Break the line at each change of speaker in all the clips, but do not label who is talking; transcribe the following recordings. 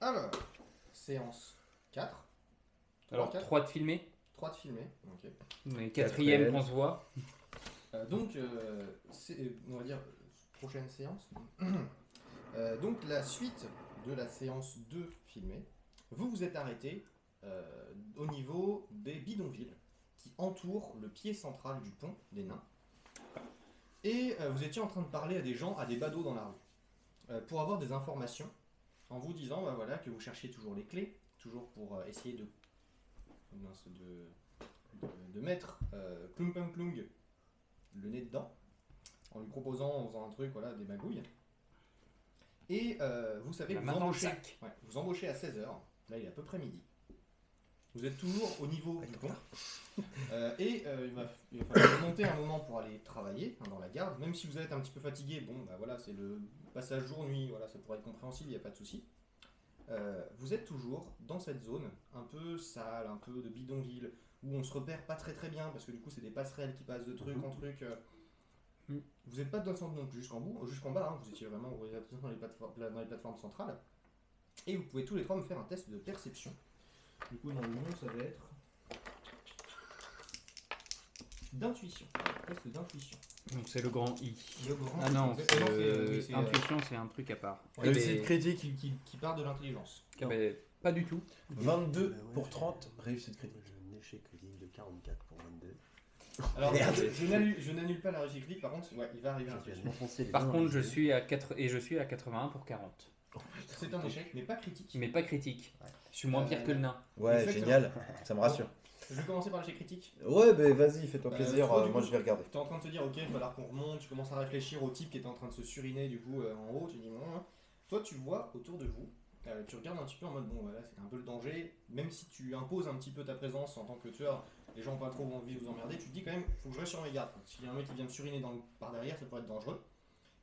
Alors, séance 4.
Alors, 3 de filmés,
3 de filmé. Ok.
mais 4ème
Quatrième.
qu'on se voit.
Donc, on va dire, prochaine séance. Donc, la suite de la séance 2 filmée, vous vous êtes arrêté au niveau des bidonvilles qui entourent le pied central du pont des nains. Et vous étiez en train de parler à des gens, à des badauds dans la rue, pour avoir des informations, en vous disant bah, voilà, que vous cherchiez toujours les clés, toujours pour essayer de mettre Klumpum Klung le nez dedans, en lui proposant, en faisant un truc, voilà, des magouilles. Et vous savez
La
que
main dans le sac.
vous embauchez à 16h, là il est à peu près midi. Vous êtes toujours au niveau du pont. Il va falloir remonter un moment pour aller travailler dans la garde. Même si vous êtes un petit peu fatigué, bon bah voilà, c'est le passage jour-nuit, voilà, ça pourrait être compréhensible, il n'y a pas de souci. Vous êtes toujours dans cette zone un peu sale, un peu de bidonville, où on se repère pas très bien, parce que du coup c'est des passerelles qui passent de truc en truc. Vous n'êtes pas dans le centre non plus jusqu'en bas, hein, vous étiez vraiment dans les plateformes centrales. Et vous pouvez tous les trois me faire un test de perception. Du coup, dans le nom, ça va être d'intuition. Test d'intuition.
Donc c'est le grand I.
Le grand.
Ah non,
c'est
intuition, c'est un truc à part.
Réussite critique.
qui part de l'intelligence.
Pas du tout.
22 pour 30, réussite critique.
J'ai un échec critique de 44 pour 22.
Alors,
Merde.
je n'annule pas la réussite critique, par contre, ouais, il va arriver un
Je
truc.
viens de m'enfoncer les
Par
doigts dans
contre,
les
je
yeux.
suis à 81 pour 40.
C'est un échec, mais pas critique.
Mais pas critique. Je suis moins pire que le nain.
Ouais,
Exactement.
génial, ça me rassure.
Je vais commencer par l'échec critique.
Ouais, bah vas-y, fais-toi
Bah,
plaisir,
toi, du
moi
coup,
je vais regarder.
Tu es en train de te dire, ok, il va falloir qu'on remonte. Tu commences à réfléchir au type qui était en train de se suriner du coup en haut. Tu dis, toi, tu vois autour de vous. Tu regardes un petit peu en mode, bon, voilà, c'est un peu le danger. Même si tu imposes un petit peu ta présence en tant que tueur, les gens n'ont pas trop envie de vous emmerder. Tu te dis quand même, faut que je reste sur mes gardes. S'il y a un mec qui vient me suriner par derrière, ça pourrait être dangereux.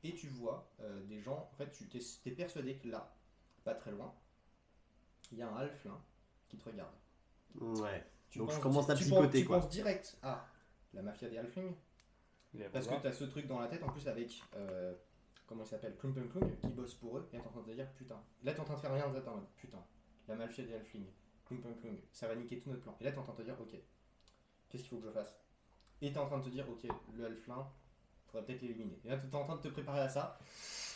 Et tu vois des gens, en fait, tu t'es persuadé que là, pas très loin, il y a un halflin qui te regarde.
Ouais.
Tu
Donc
penses-
je commence à
tu
psychoter,
tu
quoi.
penses direct à la mafia des halflings. Parce que tu as ce truc dans la tête en plus avec, comment il s'appelle, Klumpum Klung, qui bosse pour eux, et t'es en train de te dire, putain, là t'es en train de faire rien, t'es en mode, putain, la mafia des halflings, Klumpum Klung, ça va niquer tout notre plan. Et là t'es en train de te dire, ok, qu'est-ce qu'il faut que je fasse? Et t'es en train de te dire, ok, le halflin, faudrait peut-être l'éliminer. Et là t'es en train de te préparer à ça.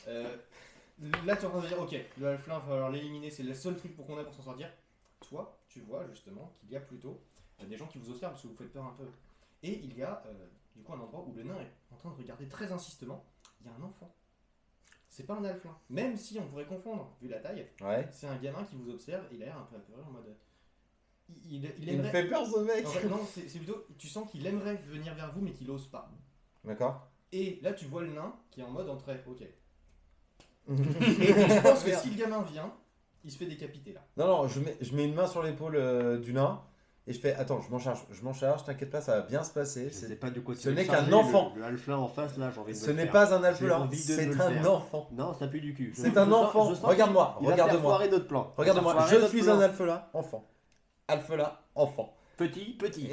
Là t'es en train de te dire, ok, le halflin, il va falloir l'éliminer, c'est le seul truc pour qu'on ait pour s'en sortir. Toi, tu vois justement qu'il y a plutôt des gens qui vous observent parce que vous faites peur un peu. Et il y a du coup un endroit où le nain est en train de regarder très insistement. Il y a un enfant. C'est pas un halflin. Même si on pourrait confondre, vu la taille,
Ouais.
c'est un gamin qui vous observe. Il a l'air un peu apeuré en mode. Il
Il me
aimerait.
fait peur ce mec.
En fait, non, c'est plutôt. Tu sens qu'il aimerait venir vers vous, mais qu'il ose pas.
D'accord.
Et là, tu vois le nain qui est en mode entrée. Ok. Et tu penses que si le gamin vient, il se fait décapiter là.
Non, je mets une main sur l'épaule du nain et je fais attends, je m'en charge, t'inquiète pas, ça va bien se passer.
Je sais pas de quoi tu
ce
veux
n'est
charger,
qu'un enfant.
Le halflin en face, là, j'ai envie de
Ce
me le
n'est
faire.
pas un
J'ai
halflin,
envie de
c'est
me le
un
faire.
enfant.
Non, ça pue du cul.
C'est un enfant.
je sens
Regarde-moi,
qu'il va faire
regarde-moi.
foirer notre plan.
Regarde-moi,
Il va faire foirer
je suis
notre
un
plan.
alphelin, enfant. Alphelin, enfant.
Petit.
Oui,
Petit.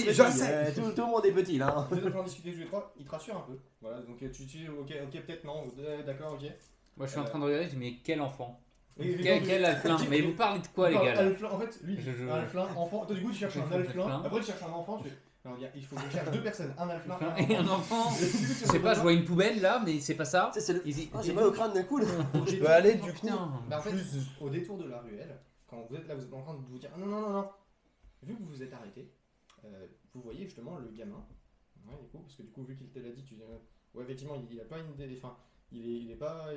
je sais.
Tout le monde est petit, là. hein.
Vous êtes en train de discuter tous les trois, il te rassure un peu. Voilà, donc ok, peut-être non, d'accord, ok.
Moi, je suis en train de regarder, je dis, mais quel enfant?
Et-
Quel halflin? Mais vous parlez de quoi, les gars là?
Alflin, en fait, lui,
Je-
un alflin, enfant. Toi, du coup, tu cherches un
Je-
alflin.
alflin.
Après, tu cherches un enfant. Tu fais. Non, il faut que je cherche deux personnes, un alflin
Et un enfant? Je sais pas, je vois une poubelle là, mais c'est pas ça.
Tu sais, c'est le.
Il dit-
Ah, j'ai mal au crâne d'un coup, là.
Je peux aller
Oh,
du coup
putain.
Bah, en fait,
plus.
au détour de la ruelle, quand vous êtes là, vous êtes en train de vous dire non. Vu que vous vous êtes arrêté, vous voyez justement le gamin. Ouais, du coup, parce que du coup, vu qu'il te l'a dit, tu dis ouais, effectivement, il a pas une idée. Enfin, il est pas,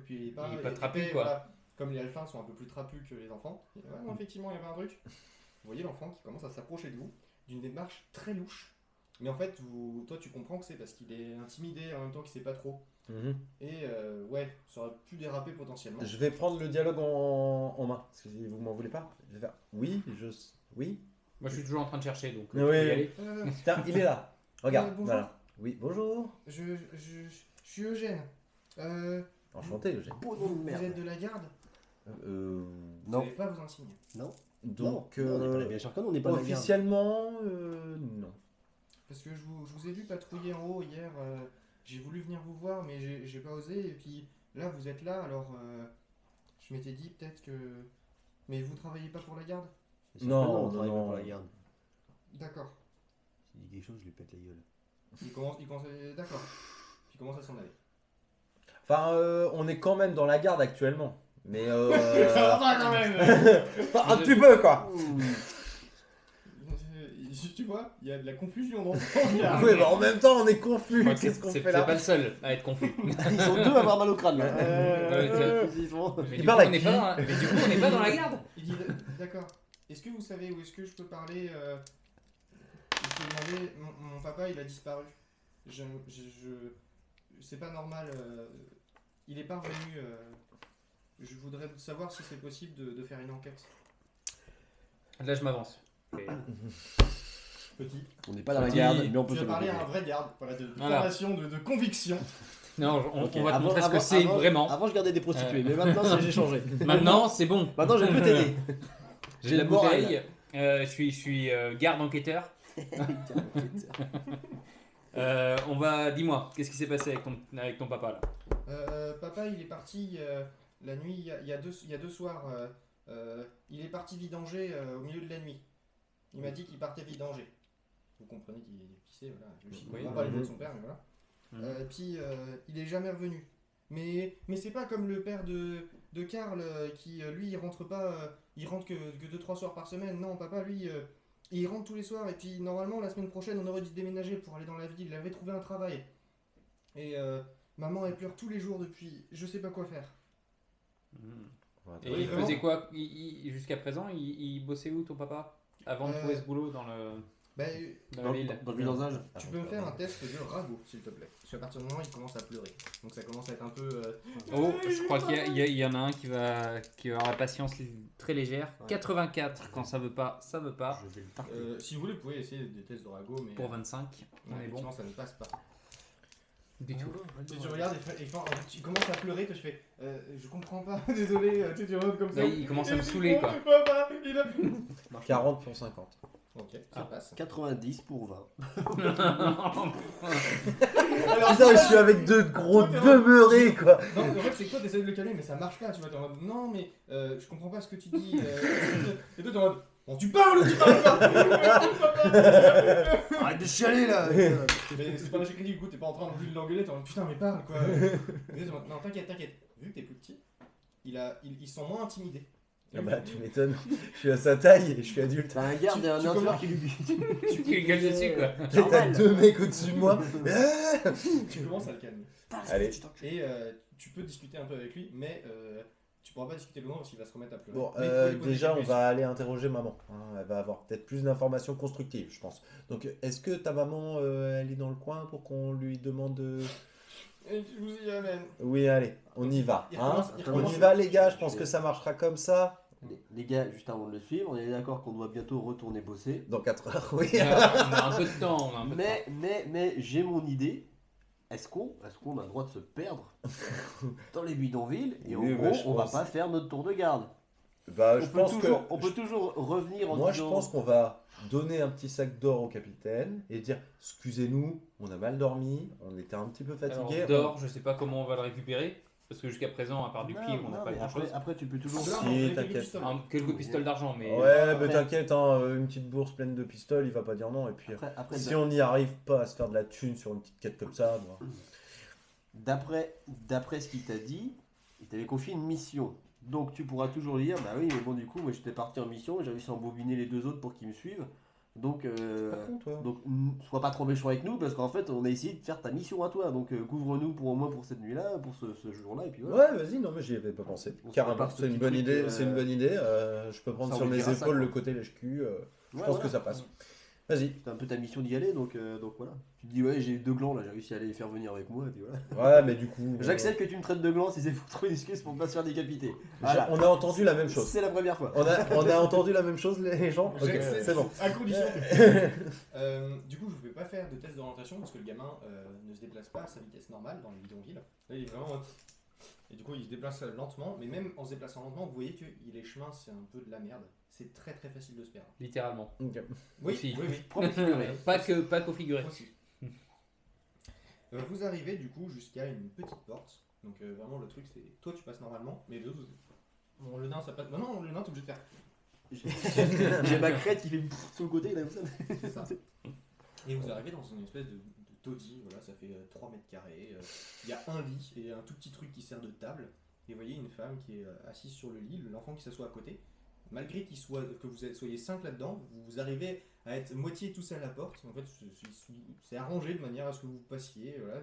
puis il est pas
trapu,
épais,
quoi.
voilà. Comme les alphins sont un peu plus trapus que les enfants. Ouais, non, effectivement, il y avait un truc. Vous voyez l'enfant qui commence à s'approcher de vous d'une démarche très louche. Mais en fait, toi, tu comprends que c'est parce qu'il est intimidé en même temps qu'il sait pas trop.
Mhm.
Et ouais, ça aurait pu déraper potentiellement.
Je vais prendre le dialogue en main. Parce que si vous m'en voulez pas, je vais faire oui, oui.
Moi, je suis toujours en train de chercher, donc
Oui.
tu peux y aller.
Tiens, il est là. Regarde,
bonjour.
voilà. Oui, bonjour.
Je suis Eugène.
Enchanté, Eugène.
Beau nom de
Vous
merde.
êtes de la garde? Vous
Non.
n'allez pas vous insigner.
Donc,
Non, on n'est pas là, bien sûr que non, on n'est pas là.
officiellement, non.
Parce que je vous ai vu patrouiller en haut hier. J'ai voulu venir vous voir, mais j'ai pas osé. Et puis là, vous êtes là, alors Je m'étais dit peut-être que... Mais vous travaillez pas pour la garde?
Non,
on travaille
non.
pas pour la garde.
D'accord.
S'il dit quelque chose, je lui pète la gueule.
D'accord. Puis commence à s'en aller.
Enfin, on est quand même dans la garde actuellement. Mais
Enfin, quand même.
un petit peu quoi.
Tu vois, il y a de la confusion dans ce regard.
Oui, mais en même temps, on est confus.
Ouais,
Qu'est-ce qu'on
c'est
fait là?
pas le seul à être confus.
Ils sont deux à avoir mal au crâne là. Ils sont-
Mais
Il
du
parle
coup,
à
on est
qui
pas dans la- mais du coup, on n'est pas dans la garde.
Il dit d'accord. Est-ce que vous savez où est-ce que je peux parler Je peux demander. Mon papa, il a disparu. C'est pas normal. Il est pas revenu. Je voudrais savoir si c'est possible de faire une enquête.
Là, je m'avance. Et-
Petit.
On n'est pas dans la
Petit-
garde, mais on peut
Tu
se
vas parler à un
l'occuper.
vrai garde, voilà, de
Voilà.
formation, de conviction.
Non, on
Ok,
va te
avant-
montrer ce que
avant-
c'est
avant-
vraiment.
Avant, je gardais des prostituées, mais maintenant, j'ai changé.
Maintenant, c'est bon.
Maintenant, je vais t'aider.
J'ai la
le moral.
bouteille. Je suis garde enquêteur. On va. Dis-moi, qu'est-ce qui s'est passé avec ton papa là?
Papa, il est parti la nuit, il y a deux soirs. Il est parti vidanger au milieu de la nuit. Il m'a dit qu'il partait vidanger. Vous comprenez qui c'est, voilà. Je ne
Oui,
sais pas les
oui.
mots de son père, mais voilà.
Mhm.
Puis il est jamais revenu. Mais c'est pas comme le père de Karl qui, lui, il rentre pas, il rentre que 2-3 soirs par semaine. Non, papa, lui, il rentre tous les soirs. Et puis normalement, la semaine prochaine, on aurait dû déménager pour aller dans la ville. Il avait trouvé un travail. Et maman, elle pleure tous les jours depuis. Je sais pas quoi faire.
Et
Oui,
il
vraiment.
faisait quoi jusqu'à présent il bossait où ton papa? Avant de trouver ce boulot dans
Ben,
la ville?
Dans le vidange.
tu peux me faire un test de ragot, s'il te plaît. Parce qu'à partir du moment où il commence à pleurer. Donc ça commence à être un peu.
Oh, je crois qu'il y en a un qui va avoir la patience très légère.
Ouais.
84, quand ça veut pas, ça veut pas.
Je vais le tarter.
Si vous voulez, vous pouvez essayer des tests de ragot, mais.
Pour 25, on est bon.
effectivement, ça ne passe pas.
Du tout.
Tu regardes et tu commences à pleurer, toi, je fais. Je comprends pas, désolé, tu regardes comme ça.
Là, il commence à me saouler, quoi.
Papa, il a.
40 pour 50.
Ok, ça passe.
90 pour 20.
Alors,
Putain, je suis avec deux gros demeurés quoi.
non, en fait, c'est que toi, t'essayes de le calmer, mais ça marche pas. Tu vois, t'es en mode non, mais je comprends pas ce que tu dis. Et toi, t'es en mode bon, tu parles ou tu parles pas.
Arrête de chialer là.
Mais c'est pas un jeu crédit, du coup, t'es pas en train de l'engueuler, t'es en mode putain, mais parle quoi. Et toi, non, t'inquiète. Vu que t'es plus petit, ils sont moins intimidés.
Ah bah tu m'étonnes, je suis à sa taille et je suis adulte.
T'as un garde et un
tu
infirmière
commences-
qui lui
Tu lui gueules dessus, quoi.
T'as deux mecs au-dessus de moi.
Tu commences à le calmer.
Allez.
Et tu peux discuter un peu avec lui, mais tu pourras pas discuter longtemps parce qu'il va se remettre à pleurer.
Bon,
Mais tu peux lui poser
déjà, on
quelques
va aller interroger maman. Hein, elle va avoir peut-être plus d'informations constructives, je pense. Donc, est-ce que ta maman, elle est dans le coin pour qu'on lui demande
Et je vous y amène.
Oui, allez, on y va.
Il
Hein
recommence- il
on
recommence-
y va, les gars. Je pense que ça marchera comme ça.
Les gars, juste avant de le suivre, on est d'accord qu'on doit bientôt retourner bosser.
Dans 4 heures, oui.
On a un peu de temps. on a un peu de
Mais j'ai mon idée. Est-ce qu'on a le droit de se perdre dans les bidonvilles et
Oui,
en
ouais,
gros,
je
on va
pense.
pas faire notre tour de garde.
Bah,
On peut toujours revenir en
Moi, je
disant.
pense qu'on va donner un petit sac d'or au capitaine et dire excusez-nous, on a mal dormi, on était un petit peu
temps. Alors,
fatigué.
d'or, je sais pas comment on va le récupérer. Parce que jusqu'à présent, à part du
Non,
cuivre, on n'a
non,
pas
mais
grand chose.
après, tu peux toujours.
Si,
Si, t'inquiète.
Quelques pistoles d'argent, mais.
Ouais, mais t'inquiète, hein, une petite bourse pleine de pistoles, il va pas dire non. Et puis,
Après,
si on n'y arrive pas à se faire de la thune sur une petite quête comme ça, moi.
D'après ce qu'il t'a dit, il t'avait confié une mission. Donc tu pourras toujours dire, bah oui, mais bon, du coup, moi j'étais parti en mission et j'avais réussi à embobiner les deux autres pour qu'ils me suivent. Donc,
Par contre, toi.
sois pas trop méchant avec nous parce qu'en fait, on a essayé de faire ta mission à toi. Donc, couvre-nous pour au moins pour cette nuit-là, pour ce jour-là, et puis voilà.
Ouais, vas-y, non, mais j'y avais pas pensé.
On se
Carrément,
prépare ce
c'est une
petit
bonne
truc,
idée. C'est une bonne idée. Je peux prendre
ça,
sur
on
mes
verra ça,
épaules
quoi.
le côté lèche-cul. Je
Ouais,
pense
voilà.
que ça passe. Vas-y.
C'était un peu ta mission d'y aller, donc voilà. Tu te dis, ouais, j'ai deux glands là, j'ai réussi à les faire venir avec moi, et puis voilà.
Ouais, mais du coup.
J'accepte que tu me traites de glands si c'est pour trouver une excuse pour pas se faire décapiter. Voilà.
On a entendu la même chose.
C'est la première fois.
On a entendu la même chose, les gens. Ok,
J'accepte,
c'est bon.
à condition. Du coup, je ne vais pas faire de test d'orientation parce que le gamin ne se déplace pas à sa vitesse normale dans les bidonvilles. Là, il est vraiment. Et du coup, il se déplace lentement, mais même en se déplaçant lentement, vous voyez que les chemins, c'est un peu de la merde. C'est très très facile de se perdre.
Littéralement.
Ok.
Oui,
Aussi.
oui, oui.
Propre figuré.
Pas qu'au figuré.
Aussi. Vous arrivez du coup jusqu'à une petite porte. Donc vraiment le truc c'est toi tu passes normalement, mais les autres nain, ça passe. Non, le nain, t'es obligé de faire.
J'ai ma crête qui fait sur le côté, là, comme ça.
C'est ça. Et vous arrivez dans une espèce de taudis, voilà, ça fait 3 mètres carrés. Il y a un lit et un tout petit truc qui sert de table. Et vous voyez une femme qui est assise sur le lit, l'enfant qui s'assoit à côté. Malgré que vous soyez 5 là-dedans, vous arrivez à être moitié tous à la porte. En fait, c'est arrangé de manière à ce que vous passiez, voilà,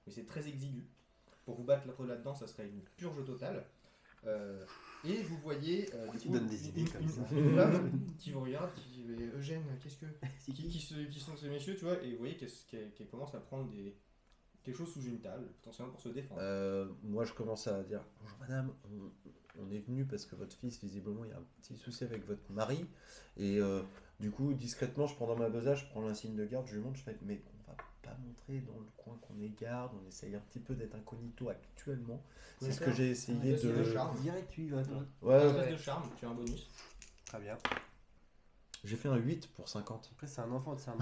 mais c'est très exigu. Pour vous battre là-dedans, ça serait une purge totale. Et vous voyez
Tu donnes des idées comme ça.
une femme qui vous regarde, qui dit mais Eugène, qu'est-ce que qui sont ces messieurs, tu vois, et vous voyez qu'elle commence à prendre quelque chose sous une table, potentiellement pour se défendre.
Moi, je commence à dire bonjour madame, on est venu parce que votre fils, visiblement, il y a un petit souci avec votre mari. Et du coup, discrètement, je prends dans ma besace, je prends l'insigne de garde, je lui montre, je fais mais on va pas montrer dans le coin qu'on est garde, on essaye un petit peu d'être incognito actuellement. C'est ce que j'ai essayé de.
Direct, tu y vas, toi.
Ouais,
Un test de charme, tu as un bonus.
Très bien.
j'ai fait un 8 pour 50.
Après, c'est un enfant, c'est un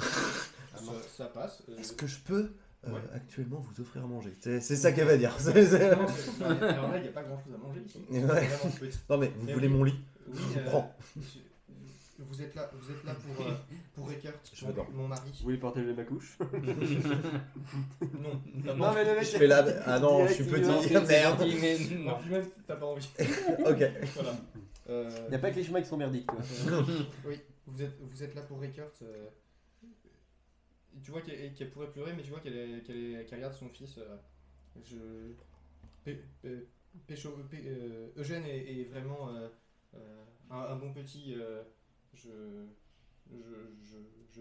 Ça passe.
Est-ce que je peux
Ouais.
actuellement vous offrir à manger? C'est ça qu'elle va dire.
Non, alors là, il n'y a pas grand chose à manger ici.
Ouais.
C'est vraiment petit.
Non mais vous
Mais
voulez
oui.
mon lit?
Oui,
Je prends.
Vous êtes là pour Eckert,
Je m'adore.
mon mari.
Vous voulez partager ma couche?
Non,
Non, mais le mec,
Je fais la. Ah non, je suis
Direct,
petit.
il va-
Merde.
non, puis même, t'as pas envie.
Ok.
Voilà.
Il n'y a pas que les chemins qui sont merdiques, quoi.
Oui, vous êtes là pour Eckert. Tu vois qu'elle pourrait pleurer, mais tu vois qu'elle regarde son fils. Eugène est vraiment un bon petit. Je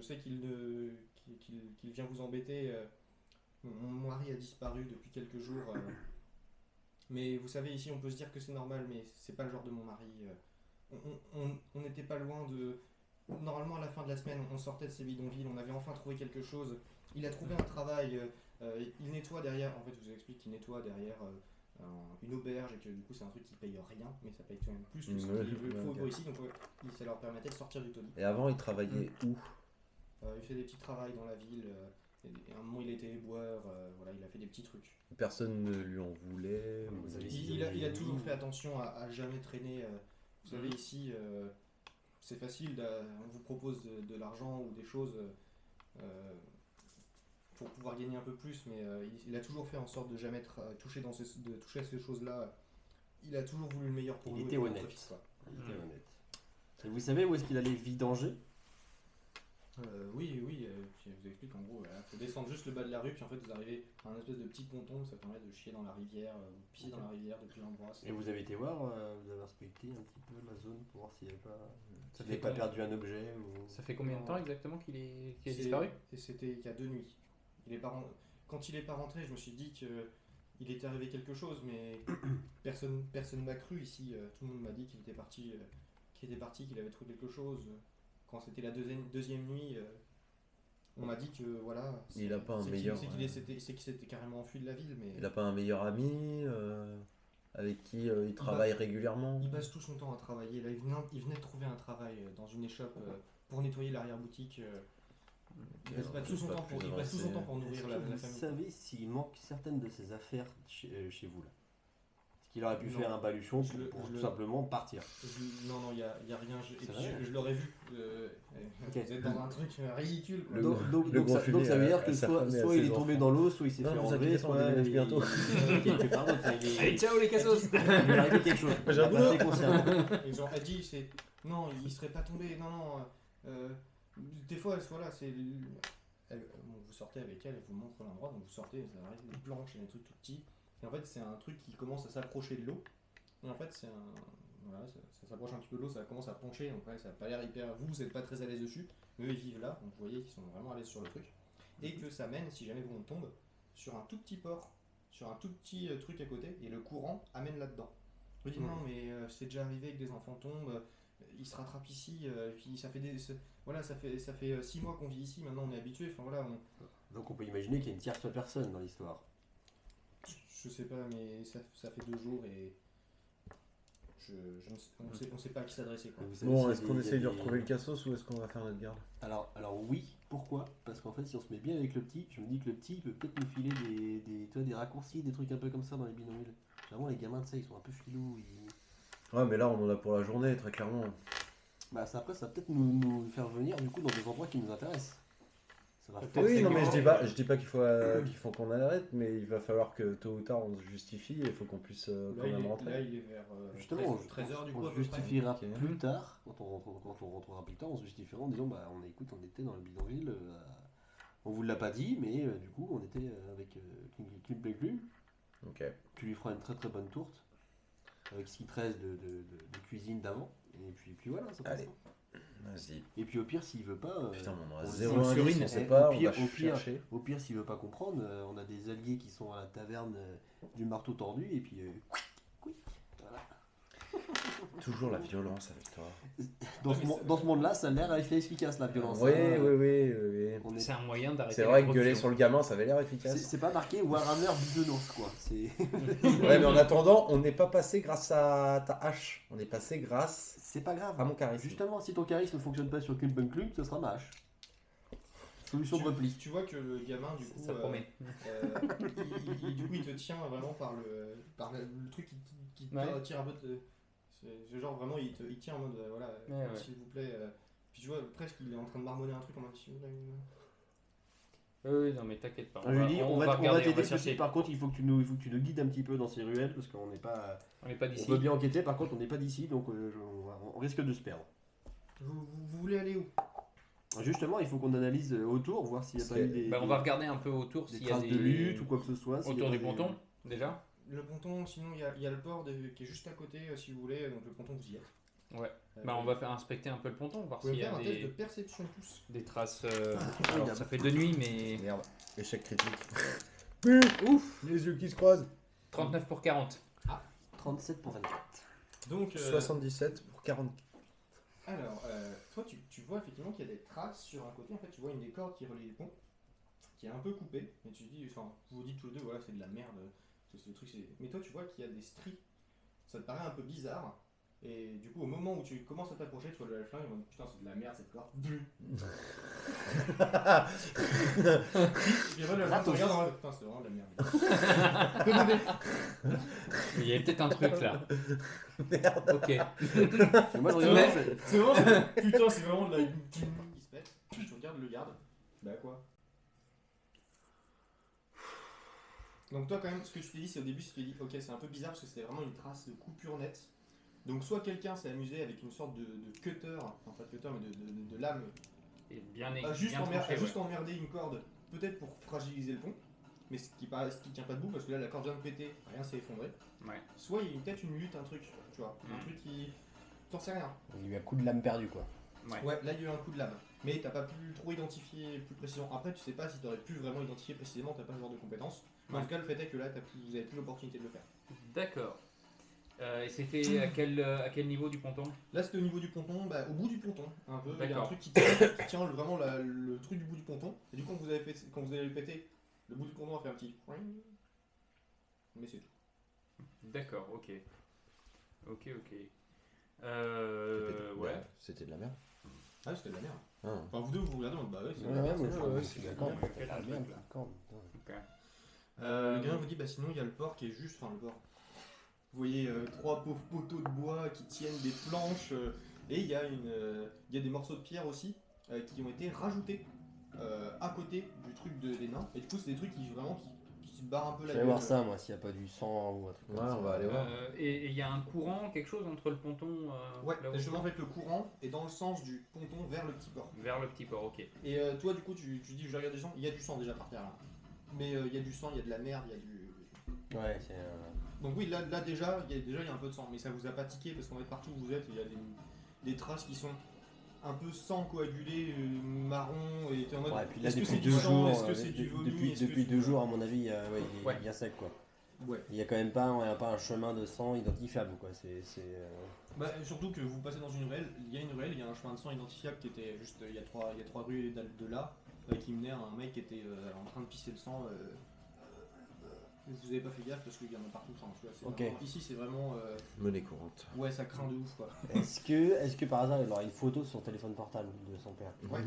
sais qu'il vient vous embêter. Mon mari a disparu depuis quelques jours. Mais vous savez, ici, on peut se dire que c'est normal, mais c'est pas le genre de mon mari. On n'était pas loin de. Normalement, à la fin de la semaine, on sortait de ces bidonvilles, on avait enfin trouvé quelque chose. Il a trouvé un travail, il nettoie derrière, en fait, je vous explique qu'il nettoie derrière une auberge et que du coup, c'est un truc qui paye rien, mais ça paye quand même plus que ce qu'il faut pour ici, donc ça leur permettait de sortir du taudis.
Et avant, il travaillait où?
Il fait des petits travails dans la ville, et à un moment, il était éboueur, voilà, il a fait des petits trucs.
Personne ne lui en voulait. ou-
Vous avez-
Il a toujours fait attention à jamais traîner. Vous savez, ici, c'est facile, on vous propose de l'argent ou des choses pour pouvoir gagner un peu plus, mais il a toujours fait en sorte de jamais être touché de toucher à ces choses-là. Il a toujours voulu le meilleur pour
Il
vous
était
et pour
honnête.
votre fils, quoi.
Il était honnête. Et vous savez où est-ce qu'il allait vidanger?
Oui, puis je vous explique en gros, il faut descendre juste le bas de la rue, puis en fait vous arrivez à un espèce de petit ponton, ça permet de chier dans la rivière, ou pisser dans la rivière depuis l'endroit.
Et vous avez été voir, vous avez inspecté un petit peu la zone pour voir s'il n'y avait pas,
Ça
s'il n'avait
fait
pas
combien-
perdu un objet ou...
Ça fait combien de temps exactement qu'il est
C'est-
disparu?
Et c'était il y a 2 nuits. Quand il est pas rentré, je me suis dit que il était arrivé quelque chose, mais personne m'a cru ici. Tout le monde m'a dit qu'il était parti, qu'il avait trouvé quelque chose. Quand c'était la deuxième nuit, on m'a dit que voilà.
Il a pas un meilleur.
C'est qu'il s'était carrément enfui de la ville, mais
Il a pas un meilleur ami avec qui il travaille régulièrement?
il passe tout son temps à travailler. Là, il venait de trouver un travail dans une échoppe pour nettoyer l'arrière-boutique. Il passe tout son temps pour nourrir
Est-ce
la
que vous
famille.
savez s'il manque certaines de ses affaires chez vous là? Est-ce qu'il aurait pu
Non.
faire un baluchon
Je le-
pour
je
tout
le-
simplement partir?
Non, il y a rien.
C'est vrai.
Je l'aurais vu.
Ok.
Vous êtes dans un truc ridicule. Quoi.
Le
Donc
gros
ça
fumier
veut dire
à
que
sa
soit
femme et à
il
ses
est tombé
enfants.
dans l'eau, soit il s'est
Non,
fait
vous
enlever,
inquiétez pas, on
soit
déménage bientôt.
quelque part d'autre.
Allez, ciao les cassos!
Il est arrivé quelque chose.
J'ai un
Il a
boulot.
pas fait concernant.
Et genre, elle dit, c'est. Non, il serait pas tombé. Non. Des fois, voilà, c'est. Bon, vous sortez avec elle, elle vous montre l'endroit, donc vous sortez, ça arrive des planches et des trucs tout petits. Et en fait, c'est un truc qui commence à s'approcher de l'eau. Et en fait, c'est un. Voilà, ça s'approche un petit peu de l'eau, ça commence à pencher, donc ouais, ça n'a pas l'air hyper. Vous n'êtes pas très à l'aise dessus, mais eux ils vivent là, donc vous voyez qu'ils sont vraiment à l'aise sur le truc. Et que ça mène, si jamais on tombe, sur un tout petit port, sur un tout petit truc à côté, et le courant amène là-dedans. Vous dites non, mais c'est déjà arrivé que des enfants tombent, ils se rattrapent ici, et puis ça fait voilà, ça fait 6 mois qu'on vit ici, maintenant on est habitué, enfin voilà,
Donc on peut imaginer qu'il y a une tierce personne dans l'histoire.
je sais pas, mais ça fait 2 jours et on sait pas à qui s'adresser quoi.
Vous savez
Bon,
s'il y a
est-ce qu'on
des- il y a
essaye de
des-
retrouver le cassos ou est-ce qu'on va faire notre garde?
Alors oui, pourquoi? Parce qu'en fait, si on se met bien avec le petit, je me dis que le petit il peut peut-être nous filer tu vois, des raccourcis, des trucs un peu comme ça dans les bidonvilles. Généralement, les gamins, tu sais, ils sont un peu filous.
Ouais, mais là, on en a pour la journée, très clairement.
Bah, ça, après, ça va peut-être nous faire venir du coup dans des endroits qui nous intéressent. Ça va
Oui, non, mais
forcément-
je dis pas qu'il faut qu'on arrête, mais il va falloir que tôt ou tard on se justifie et il faut qu'on puisse quand
Là,
même
là,
rentrer.
il est vers
Justement,
13h du coup.
on
à
se
peu près.
justifiera
Ok.
plus tard, quand on rentrera plus tard, on se justifiera en disant bah on était dans le bidonville, on vous l'a pas dit, mais du coup on était avec Kim Play.
Ok.
Tu lui feras une très très bonne tourte avec ce qui te reste de cuisine d'avant, et puis voilà, ça passe.
Allez. Vas-y.
Et puis au pire, s'il veut pas,
Putain, on en a
on
0
le surine,
indice, on
eh,
sait pas,
au pire-
on va
au pire-
chercher.
au pire, s'il veut pas comprendre, on a des alliés qui sont à la taverne du marteau tordu, et puis voilà.
Toujours la violence avec toi.
Dans ce monde-là, ça a l'air efficace la violence.
Oui,
hein.
oui.
On est-
C'est un moyen d'arrêter
C'est vrai que
la
gueuler
corruption.
sur le gamin, ça avait l'air
C'est
efficace.
c'est pas marqué Warhammer Bisounours quoi. C'est
Ouais, mais en attendant, on n'est pas passé grâce à ta hache. On est passé grâce
c'est pas grave.
à mon charisme.
Justement, si ton charisme ne fonctionne pas sur Klump Klump, ce sera ma hache. Solution de repli.
Tu vois que le gamin, du coup,
Ça promet.
du coup, il te tient vraiment par le truc qui te
Ouais.
tire un peu. C'est genre vraiment, il tient en mode voilà,
Ouais.
s'il vous plaît. Puis tu vois presque il est en train de marmonner un truc en mode s'il vous plaît.
Oui, non, mais t'inquiète pas.
Je lui dis, on va
regarder,
t'aider
chercher.
dessus. Par contre, il faut que tu nous guides un petit peu dans ces ruelles parce qu'on n'est pas.
On n'est pas
On
d'ici.
veut bien enquêter, par contre, on n'est pas d'ici, donc on risque de se perdre.
Vous voulez aller où?
Justement, il faut qu'on analyse autour, voir s'il n'y a pas eu des,
Bah, on va regarder un peu autour
des
s'il y a
traces
des
de lutte ou quoi que ce soit. s'il y a
autour
pas
du
des-
ponton déjà.
Le ponton, sinon il y a le port qui est juste à côté si vous voulez, donc le ponton vous y êtes.
Ouais. Bah, on va faire inspecter un peu le ponton, voir
Vous pouvez
s'il y
faire
a
un test de
des,
perception tous.
des traces. Alors ça fait de nuit, mais
Merde, échec critique. Ouf, les yeux qui se croisent.
39 pour 40.
37 pour 24.
Donc
77 pour 40.
alors, toi tu vois effectivement qu'il y a des traces sur un côté, en fait tu vois une des cordes qui relie les ponts, qui est un peu coupée, et tu dis, enfin vous vous dites tous les deux, voilà c'est de la merde, ce truc c'est... Mais toi tu vois qu'il y a des stries, ça te paraît un peu bizarre, et du coup au moment où tu commences à t'approcher, tu vois le halfling, il va putain c'est de la merde cette corde. Et après le halfling te regarde en mode, putain c'est vraiment de la merde.
Il y a peut-être un truc là.
Merde.
Ok.
Et moi, je
C'est
rigole,
vrai. C'est vraiment, putain c'est vraiment de la... Il se pète, tu regardes le garde, bah quoi. Donc toi quand même, ce que je t'ai dit, c'est au début, tu t'es dit, ok c'est un peu bizarre parce que c'était vraiment une trace de coupure nette. Donc soit quelqu'un s'est amusé avec une sorte de cutter, enfin pas de cutter mais de lame,
Et bien,
a juste,
bien tranché, ouais.
juste emmerdé une corde, peut-être pour fragiliser le pont, mais ce qui tient pas debout parce que là la corde vient de péter, rien s'est effondré.
Ouais.
Soit il y a peut-être une lutte, un truc, tu vois, un truc qui... T'en sais rien.
Il y a eu un coup de lame perdu quoi.
Ouais, là il y a eu un coup de lame. Mais t'as pas pu trop identifier plus précisément. Après, tu sais pas si t'aurais pu vraiment identifier précisément, t'as pas ce genre de compétences. Mais en tout cas, le fait est que là, vous avez plus l'opportunité de le faire.
D'accord. Et c'était à quel niveau du ponton?
Là, c'était au niveau du ponton, bah, au bout du ponton, un peu. Il y a un
D'accord.
truc qui tient vraiment le truc du bout du ponton. Et du coup, quand vous allez le péter, le bout du ponton a fait un petit. Mais c'est tout.
D'accord, ok. Ok. Ouais.
C'était de la merde.
Ah, c'était de la merde.
Ah.
Enfin, vous deux, vous regardez, bah ouais, c'est de
Ouais,
la merde.
moi,
c'est
je-
de la
ouais,
merde.
c'est d'accord.
Ouais,
Ah,
un
merde,
truc, là.
d'accord, putain.
Le gamin vous dit, bah sinon, il y a le port qui est juste. Enfin, le port. Vous voyez trois pauvres poteaux de bois qui tiennent des planches. Et il y a des morceaux de pierre aussi qui ont été rajoutés à côté du truc des nains. Et du coup, c'est des trucs qui se barrent un peu
Je
la
vais
gueule.
voir ça moi, s'il n'y a pas du sang ou un truc comme
Ouais,
ça.
on va aller voir.
Et il y a un courant, quelque chose entre le ponton
Ouais,
là où-
justement, en fait, le courant est dans le sens du ponton vers le petit port.
vers le petit port, ok.
Et toi, du coup, tu dis, je regarde des gens, il y a du sang déjà par terre là. Mais il y a du sang, il y a de la merde, il y a du.
Ouais, c'est
Donc, oui, là déjà, il y a un peu de sang, mais ça vous a pas tiqué parce qu'en fait, partout où vous êtes, il y a des traces qui sont un peu sang coagulé, marron, et t'es en mode.
Ouais, et puis là,
est-ce que
depuis
c'est du
2
sang,
jours,
est-ce que c'est du vomi, est-ce que
depuis
c'est-
2 jours, à mon avis, il est
Ouais.
bien sec quoi.
Ouais.
Il n'y a quand même pas un chemin de sang identifiable quoi.
Bah, surtout que vous passez dans une ruelle, il y a un chemin de sang identifiable qui était juste, il y a trois rues de là, qui menait à un mec qui était en train de pisser le sang. Vous avez pas fait gaffe parce qu'il y en a partout. Enfin, tu vois,
Ok.
vraiment- ici c'est vraiment,
Monnaie courante.
ouais ça craint de ouf quoi.
Est-ce que par hasard il aurait une photo sur son téléphone portable de son père?
Ouais.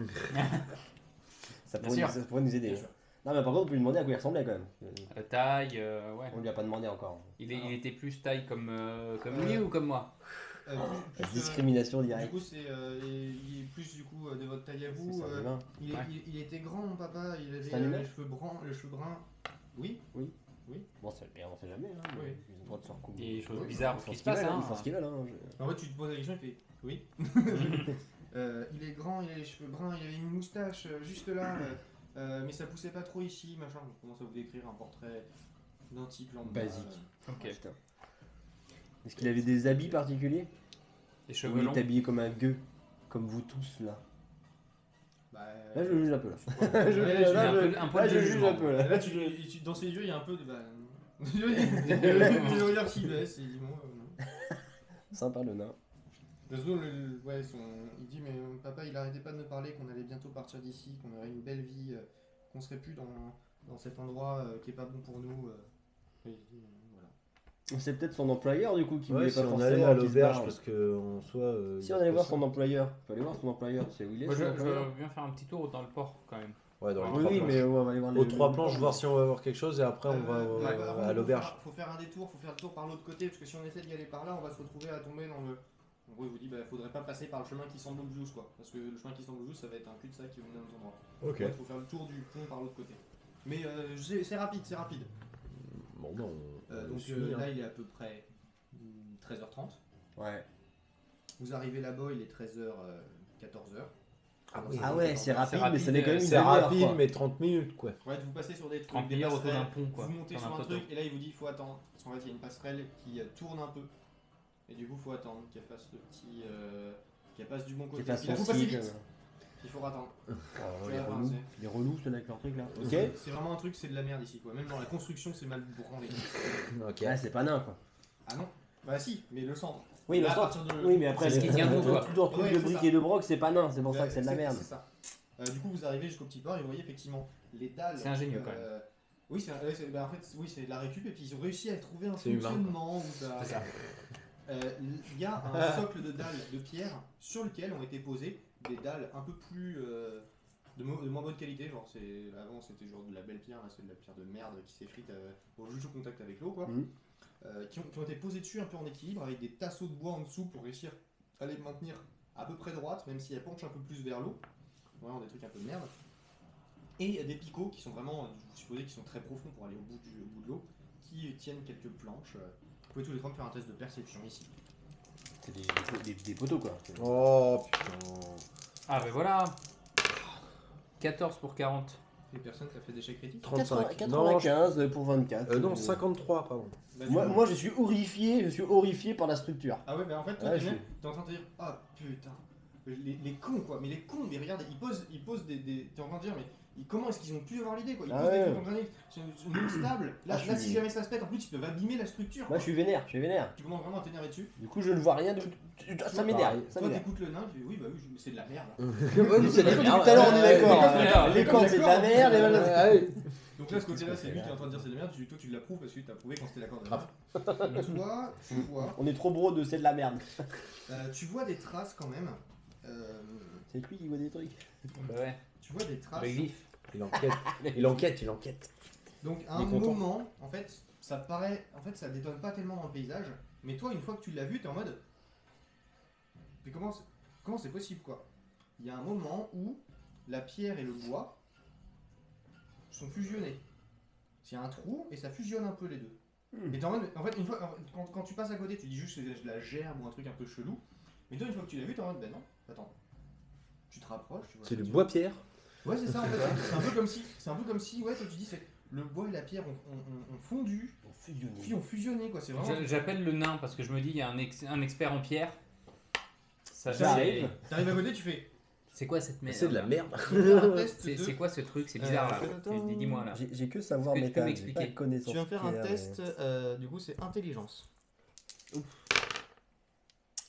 Ça
Bien
pourrait,
sûr.
ça pourrait nous aider.
Bien
hein.
sûr.
Non, mais par contre, on peut lui demander à quoi il ressemblait quand même.
Taille, ouais.
On lui a pas demandé encore.
Il était plus taille comme lui ou comme moi?
La discrimination
Du
directe.
coup, il est plus du coup de votre taille à vous.
C'est un humain.
Il était grand, mon papa. Il
C'est
avait
un humain
les cheveux bruns. Oui.
Bon, c'est bien, on sait jamais. Hein,
Oui.
Ils ont le droit de se recouper.
Il y a des choses
Oui,
bizarres
Ils font
qui
ce
se
qu'ils
passent.
veulent.
Hein.
Ils font ce qu'ils veulent. Hein.
En fait, tu te poses la question, il fait oui. Il est grand, il a les cheveux bruns, il avait une moustache juste là, mais ça poussait pas trop ici, machin. Je commence à vous décrire un portrait d'un type lambda.
Basique.
Ok.
Putain. Est-ce qu'il avait des habits particuliers?
Les
Ou
cheveux
il
longs.
est habillé comme un gueux, comme vous tous là?
Bah,
Là, je le juge un peu là.
Ouais,
Je-
là,
là,
un peu-
je-
un peu
là,
de
je juge
jugement.
un peu là.
là, dans ses yeux, il y a un peu de. Bah, le regard qui baisse, et il dit bon, non.
Sympa le nain.
Parce que il dit mais papa il arrêtait pas de me parler qu'on allait bientôt partir d'ici, qu'on aurait une belle vie, qu'on serait plus dans cet endroit qui est pas bon pour nous. Et il dit, voilà.
C'est peut-être son employeur du coup qui
Ouais,
voulait
si
pas
on allait
forcément
à
qu'il se
l'auberge
barre.
parce qu'en soi.
Si on allait voir son employeur, on peut aller voir son employeur, c'est où il est
Moi,
son
je
employeur
veux bien faire un petit tour dans le port quand même.
Ouais, dans les
Oui,
trois
oui,
planches.
mais on va aller voir les
Aux trois planches, voir si on va voir quelque chose et après on va
Par contre,
à l'auberge.
Faut faire un détour, faut faire le tour par l'autre côté, parce que si on essaie d'y aller par là, on va se retrouver à tomber dans le. En gros, il vous dit bah faudrait pas passer par le chemin qui semble obvious quoi, parce que le chemin qui semble obvious ça va être un cul-de-sac qui va mener à notre endroit.
Ok.
Il faut faire le tour du pont par l'autre côté. Mais c'est rapide, c'est rapide.
Bon, non, on
Donc
suit, hein.
là il est à peu près 13h30.
Ouais.
Vous arrivez là-bas, il est 13h, 14h.
Ah oui.
Ah ouais, c'est rapide, mais
rapide,
ça n'est quand même une
C'est
demi-heure,
rapide,
quoi.
mais 30 minutes quoi.
Ouais, vous passez sur des trucs,
30
des
milliards autour d'un
passerelles,
pont quoi.
vous montez
Sur
sur
un
un
poteau.
truc, et là il vous dit il faut attendre. Parce qu'en fait, il y a une passerelle qui tourne un peu. Et du coup, il faut attendre qu'elle fasse le petit. Qu'elle passe du bon côté.
Qui fasse
Puis là,
son
faut passer
cycle.
vite. Il faut attendre.
Oh,
Tu
les
vois,
relous.
c'est-
Les relous, ceux avec leur truc là. Ok.
C'est vraiment un truc, c'est de la merde ici quoi. Même dans la construction, c'est mal branlé.
Ok.
Ah, c'est pas nain quoi.
Ah non. Bah si, mais le centre.
Oui,
Là,
le
à
centre.
partir de-
Oui, mais après,
C'est ce qui tient tout, quoi.
tout leur truc
Ouais,
de
c'est
briques
ça.
et de broc, c'est pas nain, c'est pour ça que c'est de la
Ouais,
merde.
C'est ça. Du coup, vous arrivez jusqu'au petit port et vous voyez effectivement les dalles.
C'est ingénieux, quand même.
Oui, bah, en fait, oui, c'est de la récup et puis ils ont réussi à trouver un
C'est humain,
fonctionnement. Où ça-
C'est ça.
Il y a un socle de dalles de pierre sur lequel ont été posées des dalles un peu plus de moins bonne qualité. Genre, avant c'était genre de la belle pierre, là c'est de la pierre de merde qui s'effrite juste au contact avec l'eau, quoi.
Mhm.
Qui ont été posées dessus un peu en équilibre avec des tasseaux de bois en dessous pour réussir à les maintenir à peu près droites, même si elles penchent un peu plus vers l'eau. Vraiment des trucs un peu de merde. Et il y a des picots qui sont vraiment, vous supposez, qui sont très profonds pour aller au bout de l'eau, qui tiennent quelques planches. Vous pouvez tous les trois me faire un test de perception ici.
C'est des poteaux quoi.
Oh putain.
Ah ben voilà. 14 pour 40.
Les personnes, ça fait des chèques critiques
35. Non,
95 pour 24.
non, 53, pardon.
Bah, du
Moi,
coup-
moi je suis horrifié par la structure.
Ah ouais, mais en fait, toi,
Ouais,
t'es
je
même- t'es en train de te dire, ah putain, les cons quoi, mais les cons, mais regarde, ils posent des. T'es en train de dire, mais comment est-ce qu'ils ont pu avoir l'idée quoi? Ils
Ah
posent
ouais.
des trucs en granit, c'est non stable. Là,
Ah, je
là
suis-
si jamais ça se pète, en plus, ils peuvent abîmer la structure.
Moi
quoi.
je suis vénère,
Tu commences vraiment à t'énerver dessus.
Du coup je ne vois rien de. Ça m'énerve. Ça
Toi,
m'énerve.
t'écoutes le nain, tu dis, oui, bah oui, mais c'est de la merde.
Ouais, mais c'est
Depuis tout à l'heure on est d'accord. Les cordes c'est de la merde.
Donc là, ce côté-là, c'est lui qui est en train de dire c'est de la merde, toi, tu l'approuves parce que tu as prouvé quand c'était d'accord.
Grave.
Toi, tu vois.
On est trop bro de c'est de la merde.
Tu vois des traces quand même.
C'est lui qui voit des trucs.
Ouais.
Tu vois des traces.
Le glyphe.
Il enquête.
Donc à
Il
un
est content.
moment, en fait, ça paraît, en fait, ça détonne pas tellement dans le paysage. Mais toi, une fois que tu l'as vu, t'es en mode. Mais comment c'est possible quoi? Il y a un moment où la pierre et le bois sont fusionnés. Il y a un trou et ça fusionne un peu les deux. Et t'es en mode, en fait, une fois, quand tu passes à côté, tu dis juste que c'est de la gerbe ou un truc un peu chelou. Mais toi, une fois que tu l'as vu, t'es en mode, ben non, attends. Tu te rapproches, tu vois.
C'est
ça,
du
tu
bois-pierre.
Ouais, c'est ça en fait. C'est un peu comme si, ouais, toi tu dis, c'est le bois et la pierre ont fondu, puis ont fusionné quoi. C'est vraiment.
J'appelle le nain parce que je me dis il y a un expert en pierre. Ça
J'arrive.
T'arrives à côté, tu fais.
C'est quoi cette merde?
C'est de la merde.
Un test de-
C'est quoi ce truc? C'est bizarre là.
attends.
Dis-moi là.
J'ai que savoir
Est-ce que tu peux
métal, j'ai
m'expliquer?
pas connaissance.
Tu vas me faire un
pierre,
test, du coup c'est intelligence.
mais-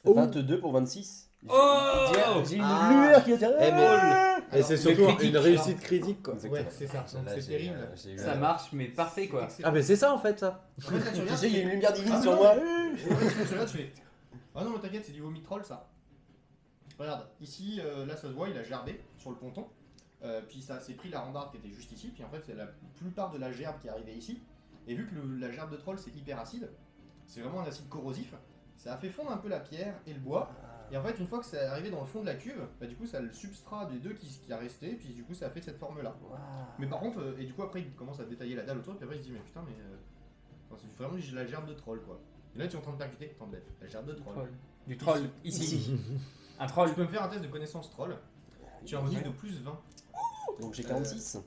Oh.
22 pour 26.
Oh
J'ai une
Ah.
lueur qui est
Eh, mais- Et c'est surtout
critique,
une réucite critique quoi.
Ouais, c'est ça, donc c'est terrible.
Ça marche mais parfait quoi.
Ah mais c'est ça en fait ça.
En fait, là, tu
Tu
regardes,
sais, il y a une lumière divine
Ah,
sur
non,
moi.
Ouais, tu regardes, tu fais. Ah non, mais t'inquiète, c'est du vomi de troll ça. Regarde, ici, là ça se voit, il a gerbé sur le ponton. Puis ça s'est pris la rambarde qui était juste ici, puis en fait c'est la plupart de la gerbe qui est arrivée ici. Et vu que la gerbe de troll c'est hyper acide, c'est vraiment un acide corrosif, ça a fait fondre un peu la pierre et le bois. Et en fait une fois que c'est arrivé dans le fond de la cuve, bah du coup ça a le substrat des deux qui a resté, puis du coup ça a fait cette forme là. Mais par contre, et du coup après il commence à détailler la dalle autour, puis après il se dit mais putain mais enfin, c'est vraiment la gerbe de troll quoi. Et là tu es en train de percuter, t'enlèves la gerbe de troll.
Du troll, ici. Un troll.
Tu peux me faire un test de connaissance troll. Tu as un bonus de plus 20.
Donc j'ai 46.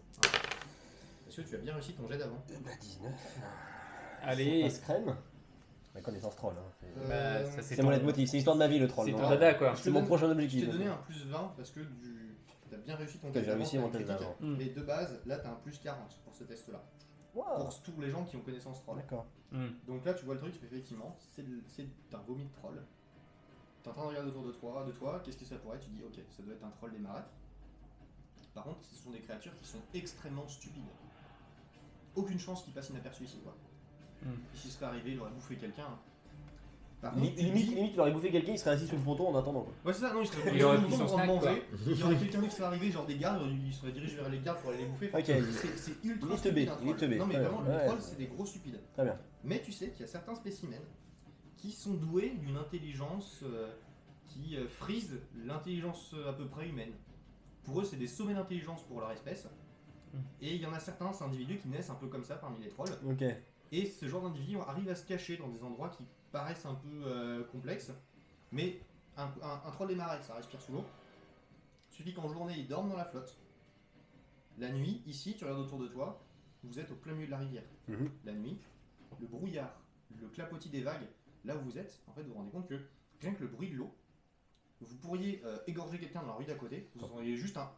Est-ce que tu as bien réussi ton jet d'avant?
19.
Allez.
Ça se crème. La connaissance troll. Hein.
Bah, ça,
C'est mon leitmotiv, c'est l'histoire de ma vie le troll.
C'est
donc.
ton dada quoi.
C'est mon prochain
Je
objectif.
t'ai donné un plus 20 parce que tu as bien réussi ton
Ok,
test
j'ai réussi
d'avant,
mon
t'as un
test
critique.
d'avant.
Mais de base, là tu as un plus 40 pour ce test là.
Wow.
Pour tous les gens qui ont connaissance troll.
D'accord.
Donc là tu vois le truc, effectivement, c'est un vomi de troll. T'es en train de regarder autour de toi, qu'est-ce que ça pourrait être? Tu dis ok, ça doit être un troll des marais. Par contre, ce sont des créatures qui sont extrêmement stupides. Aucune chance qu'il passe inaperçu ici quoi. S'il serait arrivé, il aurait bouffé quelqu'un. Par contre, tu
Limite,
dis-
il aurait bouffé quelqu'un, il serait assis sur le ponton en attendant. Quoi.
Ouais, c'est ça, non, il serait
Il aurait
sur le
pris son
pont en train de
snack,
manger. Il y aurait quelqu'un qui serait arrivé, genre des gardes, il serait dirigé vers les gardes pour aller les bouffer.
Ok,
C'est ultra
il est
stupide.
teubé,
un
il est
troll.
teubé.
Non, mais
Très
vraiment,
bien.
les
Ouais.
trolls, c'est des gros stupides.
Très bien.
Mais tu sais qu'il y a certains spécimens qui sont doués d'une intelligence qui frise l'intelligence à peu près humaine. Pour eux, c'est des sommets d'intelligence pour leur espèce. Et il y en a certains individus qui naissent un peu comme ça parmi les trolls.
Ok.
Et ce genre d'individus arrive à se cacher dans des endroits qui paraissent un peu complexes. Mais un troll des marais, ça respire sous l'eau. Il suffit qu'en journée, il dorme dans la flotte. La nuit, ici, tu regardes autour de toi, vous êtes au plein milieu de la rivière.
Mhm.
La nuit, le brouillard, le clapotis des vagues, là où vous êtes, en fait, vous vous rendez compte que rien que le bruit de l'eau, vous pourriez égorger quelqu'un dans la rue d'à côté, vous entendriez juste un...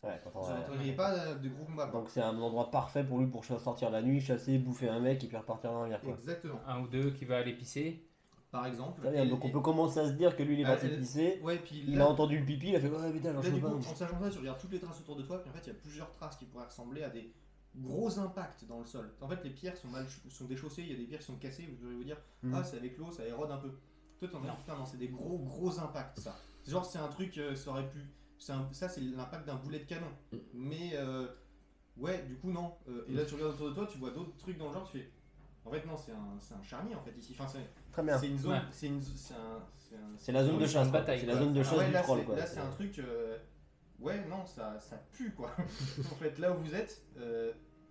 Ouais, quand
Vous
on-
n'entendriez pas de gros combats. quoi.
Donc c'est un endroit parfait pour lui pour sortir la nuit, chasser, bouffer un mec et puis repartir dans la rivière. Quoi.
Exactement.
Un ou deux qui va aller pisser.
Par exemple.
Très bien, donc on peut commencer à se dire que lui il est parti
Ah,
pisser,
Ouais, puis
il
là,
a entendu le pipi, il a fait ouais putain, alors
là,
je
du
peux
coup,
pas.
en sachant ça, tu regardes toutes les traces autour de toi, puis en fait, il y a plusieurs traces qui pourraient ressembler à des gros impacts dans le sol. En fait, les pierres sont déchaussées, il y a des pierres qui sont cassées, vous devriez vous dire,
Mhm.
ah, c'est avec l'eau, ça érode un peu. Toi, t'en as putain, non, c'est des gros impacts, ça. Genre, c'est un truc, ça aurait pu. Ça, c'est l'impact d'un boulet de canon. Mais, ouais, du coup, non. Et là, tu regardes autour de toi, tu vois d'autres trucs dans le genre, tu fais. En fait, non, c'est un charnier en fait ici. Enfin,
Très bien.
c'est une zone.
Ouais.
C'est la zone de chasse, quoi.
bataille,
C'est la
quoi.
zone de
Ah
chasse
ouais,
du
là,
troll quoi.
là, c'est un truc. Ouais, non, ça pue quoi. En fait, là où vous êtes,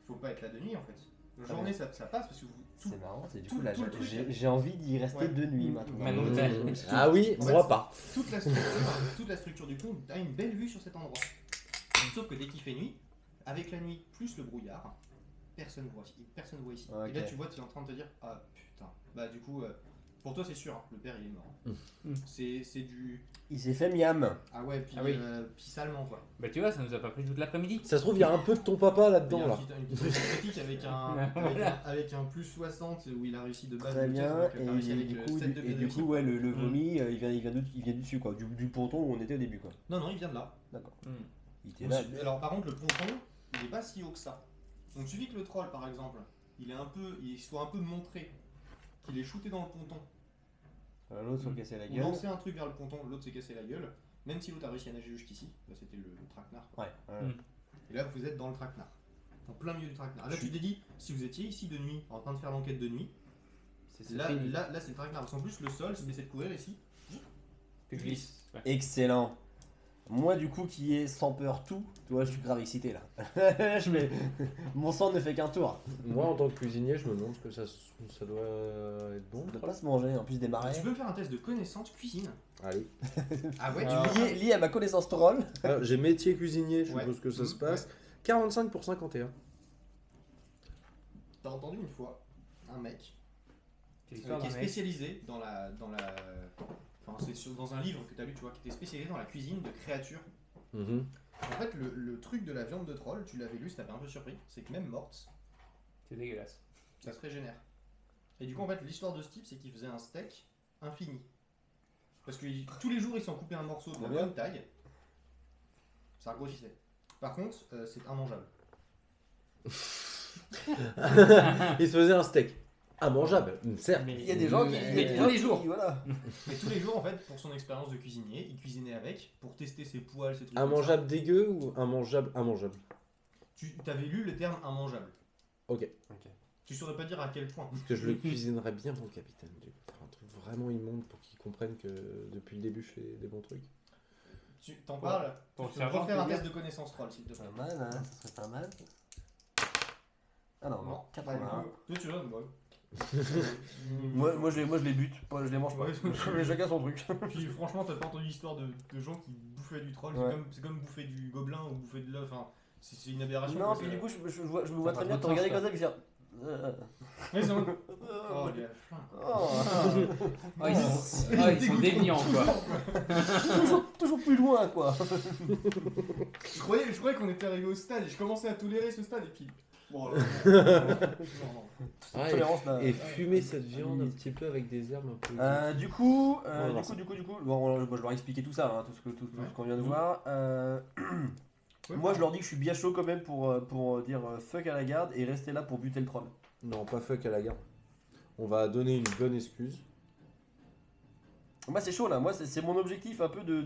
faut pas être là de nuit en fait. La
Très
journée, ça passe parce que vous.
C'est marrant, c'est du
tout-
coup là
tout le truc.
j'ai envie d'y rester
Ouais.
de nuit maintenant.
Maintenant,
Ah oui,
En fait,
moi pas.
toute la structure du pont a une belle vue sur cet endroit. Sauf que dès qu'il fait nuit, avec la nuit plus le brouillard, personne voit ici.
Ok.
Et là tu vois, tu es en train de te dire, ah putain. Bah du coup, pour toi c'est sûr, hein, le père il est mort. C'est du...
Il s'est fait miam.
Ah ouais, puis,
Ah oui.
puis salement quoi.
Bah tu vois, ça nous a pas pris toute l'après-midi.
Ça se trouve, il y a un peu de ton papa
Il y a
là-dedans là.
une petite critique avec avec un plus 60 où il a réussi de base
Très
le test,
bien.
donc t'as réussi
Et
avec
du coup,
7 degrés de
du coup
réussite.
ouais, le vomi il vient du dessus quoi, du ponton où on était au début quoi.
Non, il vient de là.
D'accord.
Hmm.
Il était là.
Alors par contre le ponton, il est pas si haut que ça. Donc suffit que le troll par exemple, il soit un peu montré, qu'il est shooté dans le ponton,
L'autre se cassait la
ou
gueule.
lancé un truc vers le ponton, l'autre s'est cassé la gueule, même si l'autre a réussi à nager jusqu'ici, là c'était le traquenard.
Ouais.
Et là vous êtes dans le traquenard, en plein milieu du traquenard. Là tu t'es dit, si vous étiez ici de nuit, en train de faire l'enquête de nuit,
C'est
là
fini.
c'est le traquenard, parce qu'en plus le sol, si tu essaies de courir ici,
Tu glisses. Ouais.
Excellent. Moi du coup qui est sans peur tout, tu vois, je suis grave excité là. Mon sang ne fait qu'un tour.
Moi en tant que cuisinier, je me demande ce que ça doit être bon.
On ne peut pas se manger, en plus des marais.
tu peux me faire un test de connaissance cuisine.
Allez.
Ah ouais,
Alors,
Lié à ma connaissance troll.
Alors, j'ai métier cuisinier, je
Ouais.
suppose que ça se
Mhm,
passe. 45 pour 51.
T'as entendu une fois un mec
C'est
qui
l'histoire
est
d'un mec.
spécialisé dans la enfin c'est dans un livre que tu as lu, tu vois, qui était spécialisé dans la cuisine de créatures.
Mhm.
En fait, le truc de la viande de troll, tu l'avais lu, ça t'avait un peu surpris, c'est que même morte,
C'est dégueulasse.
ça se régénère. Et du coup, en fait, l'histoire de ce type, c'est qu'il faisait un steak infini. Parce que tous les jours, il s'en coupait un morceau de la
Combien
bonne taille. Ça grossissait. Par contre, c'est immangeable.
Il se faisait un steak. immangeable, certes.
Il y a des gens qui.
Mais tous les jours.
Voilà.
Et tous les jours, en fait, pour son expérience de cuisinier, il cuisinait avec pour tester ses poils, ses trucs.
Immangeable dégueu ou immangeable?
Tu avais lu le terme immangeable.
Ok.
Tu saurais pas dire à quel point.
Parce que je le cuisinerais bien, mon capitaine. Du coup, faire un truc vraiment immonde pour qu'il comprenne que depuis le début, je fais des bons trucs.
Tu t'en parles
Pour
Tu peux refaire un test de connaissance troll, s'il te plaît.
Pas mal, hein, ça serait pas mal. Ah non,
Non,
81.
Toi, tu vois, moi.
Moi je les bute, je les mange pas.
Ouais.
Mais chacun son truc.
Puis franchement, t'as pas entendu l'histoire de gens qui bouffaient du troll.
Ouais.
C'est comme bouffer du gobelin ou bouffer de l'œuf. Enfin, c'est une aberration.
Non,
quoi,
puis
c'est-
du coup, je me vois
Ça
très
a
bien
pas
te
de
regarder
sens,
comme ça et me dire.
Ouais, c'est en mode, Oh, il a faim.
Oh,
Ils sont déviants quoi.
toujours plus loin quoi.
Je croyais qu'on était arrivé au stade et je commençais à tolérer ce stade et puis. Bon, alors, non.
Ah,
Tolérance, là.
et fumer cette viande un petit peu avec des herbes un peu.
Du coup, bon, je leur ai expliqué tout ça, hein, tout ce qu'on vient de voir.
Ouais,
Moi, je leur dis que je suis bien chaud quand même pour dire fuck à la garde et rester là pour buter le troll.
Non, pas fuck à la garde. On va donner une bonne excuse.
Moi, c'est chaud là. Moi, c'est mon objectif un peu de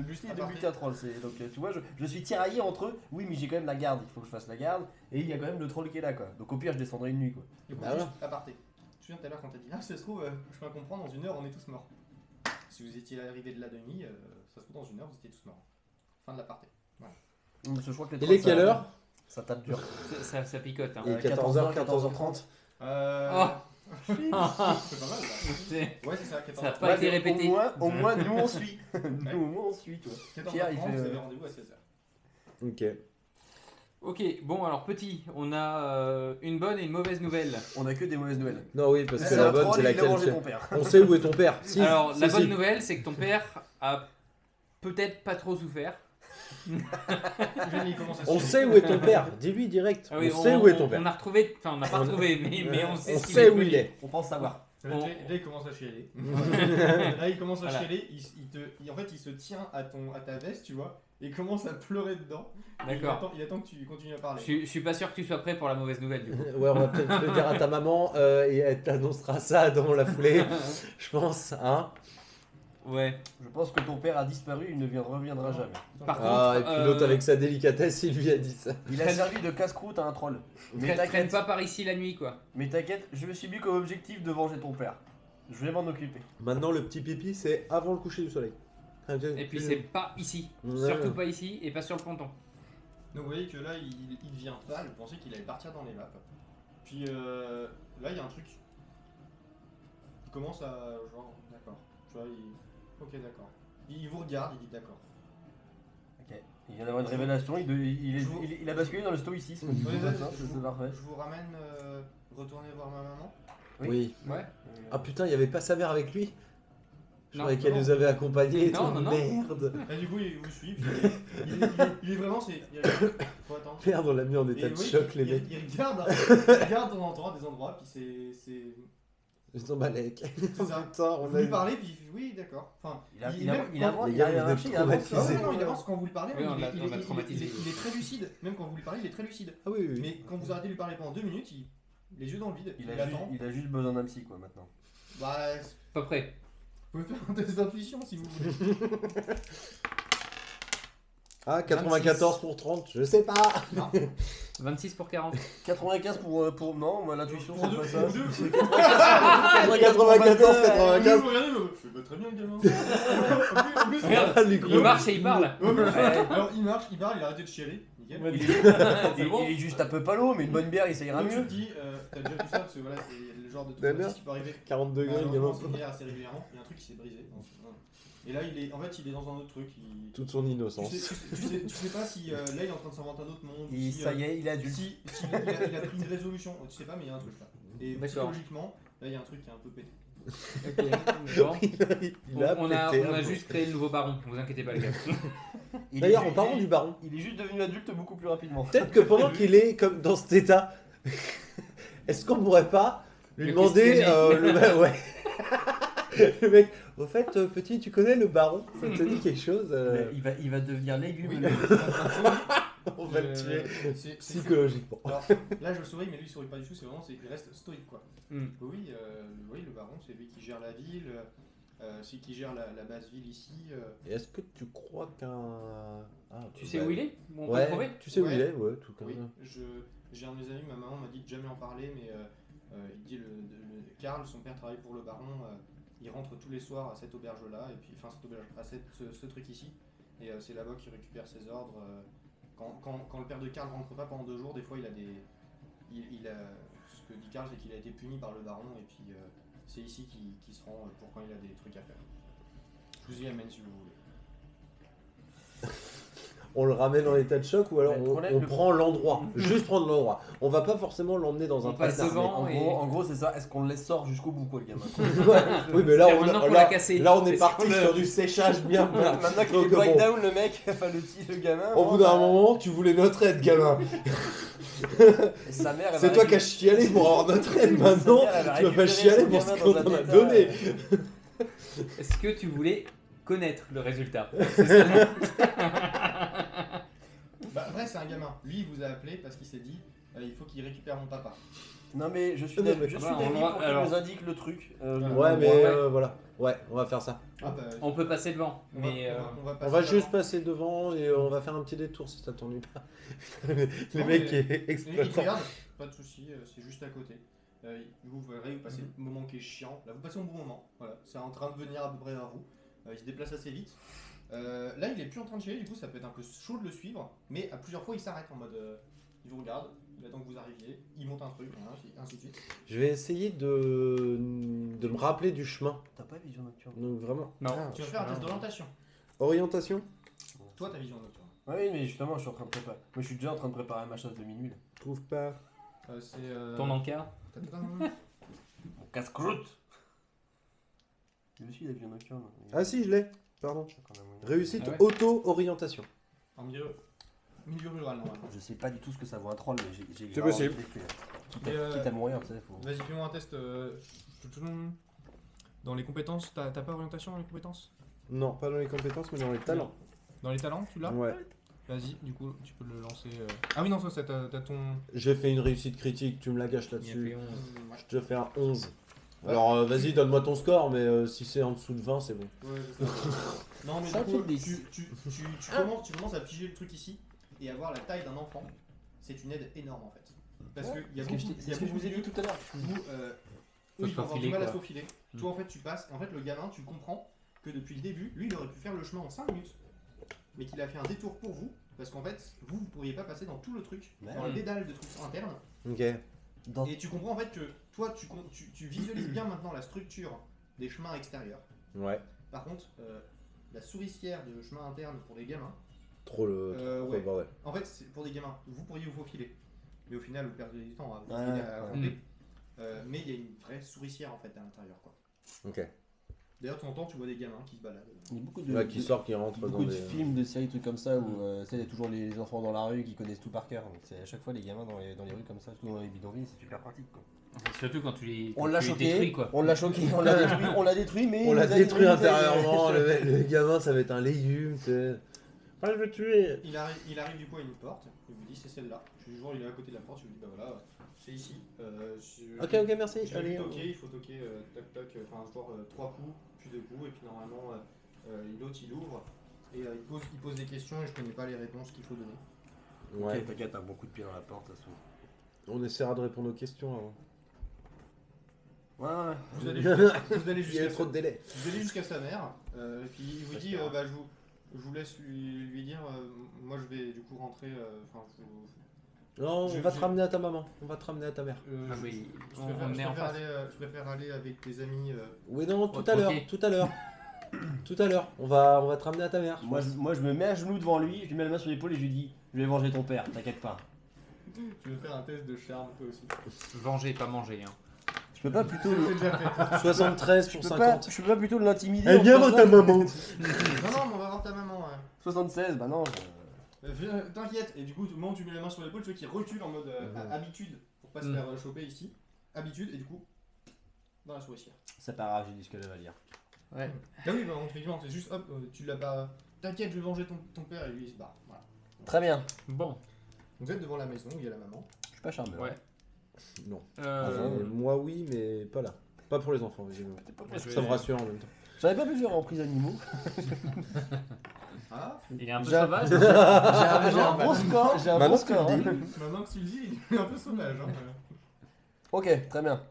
buster et de buter un troll. Donc, tu vois, je suis tiraillé entre oui, mais j'ai quand même la garde. Il faut que je fasse la garde. Et il y a quand même le troll qui est là, quoi. Donc, au pire, je descendrai une nuit, quoi.
Et pour
Bah
juste aparté. Tu te souviens tout à l'heure quand t'as dit si ça se trouve, je peux comprendre, dans une heure on est tous morts. Si vous étiez arrivé de la demi, ça se trouve dans une heure vous étiez tous morts. Fin de l'aparté.
Parce que je crois que les
Il est
trolls,
quelle heure?
ça tape dur.
Ça picote. Hein.
Il est 14h, 14h30.
C'est pas mal ça.
C'est-
Ouais, c'est ça, 14h30.
Ça a pas été répété.
Au moins, nous on suit. Nous, au moins, on suit, toi.
14h30,
Pierre, il fait,
vous avez rendez-vous à 16h.
Ok.
Ok, bon alors petit, on a une bonne et une mauvaise nouvelle.
On a que des mauvaises nouvelles.
Non, oui, parce que
C'est
la
un
bonne,
troll,
c'est
il a
laquelle
mangé
c'est-
ton père.
On sait où est ton père. Si,
Alors
si,
la
si.
bonne nouvelle c'est que ton père a peut-être pas trop souffert.
Jenny commence à
On
se
sait où est ton père. Dis-lui direct.
Ah oui,
on sait où est ton père.
On a retrouvé, enfin on n'a pas retrouvé, mais on sait
On
ce qu'il
sait où
venu.
il est.
On pense savoir.
Là,
On-
là, il commence à chialer. Là, il commence à
Voilà.
chialer. En fait, il se tient à ta veste, tu vois, et commence à pleurer dedans. Et
D'accord.
Il attend que tu continues à parler.
Je suis pas sûr que tu sois prêt pour la mauvaise nouvelle du coup.
Ouais, on va peut-être le dire à ta maman et elle t'annoncera ça dans la foulée. Je pense, hein.
Ouais.
Je pense que ton père a disparu, il ne reviendra jamais.
Par
Ah, et
contre,
puis l'autre avec sa délicatesse, il lui a dit ça.
Il a
Traîne-
servi de casse-croûte à un troll. Mais
traîne
t'inquiète,
pas par ici la nuit quoi.
je me suis mis comme objectif de venger ton père. Je vais m'en occuper.
Maintenant, le petit pipi, c'est avant le coucher du soleil.
Et puis c'est pas ici,
Ouais.
surtout pas ici et pas sur le ponton.
Donc vous voyez que là, il devient pâle. Vous pensez qu'il allait partir dans les vapes. Puis là, il y a un truc. Il commence à genre, d'accord. Tu vois, ok, d'accord. Il vous regarde, il dit d'accord.
Ok. Il vient d'avoir une révélation, il a basculé dans le stoïcisme. C'est parfait.
Je vous ramène retourner voir ma maman.
Oui.
Ouais.
Ah putain, il y avait pas sa mère avec lui. Je
Non,
croyais qu'elle
non.
nous avait accompagnés et
Non,
tout.
non, non.
Merde.
Et du coup, il vous suit. Puis il est vraiment. Faut attendre.
Merde, on l'a mis en état
Et
de
oui,
choc, les
il
mecs.
regarde de temps en temps à des endroits, puis c'est.
Ils sont balèques.
C'est ça.
Putain, on
Vous
a
lui parlez, puis oui, d'accord. Enfin,
Il a
même
il a-
quand-
il a-
les
il
gars,
a
vous
marché,
êtes
il a avancé.
Ah
traumatisés.
non, il avance quand vous lui parlez,
Oui,
même,
on l'a traumatisé.
il est très lucide. Même quand vous lui parlez, il est très lucide.
Ah oui, oui.
Mais quand vous arrêtez de lui parler pendant 2 minutes, les yeux dans le vide,
Il
il attend.
a juste besoin d'un psy, quoi, maintenant.
Bah,
Pas prêt.
vous pouvez faire un test d'intuition si vous voulez.
Ah, 94 pour 30, je sais pas.
26 pour 40.
95 pour non, moi l'intuition
Pour
c'est
deux,
pas ça.
pour deux.
94,
Vous
95.
regardez, je fais pas très bien le gamin. En plus,
Regarde,
Ah, les
il
gros.
marche et il parle.
Ouais, mais-
Ouais.
Alors il marche, il parle, il a arrêté de chialer. Nickel.
Il
C'est
est,
bon.
il est juste un peu palo, mais une bonne bière, ça ira
Donc tu te
mieux.
dis, t'as déjà vu ça parce que voilà, c'est le genre de truc
D'accord.
comme ça qui peut arriver.
40 degrés, le
Malheureusement,
gamin.
c'est arrivé assez régulièrement. Il y a un truc qui s'est brisé. Et là, il est dans un autre truc.
Toute son
Tu
innocence.
sais pas si là il est en train de s'inventer un autre monde.
Et
si,
ça y est, il est adulte.
Si il a pris une résolution, tu sais pas, mais il y a un truc là. Et
D'accord.
psychologiquement, là il y a un truc qui est un peu pété.
Ok, bon.
Il a
On a
pété un peu.
juste créé le nouveau baron, vous inquiétez pas les gars.
Il
D'ailleurs,
est-
en parlant du baron,
Il est juste devenu adulte beaucoup plus rapidement.
peut-être que pendant qu'il est comme dans cet état, est-ce qu'on pourrait pas lui
Le
demander
questionner.
ouais. Le mec, au fait, petit, tu connais le baron? Ça te dit quelque chose
Mais il va devenir légume.
Oui.
lui.
On va le tuer
C'est
psychologiquement.
Alors, là, je souris, mais lui, il sourit pas du tout. C'est vraiment, il reste stoïque, quoi. Oui, le baron, c'est lui qui gère la ville, c'est qui gère la base ville ici.
Et est-ce que tu crois qu'un...
Tu sais où il est? On peut le
Ouais,
trouver?
tu sais où
Ouais.
il est, ouais, tout comme
Oui,
ça.
j'ai un de mes amis, ma maman m'a dit de jamais en parler, mais il dit Karl, son père travaille pour le baron, il rentre tous les soirs à cette auberge-là, et puis enfin cette auberge, à ce truc ici, et c'est là-bas qu'il récupère ses ordres. Quand le père de Karl rentre pas pendant 2 jours, des fois il a des, ce que dit Karl, c'est qu'il a été puni par le baron, et puis c'est ici qu'il se rend pour quand il a des trucs à faire. Je vous y amène si vous voulez.
On le ramène en état de choc ou alors
Ouais,
on prend l'endroit, juste prendre l'endroit. On va pas forcément l'emmener dans un
On passe
train
devant.
d'armée.
Et-
En gros, c'est ça. Est-ce qu'on le laisse sort jusqu'au bout, quoi, le gamin?
Oui, mais là,
C'est-à-dire maintenant qu'on l'a cassé.
là, on est
Est-ce
parti
qu'on le-
sur du séchage bien.
Maintenant qu'il
Donc,
est breakdown, le mec, enfin le gamin.
Au
bon,
bout d'un
bah,
moment, tu voulais notre aide, gamin.
et sa mère, elle
C'est
va
toi qui as
récupérer-
chialé pour avoir notre aide. Maintenant,
Sa mère, elle va
tu vas pas
récupérer
chialer
son
pour ce
gamin
qu'on
dans un
t'en a
état,
donné.
Est-ce que tu voulais connaître le résultat? C'est ça.
Bah, après, c'est un gamin. Lui, il vous a appelé parce qu'il s'est dit il faut qu'il récupère mon papa.
Non mais je suis
Non,
d'avis
mais-
je suis
Ah bah,
d'avis
on va-
pour qu'il
alors-
nous indique le truc.
Ouais, mais
Ouais.
voilà. Ouais, on va faire ça.
Ah, bah,
On peut passer devant, mais
On
passer
va
devant.
juste passer devant et on va faire un petit détour si ça t'ennuie pas. Les
Non,
mecs
mais-
qui
Il te
exploitent.
regarde, pas de soucis, c'est juste à côté. Vous verrez, vous passez le moment qui est chiant. Là, vous passez un bon moment. Voilà, c'est en train de venir à peu près vers vous. Il se déplace assez vite. Là, il est plus en train de chialer, du coup, ça peut être un peu chaud de le suivre. Mais à plusieurs fois, il s'arrête en mode. Il vous regarde, il attend que vous arriviez, il monte un truc, voilà, ainsi de suite.
Je vais essayer de me rappeler du chemin.
T'as pas vision nocturne.
Donc vraiment.
non.
Tu vas faire un test d'orientation.
Orientation.
Toi, ta vision nocturne.
Oui, mais justement, je suis en train de préparer. Moi, je suis déjà en train de préparer ma chasse de minuit. Là.
Je trouve pas.
C'est.
Ton encart.
Mon casse-croûte. Lui aussi, il a vision nocturne.
Ah si, je l'ai. Pardon.
Je crois qu'on a moyen.
Réussite
Ah ouais.
auto-orientation.
En milieu rural, normalement.
Je sais pas du tout ce que ça vaut un troll, mais j'ai.
C'est possible.
Mais,
Quitte à mourir, tu sais, faut.
Vas-y, fais-moi un test. Dans les compétences, t'as pas orientation dans les compétences?
Non, pas dans les compétences, mais dans les talents.
Dans les talents, tu l'as?
Ouais.
Vas-y, du coup, tu peux le lancer. Ah oui, non, ça, t'as ton.
J'ai fait une réussite critique, tu me la gâches
Il a
là-dessus.
fait 11.
Je te fais un 11. Alors vas-y, donne-moi ton score, mais si c'est en dessous de 20, c'est bon.
Ouais, c'est ça. Non, mais
Ça
du coup,
fait des-
tu commences à piger le truc ici et à voir la taille d'un enfant. C'est une aide énorme en fait. Parce qu'il y a beaucoup,
C'est ce que je vous ai dit tout à l'heure.
où eux,
Faut
ils
se
vont avoir du
faufiler,
mal à se
quoi.
faufiler. Toi, en fait, tu passes. En fait, le gamin, tu comprends que depuis le début, lui, il aurait pu faire le chemin en 5 minutes. Mais qu'il a fait un détour pour vous. Parce qu'en fait, vous pourriez pas passer dans tout le truc,
Ouais.
dans le dédale de trucs internes.
Ok.
Dans...
Et tu comprends en fait que toi, tu visualises bien maintenant la structure des chemins extérieurs.
Ouais.
Par contre, la souricière de chemin interne pour les gamins,
Trop le
ouais.
bordel.
en fait, c'est pour des gamins, vous pourriez vous faufiler. Mais au final, vous perdez du temps à vous
Ouais,
faufiler, à
ouais.
ramper. Mais il y a une vraie souricière en fait à l'intérieur. Quoi.
Ok.
D'ailleurs, de temps en temps, tu vois des gamins qui se baladent.
Il y a beaucoup de,
Là, qui sort, qui rentre
beaucoup
dans
de
les...
films, de séries, trucs comme ça où tu sais, il y a toujours les enfants dans la rue qui connaissent tout par cœur. Donc c'est à chaque fois les gamins dans les rues comme ça, surtout dans les bidonvilles, c'est super pratique. Quoi.
Surtout quand tu les,
On
quand
l'a
tu les
choqué,
détruis, quoi.
on l'a choqué, on l'a détruit, on l'a détruit, mais
On
il
l'a
nous a
détruit
livré
intérieurement, le gamin, ça va être un légume, tu sais. Ah, je veux tuer.
Il arrive du coup à une porte, il vous dit c'est celle-là. Je vous jure, il est à côté de la porte, je vous dis bah voilà, c'est ici.
Ok, merci,
Je vais
allez.
lui toquer, il faut toquer tac tac, enfin genre 3 coups, puis 2 coups, et puis normalement l'autre il ouvre et il pose des questions et je connais pas les réponses qu'il faut donner.
Ouais,
Ok, t'inquiète, t'as un bon coup de pied dans la porte, de toute façon.
on essaiera de répondre aux questions avant.
Ouais, ouais.
Vous allez
Il y a
jusqu'à
trop de délai.
sa mère, et puis il vous dit bah, je vous laisse lui dire, moi je vais du coup rentrer, enfin
Non,
Je-
on va
je-
te ramener à ta maman, on va te ramener à ta mère.
Ah oui,
je
on
préfère,
est en face.
je préfère aller avec tes amis.
Oui, non, tout
Ok.
à l'heure, tout à l'heure. Tout à l'heure, on va te ramener à ta mère.
Moi, je me mets à genoux devant lui, je lui mets la main sur l'épaule et je lui dis je vais venger ton père, t'inquiète pas.
Tu veux faire un test de charme toi aussi.
Venger, pas manger. Hein.
Je peux pas plutôt.
C'est déjà fait.
73 pour 50.
Je peux pas plutôt l'intimider.
Eh,
en
viens
faisant
voir ta
ça
maman.
Non, non, mais on va voir ta maman. Ouais.
76, bah non.
T'inquiète, et du coup, au moment où tu mets la main sur l'épaule, tu vois qu'il recule en mode habitude pour pas se faire choper ici. Habitude, et du coup, dans la souricière.
C'est pas grave, j'ai dit ce que j'avais à dire.
Ouais.
Ah oui, bah, effectivement, c'est juste hop, tu l'as pas. T'inquiète, je vais venger ton père, et lui il se barre. Voilà.
Très bien.
Bon.
Vous êtes devant la maison où il y a la maman.
Je suis pas charmeur.
Ouais.
Non.
Euh,
Moi, oui, mais pas là. Pas pour les enfants, visiblement.
je
Ça me
vais-
rassure en même temps.
J'avais pas pu faire en prise animaux.
Ah,
Il est un peu
J'ai-
sauvage.
J'ai un bon score. J'ai un bon
Maintenant que tu le
score.
dis.
maintenant que tu le dis, il est un peu sauvage. Hein.
Ok, très bien.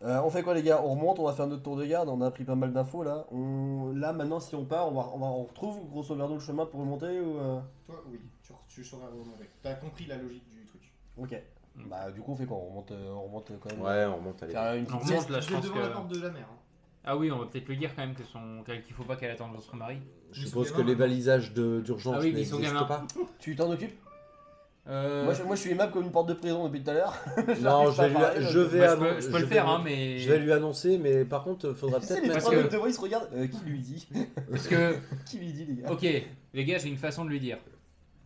On fait quoi les gars? On remonte, on va faire notre tour de garde, on a pris pas mal d'infos là. Là maintenant si on part, on retrouve grosso merdo le chemin pour remonter ou
Toi, oui, tu sauras remonter. T'as compris la logique du truc.
Ok. Bah du coup on fait quoi? On remonte quand même.
Ouais, on remonte à
Faire une
On
petite
remonte là,
Vous
je
êtes
pense
devant la
que.
porte de la mer. Hein.
Ah oui, on va peut-être lui dire quand même qu'il faut pas qu'elle attende son mari.
Je suppose que les balisages d'urgence
Ah oui, mais ils sont
n'existent
gamins.
pas.
Tu t'en occupes?
Euh,
Moi je suis aimable comme une porte de prison depuis tout à l'heure.
Non,
J'arrive pas à parler,
je vais
moi, je peux le faire, hein, mais.
Je vais lui annoncer, mais par contre, faudra
Tu sais,
peut-être
les
mettre.
parce
trois
que-
de voix ils se regardent. Qui lui dit?
Parce que.
Qui lui dit les gars?
Ok, les gars, j'ai une façon de lui dire.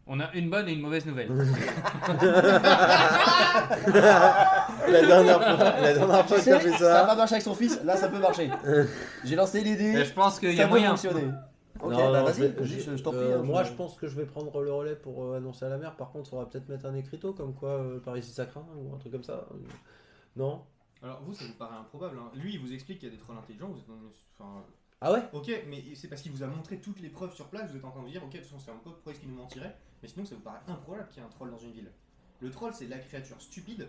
On a une bonne et une mauvaise nouvelle.
La dernière fois
Tu
que t'as
sais,
fait
ça a
ça.
pas marché avec son fils, là ça peut marcher. J'ai lancé les dés,
Je pense qu'il y
ça
a
peut
moyen.
fonctionner. Ok,
Non,
bah
non,
vas-y, je t'en prie. hein,
moi, je pense que je vais prendre le relais pour annoncer à la mère. Par contre, il faudra peut-être mettre un écriteau comme quoi par ici ça craint ou un truc comme ça. Non?
Alors vous, ça vous paraît improbable. Hein. Lui, il vous explique qu'il y a des trolls intelligents. Vous êtes enfin,
Ah ouais?
ok, mais c'est parce qu'il vous a montré toutes les preuves sur place. Vous êtes en train de dire, ok, de toute façon, c'est un peu pourquoi est-ce qu'il nous mentirait. Mais sinon, ça vous paraît improbable qu'il y ait un troll dans une ville. Le troll, c'est la créature stupide.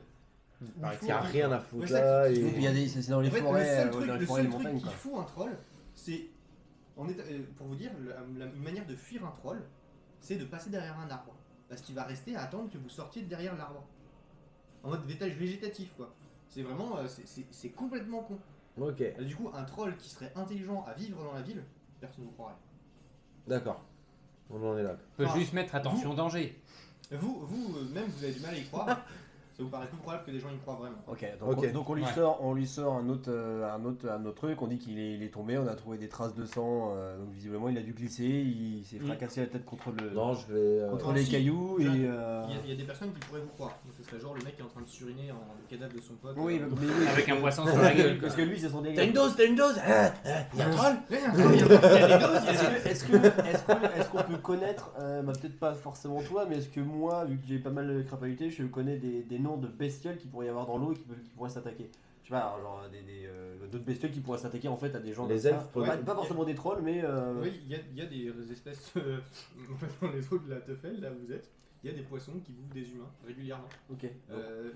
où il
Il
faut-
n'y a rien à
Ouais,
foutre
ça,
là.
qui-
Et puis il y a des, c'est dans les
En fait,
forêts,
le seul truc,
dans les
le
forêts et
seul
les
truc
montagnes
qui
quoi.
fout un troll, c'est. Pour vous dire, une manière de fuir un troll, c'est de passer derrière un arbre. Parce qu'il va rester à attendre que vous sortiez de derrière l'arbre. En mode végétatif, quoi. C'est vraiment. C'est complètement con.
Ok,
Du coup, un troll qui serait intelligent à vivre dans la ville, personne ne vous croirait.
d'accord. On en est là.
On peut
Ah,
juste mettre attention danger.
Même, vous avez du mal à y croire. Ça vous paraît plus probable que des gens y croient vraiment.
Ok, donc,
Ok.
donc on lui
Ouais.
sort un autre truc. On dit qu'il est tombé. On a trouvé des traces de sang. Donc visiblement il a dû glisser. Il s'est fracassé la tête contre
Non, je vais.
contre
Ah,
les
si.
cailloux
Je-
et.
Il y a des personnes qui pourraient vous croire. Donc, ce serait genre le mec qui est en train de suriner en le cadavre de son pote.
Oui, mais oui.
Avec un poisson sur la gueule.
Parce que lui c'est son délire.
T'as une dose Il y a un troll
Est-ce qu'on peut connaître, bah, peut-être pas forcément toi, mais est-ce que moi, vu que j'ai pas mal crapahuté, je connais des noms de bestioles qui pourraient y avoir dans l'eau et qui pourraient s'attaquer? Je sais pas, genre d'autres bestioles qui pourraient s'attaquer en fait à des gens
Les
comme ça.
elfes,
Pas,
ouais.
pas forcément des trolls, mais.
Oui, il y a des espèces. Dans les eaux de la Teufel, là où vous êtes, il y a des poissons qui bouffent des humains régulièrement.
Ok.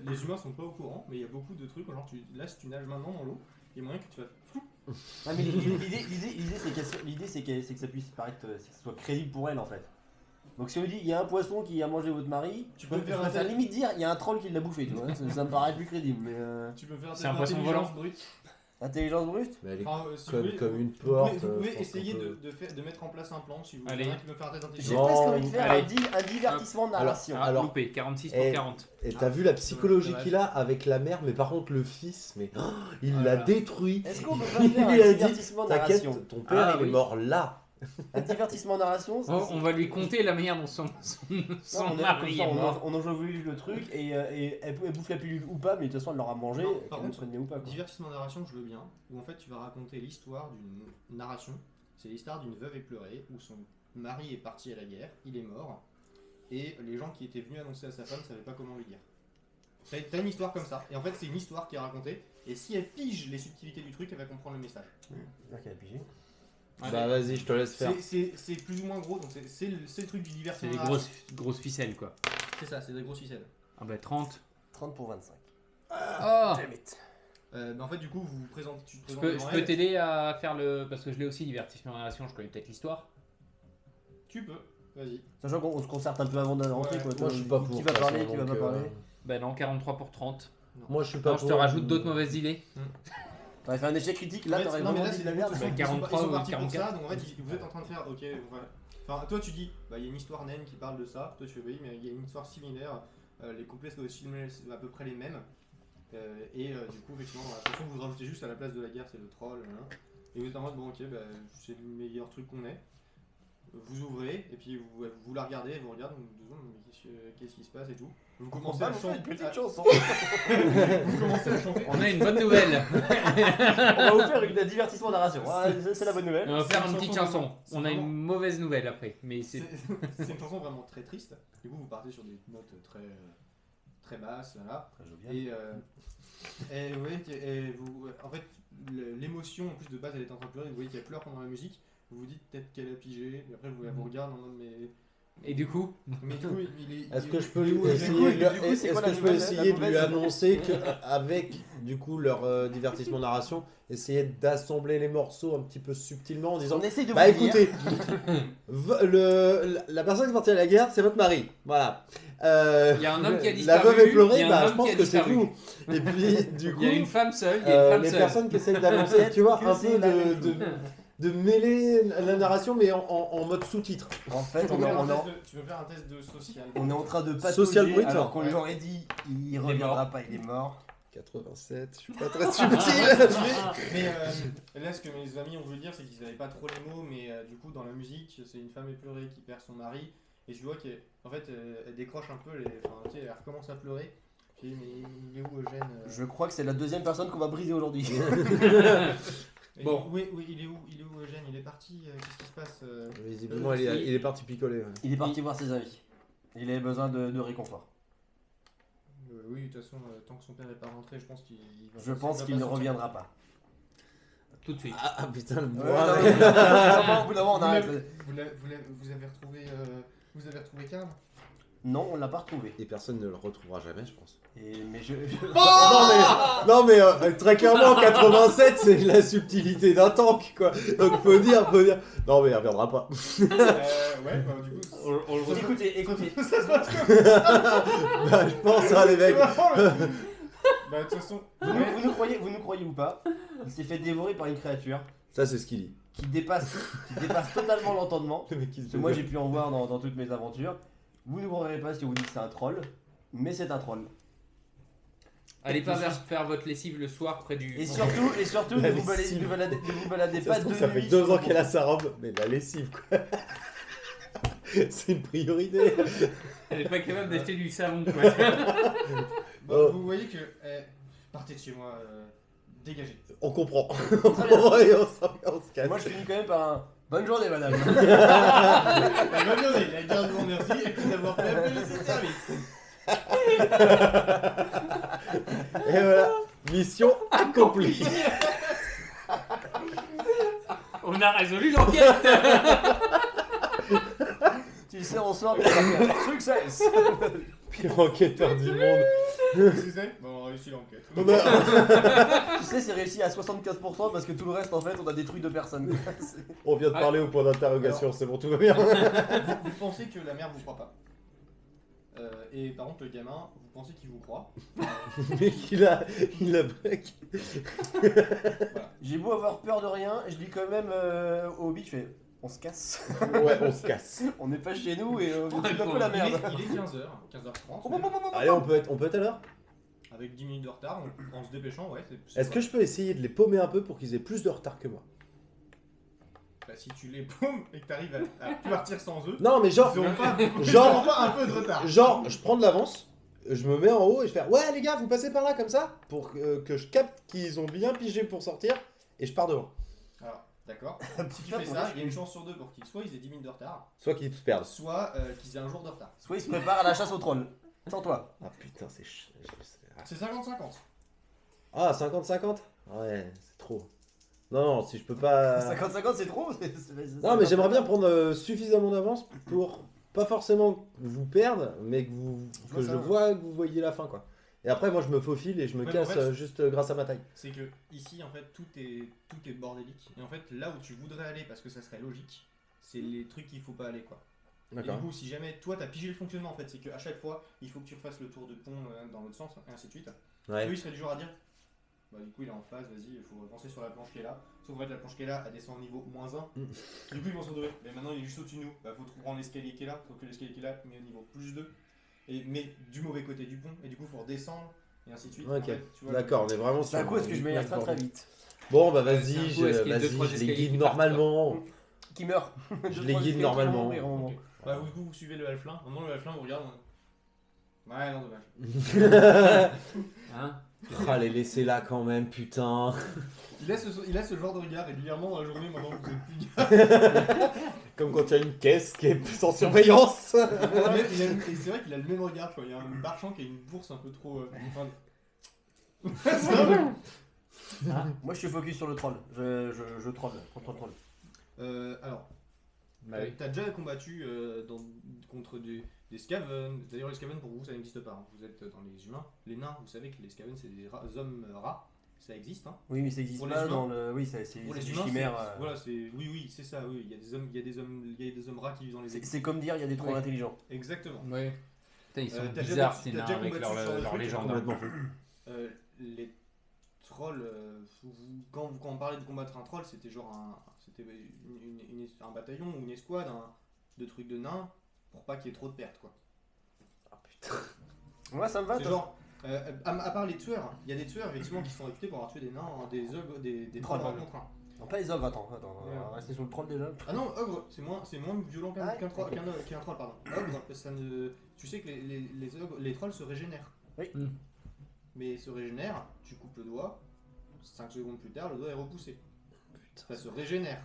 Les humains sont pas au courant, mais il y a beaucoup de trucs. Genre, là, si tu nages maintenant dans l'eau, il y a moyen que tu vas.
Ah, mais l'idée c'est que ça puisse paraître, que ça soit crédible pour elle en fait. Donc si on lui dit il y a un poisson qui a mangé votre mari,
Tu peux faire
je
un
préfère
tel-
limite dire il y a un troll qui l'a bouffé, tu vois. Ça me paraît plus crédible, mais.
Tu peux faire
C'est un poisson volant.
brute.
Intelligence brute?
Mais elle est
Enfin, si vous
comme,
voulez,
comme une
vous pouvez,
porte.
vous
je
pouvez
pense
essayer
qu'on peut-
de mettre en place un plan si vous voulez.
Allez.
Il y en a qui veut faire tête
J'ai
intelligente.
Non,
presque envie de faire
allez.
un divertissement de narration.
Ah,
Alors-
loupé, 46 pour
Eh,
40.
Et t'as vu la psychologie
dommage.
qu'il a avec la mère, mais par contre le fils, mais il
Ah
l'a
là.
détruit.
Est-ce qu'on peut pas
Il
faire
lui a
un
dit,
divertissement de
t'inquiète,
narration?
ton père
Ah,
il est
oui.
mort là.
Un divertissement de narration?
Oh, on va lui compter la manière dont son
Non,
mari est mort.
on enjolive le truc et elle bouffe la pilule ou pas, mais de toute façon elle l'aura mangé,
Non, par
qu'elle le
contre,
prenne bien ou pas. Quoi.
Divertissement narration, je veux bien. Où en fait, tu vas raconter l'histoire d'une narration. C'est l'histoire d'une veuve éplorée où son mari est parti à la guerre, il est mort, et les gens qui étaient venus annoncer à sa femme ne savaient pas comment lui dire. T'as une histoire comme ça, et en fait, c'est une histoire qui est racontée, et si elle pige les subtilités du truc, elle va comprendre le message.
Ok, pigé.
Bah vas-y, je te laisse faire.
C'est plus ou moins gros, donc c'est le truc du
C'est
divertissement.
des
narration.
grosses ficelles quoi.
C'est ça, c'est des grosses ficelles.
Ah bah 30.
30 pour 25.
Oh
Mais en fait, du coup, vous vous présentez. Tu te
Je
présentes
peux,
devant
je peux
elle.
t'aider à faire le. Parce que je l'ai aussi, divertissement narration, je connais peut-être l'histoire.
Tu peux, vas-y.
Sachant qu'on se concerte un peu avant de rentrer
Ouais.
quoi.
Moi je suis pas
Qui
pour.
va
de toute
parler,
façon,
qui va
donc,
pas parler.
Bah non, 43 pour 30.
Moi je suis pas
Non,
pour.
je te rajoute d'autres mauvaises idées.
T'aurais fait un échec critique, là
Ouais,
t'aurais
non, mais
vraiment
là,
dit
c'est
de la merde.
ils
Bah,
sont
43
ils sont
ou
partis pour
44.
ça, donc en fait, vous êtes en train de faire, ok, voilà. Enfin, toi tu dis, bah il y a une histoire naine qui parle de ça, toi tu fais, oui, mais il y a une histoire similaire, les couplets sont aussi à peu près les mêmes, du coup, effectivement, dans la chanson, vous rajoutez juste à la place de la guerre, c'est le troll, et vous êtes en mode, bon, ok, bah, c'est le meilleur truc qu'on ait. vous ouvrez et puis vous la regardez, vous regardez, vous vous demandez mais qu'est-ce qui se passe et tout. Vous
On
commencez
va
à
nous faire une
chanter.
petite chanson.
Vous commencez à chanter.
On a une bonne nouvelle.
On va vous faire une divertissement narration. Voilà, c'est la bonne nouvelle.
On va faire
C'est
une
une
petite
chanson
chanson.
vraiment-
On a
c'est
une
vraiment-
mauvaise nouvelle après. Mais c'est.
C'est une chanson vraiment très triste. Du coup, vous partez sur des notes très basses, là.
Très jovial.
Et vous, en fait, l'émotion, en plus de base, elle est en train de pleurer. Vous voyez qu'elle pleure pendant la musique. Vous vous dites peut-être qu'elle a pigé. Et après, vous regarde en mode mais.
Et du coup,
Mais du coup, il est.
Est-ce que je peux
il est où,
essayer,
Eugène
du coup, c'est quoi la nouvelle,
de
la
lui
mauvaise
annoncer qu'avec du coup leur divertissement narration, essayer d'assembler les morceaux un petit peu subtilement en disant
On essaye de
bah
vous dire.
écoutez, la personne qui est partie à la guerre, c'est votre mari. Voilà.
il y a un homme qui a disparu.
La veuve est
il y
pleurée,
a un
bah
homme
je pense
qui a
que c'est
disparu.
vous. Et puis du coup,
Il y a une femme seule. Il y a une femme
les
seule.
personnes qui essayent d'annoncer, tu vois,
Que
un
c'est
peu
la même
de mêler la narration mais en mode sous-titre.
En fait,
Tu
on
peux faire un
est
test de- tu peux faire un test de social.
en train de
Social
patauger
bruit,
alors
toi.
qu'on lui aurait dit il reviendra pas, il est mort.
87, je suis pas très subtil.
Mais là, ce que mes amis ont voulu dire, c'est qu'ils savaient pas trop les mots, mais du coup, dans la musique, c'est une femme éplorée qui perd son mari, et tu vois qu'en fait, elle décroche un peu, enfin, tu sais, elle recommence à pleurer. Puis, mais il est où Eugène
Je crois que c'est la deuxième personne qu'on va briser aujourd'hui.
Et
Bon.
Oui, il est où Eugène Il est parti, qu'est-ce qui se passe
Visiblement, il est parti picoler. Ouais.
Il est parti voir ses amis. Il avait besoin de réconfort.
Oui, de toute façon, tant que son père n'est pas rentré, je pense qu'il va
Je
pas-
pense
va
qu'il
pas
ne
sortir.
reviendra pas.
Tout de suite.
Ah putain, le
Ouais,
bois.
non,
ouais.
mais- au bout d'un moment, on
Vous
arrête.
vous avez retrouvé Karl
Non, on l'a pas retrouvé.
Et personne ne le retrouvera jamais, je pense.
Mais
Non mais très clairement, en 87, c'est la subtilité d'un tank, quoi. Donc faut dire. Non mais il reviendra pas.
Ouais, bah du coup.
On le retrouve.
Écoutez.
Ça se passe
Bah, je pense, hein, les mecs.
Bah, de toute façon.
Vous nous croyez ou pas, il s'est fait dévorer par une créature
Ça, c'est ce qu'il dit.
qui dépasse totalement l'entendement.
Le mec qui se
Parce que moi j'ai pu en voir dans toutes mes aventures. Vous ne croirez pas si on vous dit que c'est un troll, mais c'est un troll.
Allez pas faire votre lessive le soir près du.
Et surtout
La
ne vous
lessive.
baladez pas de
Ça fait
nuit
2
sur
ans
le
qu'elle a sa robe, mais la lessive, quoi. C'est une priorité.
Elle est pas capable d'acheter du savon quoi.
Bah,
Oh.
vous voyez que. Partez de chez moi, dégagez.
On comprend. On comprend et on se casse.
Moi je finis quand même par un bonne journée madame.
Bonne journée, la garde vous remercie d'avoir fait appeler ce service.
Et voilà, mission accomplie.
On a résolu l'enquête.
Tu sais, on sort de success.
Pire enquêteur du monde.
C'est bon, on a réussi l'enquête.
On a-
Tu sais, c'est réussi à 75% parce que tout le reste en fait on a détruit 2 personnes.
On vient de parler au point d'interrogation, c'est bon, tout va bien.
Vous pensez que la mère vous croit pas. Et par contre, le gamin, vous pensez qu'il vous croit.
Mais il a break.
J'ai beau avoir peur de rien, je dis quand même au hobby, je fais on se casse.
Ouais, on se casse.
On n'est pas chez nous et on
Ouais,
est un peu la
Il
merde.
est 15h, 15h30.
Allez, on peut être à l'heure.
Avec 10 minutes de retard, en se dépêchant, ouais.
Est-ce que je peux essayer de les paumer un peu pour qu'ils aient plus de retard que moi?
Bah, si tu les paumes et que t'arrives à partir sans eux,
Non, mais genre,
ils auront pas,
genre-
ils auront pas un peu de retard.
je prends de l'avance, je me mets en haut et je fais ouais les gars, vous passez par là comme ça pour que je capte qu'ils ont bien pigé pour sortir et je pars devant.
Alors, d'accord. Si tu
clap
fais
pour
ça,
les
il y a une chance sur deux pour qu'ils soit ils aient 10 minutes de retard,
Soit qu'ils se perdent.
soit qu'ils aient un jour de retard.
Soit il se prépare à la chasse au troll. Sans toi.
Ah putain,
C'est 50-50.
Ah, 50-50. Ouais, c'est trop. Non, si je peux pas.
50-50 c'est trop.
Non, mais j'aimerais bien prendre suffisamment d'avance pour pas forcément vous perdre, mais que je vois que vous voyez la fin, quoi. Et après, moi, je me faufile et je me
Ouais,
casse
en fait,
juste grâce à ma taille.
C'est que ici, en fait, tout est bordélique. Et en fait, là où tu voudrais aller, parce que ça serait logique, c'est les trucs qu'il faut pas aller, quoi. Et du coup, si jamais toi t'as pigé le fonctionnement, en fait, c'est qu'à chaque fois, il faut que tu refasses le tour de pont dans l'autre sens, et ainsi de suite.
Ouais.
Eux, ils seraient du genre à dire, bah du coup, il est en phase, vas-y, il faut avancer sur la planche qui est là. Sauf qu'en fait, la planche qui est là, elle descend au niveau -1. Du coup, ils vont se retrouver, mais maintenant il est juste au-dessus de nous, bah faut prendre l'escalier qui est là, sauf que l'escalier qui est là, mais au niveau +2. Mais du mauvais côté du pont, et du coup, faut redescendre, et ainsi de suite.
Ok,
En fait, tu vois,
d'accord, on est vraiment
C'est un coup, est-ce que je vais aller très très vite?
Bon, bah
C'est un
vas-y,
coup, est-ce qu'il y a deux, trois
je les
escaliers
guide
qui partent,
normalement.
qui meurt.
Je les guide normalement.
Ok. Bah, vous suivez le halfling. Au moment le halfling vous regarde. Ouais, non, dommage.
Hein?
Ah, les laisser là quand même, putain.
Il a ce genre de regard régulièrement dans la journée maintenant que vous êtes plus
Comme quand il y a une caisse qui est sans surveillance.
Et c'est vrai qu'il a le même regard, quoi. Il y a un marchand qui a une bourse un peu trop. C'est vrai.
Moi je suis focus sur le troll. Je troll, contre le troll.
Alors,
Bah oui.
t'as déjà combattu contre des scaven. D'ailleurs, les scaven pour vous ça n'existe pas. Hein. Vous êtes dans les humains. Les nains, vous savez que les scaven c'est des hommes rats. Ça existe. Hein.
Oui, mais ça existe
Pour
pas
les
dans le. Oui, c'est
Pour les
des
humains,
chimères.
voilà, c'est oui, c'est ça. Oui, il y a des hommes rats qui vivent dans les.
C'est comme dire il y a des trolls
Oui.
intelligents.
Exactement.
Ouais. Putain, ils sont
T'as
bizarres
déjà-
ces
t'as
nains
déjà
avec
combattu sur le
leur
truc,
légende.
Complètement fou.
Les trolls, quand on parlait de combattre un troll, c'était genre un bataillon ou une escouade de trucs de nains pour pas qu'il y ait trop de pertes quoi.
Ah putain.
Ouais, ça me va.
C'est genre, à part les tueurs, il y a des tueurs effectivement qui sont réputés pour avoir tué des nains, hein, des ogres, des trolls
Trolls.
contre un.
Non, pas les ogres, attends.
Ouais.
On va rester sur le troll déjà.
Ah non, ogre, c'est moins violent qu'un
Ah,
troll,
ok.
qu'un troll, pardon. Ogre, tu sais que les trolls se régénèrent.
Oui.
Mais ils se régénèrent, tu coupes le doigt, 5 secondes plus tard, le doigt est repoussé. Ça se régénère.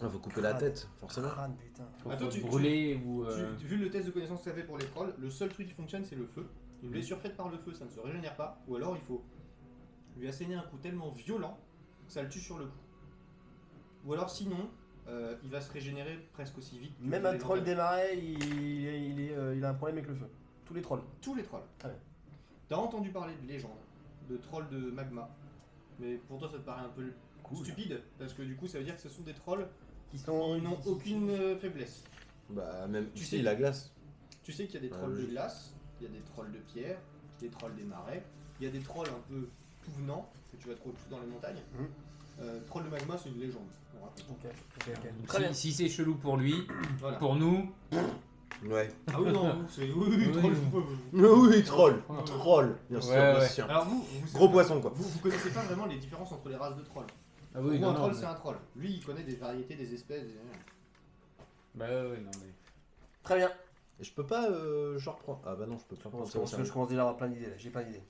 Ah, faut couper la tête, forcément.
Crâne, putain.
Attends, tu-
brûler ou.
Vu le test de connaissance que tu as fait pour les trolls, le seul truc qui fonctionne c'est le feu. Une blessure faite par le feu, ça ne se régénère pas. Ou alors il faut lui asséner un coup tellement violent que ça le tue sur le coup. Ou alors sinon, il va se régénérer presque aussi vite. que
Même
les
un troll
légendaires.
des marais, il a un problème avec le feu. Tous les trolls.
Tous les trolls.
Très bien.
T'as entendu parler de légendes, de trolls de magma. Mais pour toi ça te paraît un peu stupide, parce que du coup ça veut dire que ce sont des trolls
Qui sont.
qui n'ont aucune faiblesse.
Bah, même
Tu
ici,
sais-
la glace.
Tu sais qu'il y a des
Ah,
trolls de
logique.
glace, il y a des trolls de pierre, des trolls des marais, il y a des trolls un peu tout venants, que tu vas trouver plus dans les montagnes. Troll de magma, c'est une légende. on raconte.
Ok. Très bien.
Si c'est chelou pour lui,
Voilà.
pour nous.
Ouais.
Ah oui, non, oui,
Oui.
troll.
Oui, troll.
Ouais.
Troll, bien sûr,
Ouais,
bien
ouais.
sûr.
Alors vous
Gros poisson, quoi.
Vous connaissez pas vraiment les différences entre les races de trolls.
Ah
Pour vous, un troll, c'est un troll. Lui, il connaît des variétés, des espèces.
Bah ouais, non mais.
Très bien.
Et je peux pas, genre, prendre. Ah bah non, je peux pas prendre ça au sérieux.
Je commence déjà à avoir plein d'idées là. J'ai plein d'idées.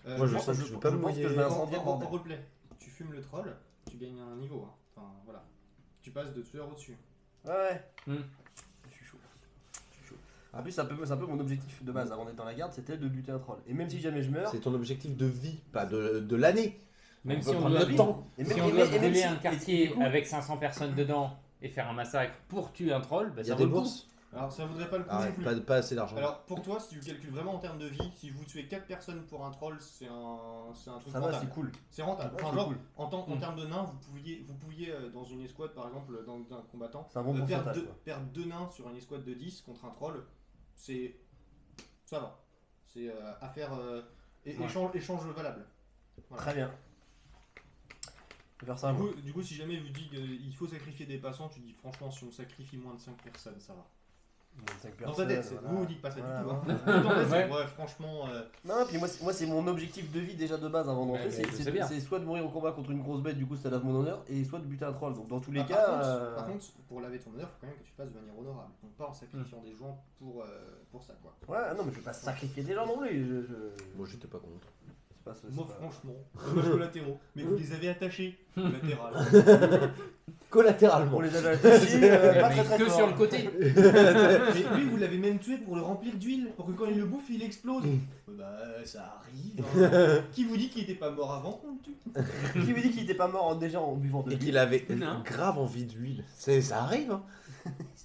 Moi, je sens que je veux pas me
pense
mouiller.
que je vais
En
incendier le bordel.
roleplay, tu fumes le troll, tu gagnes un niveau. Hein. Enfin, voilà. Tu passes de tueur au-dessus.
Ouais.
Hmm.
Je suis chaud. En plus, c'est un peu mon objectif de base avant d'être dans la garde, c'était de buter un troll. Et même si jamais je meurs,
C'est ton objectif de vie, pas de l'année.
Même
On
si
peut
on
prendre
doit,
notre temps.
et
si
même-
on
et
doit
même- et même
brûler
si-
un
et
quartier
du coup-
avec 500 personnes dedans et faire un massacre pour tuer un troll, bah
Il y
ça
a
vaut
des
le coup.
bourses.
Alors, ça vaudrait pas le coup
Ah
non
ouais,
plus.
pas assez d'argent.
Alors, pour toi, si tu calcules vraiment en termes de vie, si vous tuez 4 personnes pour un troll, c'est un truc
Ça va,
rentable.
c'est cool.
C'est rentable.
Ouais,
Enfin,
c'est
genre,
cool.
en termes de nains, vous pouviez dans une escouade, par exemple, dans un combattant,
C'est un bon pourcentage. quoi.
perdre 2 nains sur une escouade de 10 contre un troll, c'est. Ça va. C'est affaire.
Ouais.
Échange valable. Voilà.
Très bien. Je vais faire ça un jour.
Du coup, si jamais vous dit qu'il faut sacrifier des passants, tu dis franchement, si on sacrifie moins de 5 personnes, ça va. Dans ta tête, vous dites pas ça
Voilà,
du tout. Hein.
voilà.
Dans ta tête, c'est,
Ouais.
ouais, franchement.
Non, puis moi c'est mon objectif de vie déjà de base avant d'entrer,
Ouais,
c'est-
je sais bien.
c'est soit de mourir au combat contre une grosse bête, du coup ça lave mon honneur, et soit de buter un troll. Donc dans tous les
Ah,
cas,
par contre, pour laver ton honneur, faut quand même que tu fasses de manière honorable. Donc pas en sacrifiant des gens pour ça, quoi.
ouais, non mais je vais pas sacrifier des gens non plus.
Moi, j'étais pas contre.
C'est pas ce-
Moi,
c'est pas-
franchement, dommages collatéraux. Mais vous les avez attachés, collatéral.
Collatéralement.
On les avait attachés, pas
Mais
très très
que
fort.
sur le côté.
Mais lui, vous l'avez même tué pour le remplir d'huile, pour que quand il le bouffe, il explose. Bah, ça arrive. Hein. Qui vous dit qu'il était pas mort avant qu'on le tue?
Qui me dit qu'il était pas mort déjà en buvant de
Et
l'huile?
qu'il avait
Non.
grave envie d'huile. Ça arrive, hein.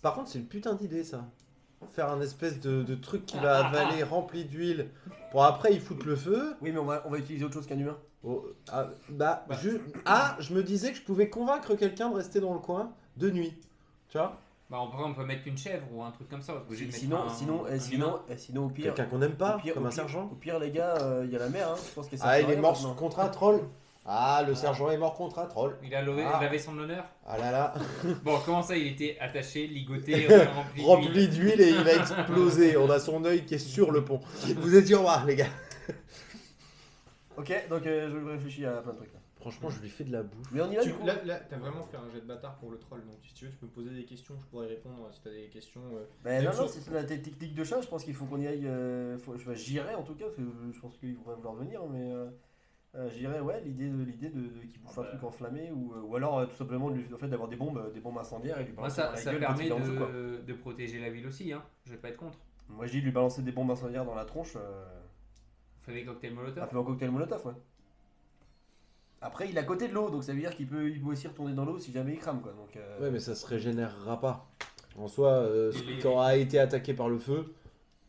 Par contre, c'est une putain d'idée, ça. Faire un espèce de truc qui va avaler rempli d'huile. Pour après, il fout le feu.
Oui mais on va utiliser autre chose qu'un humain.
Oh,
Bah.
je me disais que je pouvais convaincre quelqu'un de rester dans le coin de nuit. Tu vois?
Bah on peut mettre une chèvre ou un truc comme ça. obligé de mettre
Sinon,
un-
sinon,
un
sinon au pire,
Quelqu'un qu'on n'aime pas,
au pire-
comme
au
un
pire-
sergent.
Au pire les gars, il y a la mer, hein. Je pense que ça
Ah,
sert
il
à
est
rien
mort
maintenant.
contre un troll. Ah, le sergent est mort contre un troll.
Il a lavé,
Ah.
lavé son honneur.
Ah là là.
Bon, comment ça, il était attaché, ligoté, rempli d'huile.
Rempli d'huile et il va exploser. On a son œil qui est sur le pont. Vous êtes dit au revoir, les gars.
Ok, donc je réfléchis à plein de trucs là.
Franchement, je lui fais de la bouffe.
Mais on y va du coup.
Là, t'as vraiment fait un jet de bâtard pour le troll, donc si tu veux, tu peux me poser des questions, je pourrais répondre si t'as des questions.
Ben
Même
non,
chose.
c'est la technique de chat, je pense qu'il faut qu'on y aille. J'irai en tout cas, parce que je pense qu'il faudrait vouloir venir, mais j'irai, ouais, l'idée de qu'il bouffe un truc enflammé, ou alors tout simplement le fait d'avoir des bombes incendiaires et lui
Moi,
balancer dans la
ça
gueule
permet
quand il est en feu, quoi.
de protéger la ville aussi, hein. Je vais pas être contre.
Moi je dis lui balancer des bombes incendiaires dans la tronche,
On fait des cocktails
un
Molotov.
peu en cocktail molotov, ouais. Après, il est à côté de l'eau, donc ça veut dire qu'il peut aussi retourner dans l'eau si jamais il crame, quoi. Donc,
Ouais, mais ça se régénérera pas. En soi,
Les-
tu auras été attaqué par le feu,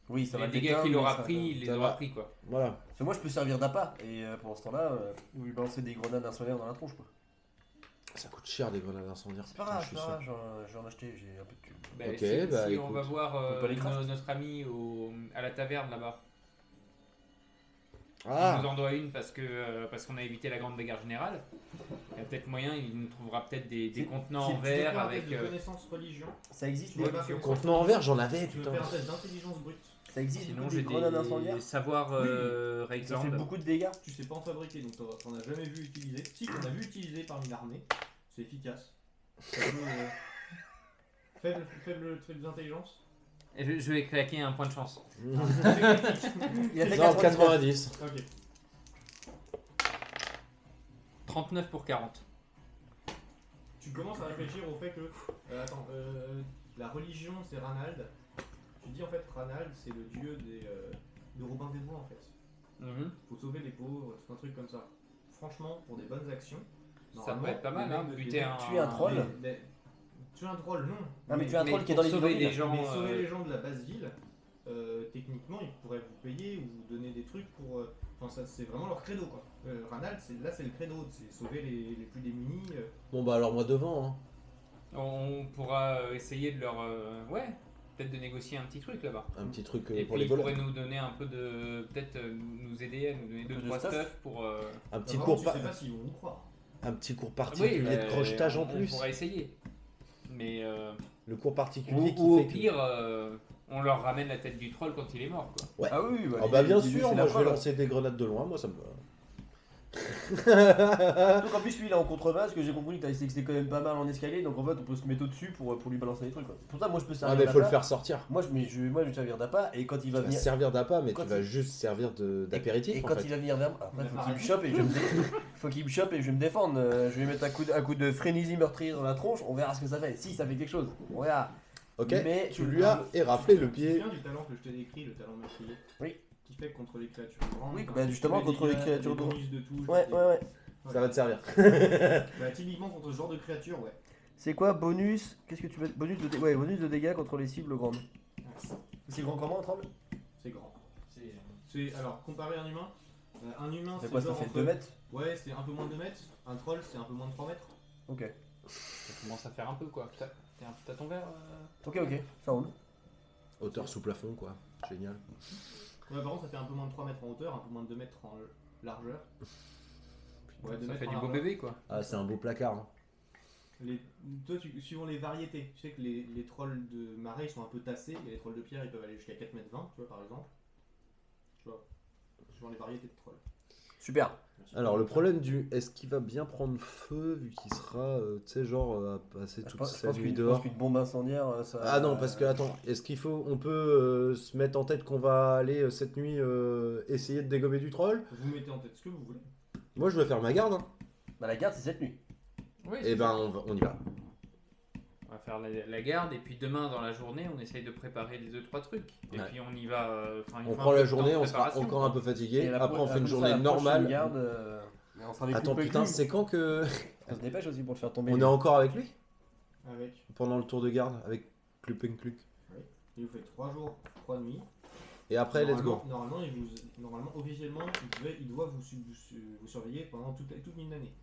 oui, ça va
Les
le
dégâts
déteindre,
qu'il
mais
aura
ça-
pris, il les
ça
aura
va.
pris quoi.
voilà.
Parce que moi je peux servir d'appât, et pour ce temps-là, lui balancer des grenades incendiaires dans la tronche, quoi.
Ça coûte cher des grenades incendiaires.
C'est pas
putain,
grave,
je suis
c'est pas
sûr.
grave, j'en ai acheté, j'ai un peu de thunes.
Bah,
Ok,
si
bah,
si on
écoute.
va voir
On peut pas les craft.
notre ami à la taverne là-bas.
Ah,
Il nous en doit une parce qu'on a évité la grande bagarre générale. Il y a peut-être moyen, il nous trouvera peut-être des
C'est-
contenants
c'est-
en
Tu peux faire
verre
un
avec.
test de connaissance religion.
Ça existe,
Tu vois pas comme
contenant en verre, j'en avais,
Tu peux
putain.
faire un test d'intelligence brute.
ça existe
Sinon,
des
j'ai
grenades incendiaires.
des savoirs
Oui.
Ça fait
Rexland.
beaucoup de dégâts.
Tu sais pas en fabriquer, donc t'en as jamais vu utiliser. Si, t'en as vu utiliser parmi l'armée, c'est efficace. Ça peut, faible trait d'intelligence.
Et je vais claquer un point de chance.
Il a fait
Non,
99.
90.
Ok.
39 pour 40.
Tu commences à réfléchir au fait que. La religion c'est Ranald. Tu dis en fait Ranald c'est le dieu de Robin des Bois en fait. Faut sauver les pauvres, tout un truc comme ça. Franchement, pour des bonnes actions.
Ça peut être pas mal, hein, buter un.
tuer un troll.
Tuer un troll, non.
Non, mais tu as un
Mais
troll qui est
pour
dans les
sauver
bidonvilles.
des gens.
Mais sauver les gens de la basse ville, techniquement, ils pourraient vous payer ou vous donner des trucs pour. Enfin, ça, c'est vraiment leur credo quoi. Ranald, c'est le credo, c'est sauver les plus démunis.
Bon, bah alors moi devant. Hein.
On pourra essayer de leur. Ouais, peut-être de négocier un petit truc là-bas.
Un petit truc
Et
pour
puis
les
ils
voleurs.
pourraient nous donner un peu de. Peut-être nous aider à nous donner
peu
2
de
3
stuff.
stuff pour.
Un petit
Vraiment,
cours,
tu sais pas s'ils vont y croire.
un petit cours particulier
bah,
de crochetage en
on
plus.
pourra essayer. Mais.
Le cours particulier qui
Ou
fait
au pire, on leur ramène la tête du troll quand il est mort quoi.
Ouais.
Ah oui,
Ah bah bien
l'idée,
sûr,
c'est
moi
la
je vais
preuve.
lancer des grenades de loin, moi ça me va.
Donc en plus lui il est en contrebas, parce que j'ai compris que c'était quand même pas mal en escalier, donc en fait on peut se mettre au-dessus pour lui balancer des trucs, quoi. Pour ça moi je peux
Ah
servir
mais faut le
d'appât.
faire sortir.
Moi je vais servir d'appât, et quand il
Tu
va
vas
venir...
servir d'appât, mais
Quand
tu vas
il-
juste servir d'apéritif
Et
en
quand
fait.
il va venir vers moi, après
Mais
faut qu'il me
pareil.
chope et je vais me défendre. Je vais mettre un coup de frénésie meurtrier dans la tronche, on verra ce que ça fait. Si ça fait quelque chose, on verra.
Ok,
Mais
tu lui as éraflé le
Tu te
pied.
souviens du talent que je t'ai décrit, le talent meurtrier
Oui.
Qui fait contre les créatures grandes.
Oui,
t'as
bah,
un
justement,
peu
contre les
dégâts,
créatures
des
grandes.
bonus de touche,
Ouais,
des-
ouais, ouais.
Ça va te servir.
Bah, typiquement contre ce genre de créature, ouais.
C'est quoi bonus? Qu'est-ce que tu veux? Bonus de dégâts contre les cibles grandes. C'est grand comment un troll?
C'est grand. Alors, comparé à un humain,
Ça fait
c'est
quoi? Ça
genre
fait
entre-
2 mètres?
Ouais, c'est un peu moins de 2 mètres. Un troll, c'est un peu moins de 3 mètres.
Ok.
Ça commence à faire un peu quoi. T'as ton verre
Ok, ça roule.
Hauteur sous plafond quoi. Génial.
Ouais, par contre, ça fait un peu moins de 3 mètres en hauteur, un peu moins de 2 mètres en largeur. Ouais, 2
Ça
mètres
fait
en
du beau
largeur.
bébé quoi.
Ah c'est un beau placard. Hein.
Toi, suivant les variétés, tu sais que les trolls de marée ils sont un peu tassés, et les trolls de pierre ils peuvent aller jusqu'à 4 mètres 20, tu vois, par exemple. Tu vois, suivant les variétés de trolls.
Super.
Merci.
Alors le problème est-ce qu'il va bien prendre feu vu qu'il sera, tu sais genre à passer
Je
toute
pense
sa nuit
je
dehors.
pense qu'une bombe incendiaire, ça.
Ah non parce que attends, on peut se mettre en tête qu'on va aller cette nuit essayer de dégommer du troll?
Vous mettez en tête ce que vous voulez.
Moi je vais faire ma garde. Hein.
Bah la garde c'est cette nuit.
Oui,
Et ben on y va.
on va faire la garde et puis demain dans la journée on essaye de préparer les 2-3 trucs. Et
Ouais.
puis on y va.
On prend la journée, on sera encore un peu
Et
fatigué.
la
Après on fait une
comme ça,
journée
la prochaine
normale.
Garde, mais on sera avec
Attends
lui,
putain,
avec lui.
c'est quand que
On se dépêche aussi pour le faire tomber.
on est encore avec lui
Avec.
pendant le tour de garde avec Klupenkluck.
Il vous fait 3 jours, 3 nuits.
Et après let's go.
Normalement, officiellement, il doit vous surveiller pendant toute une année.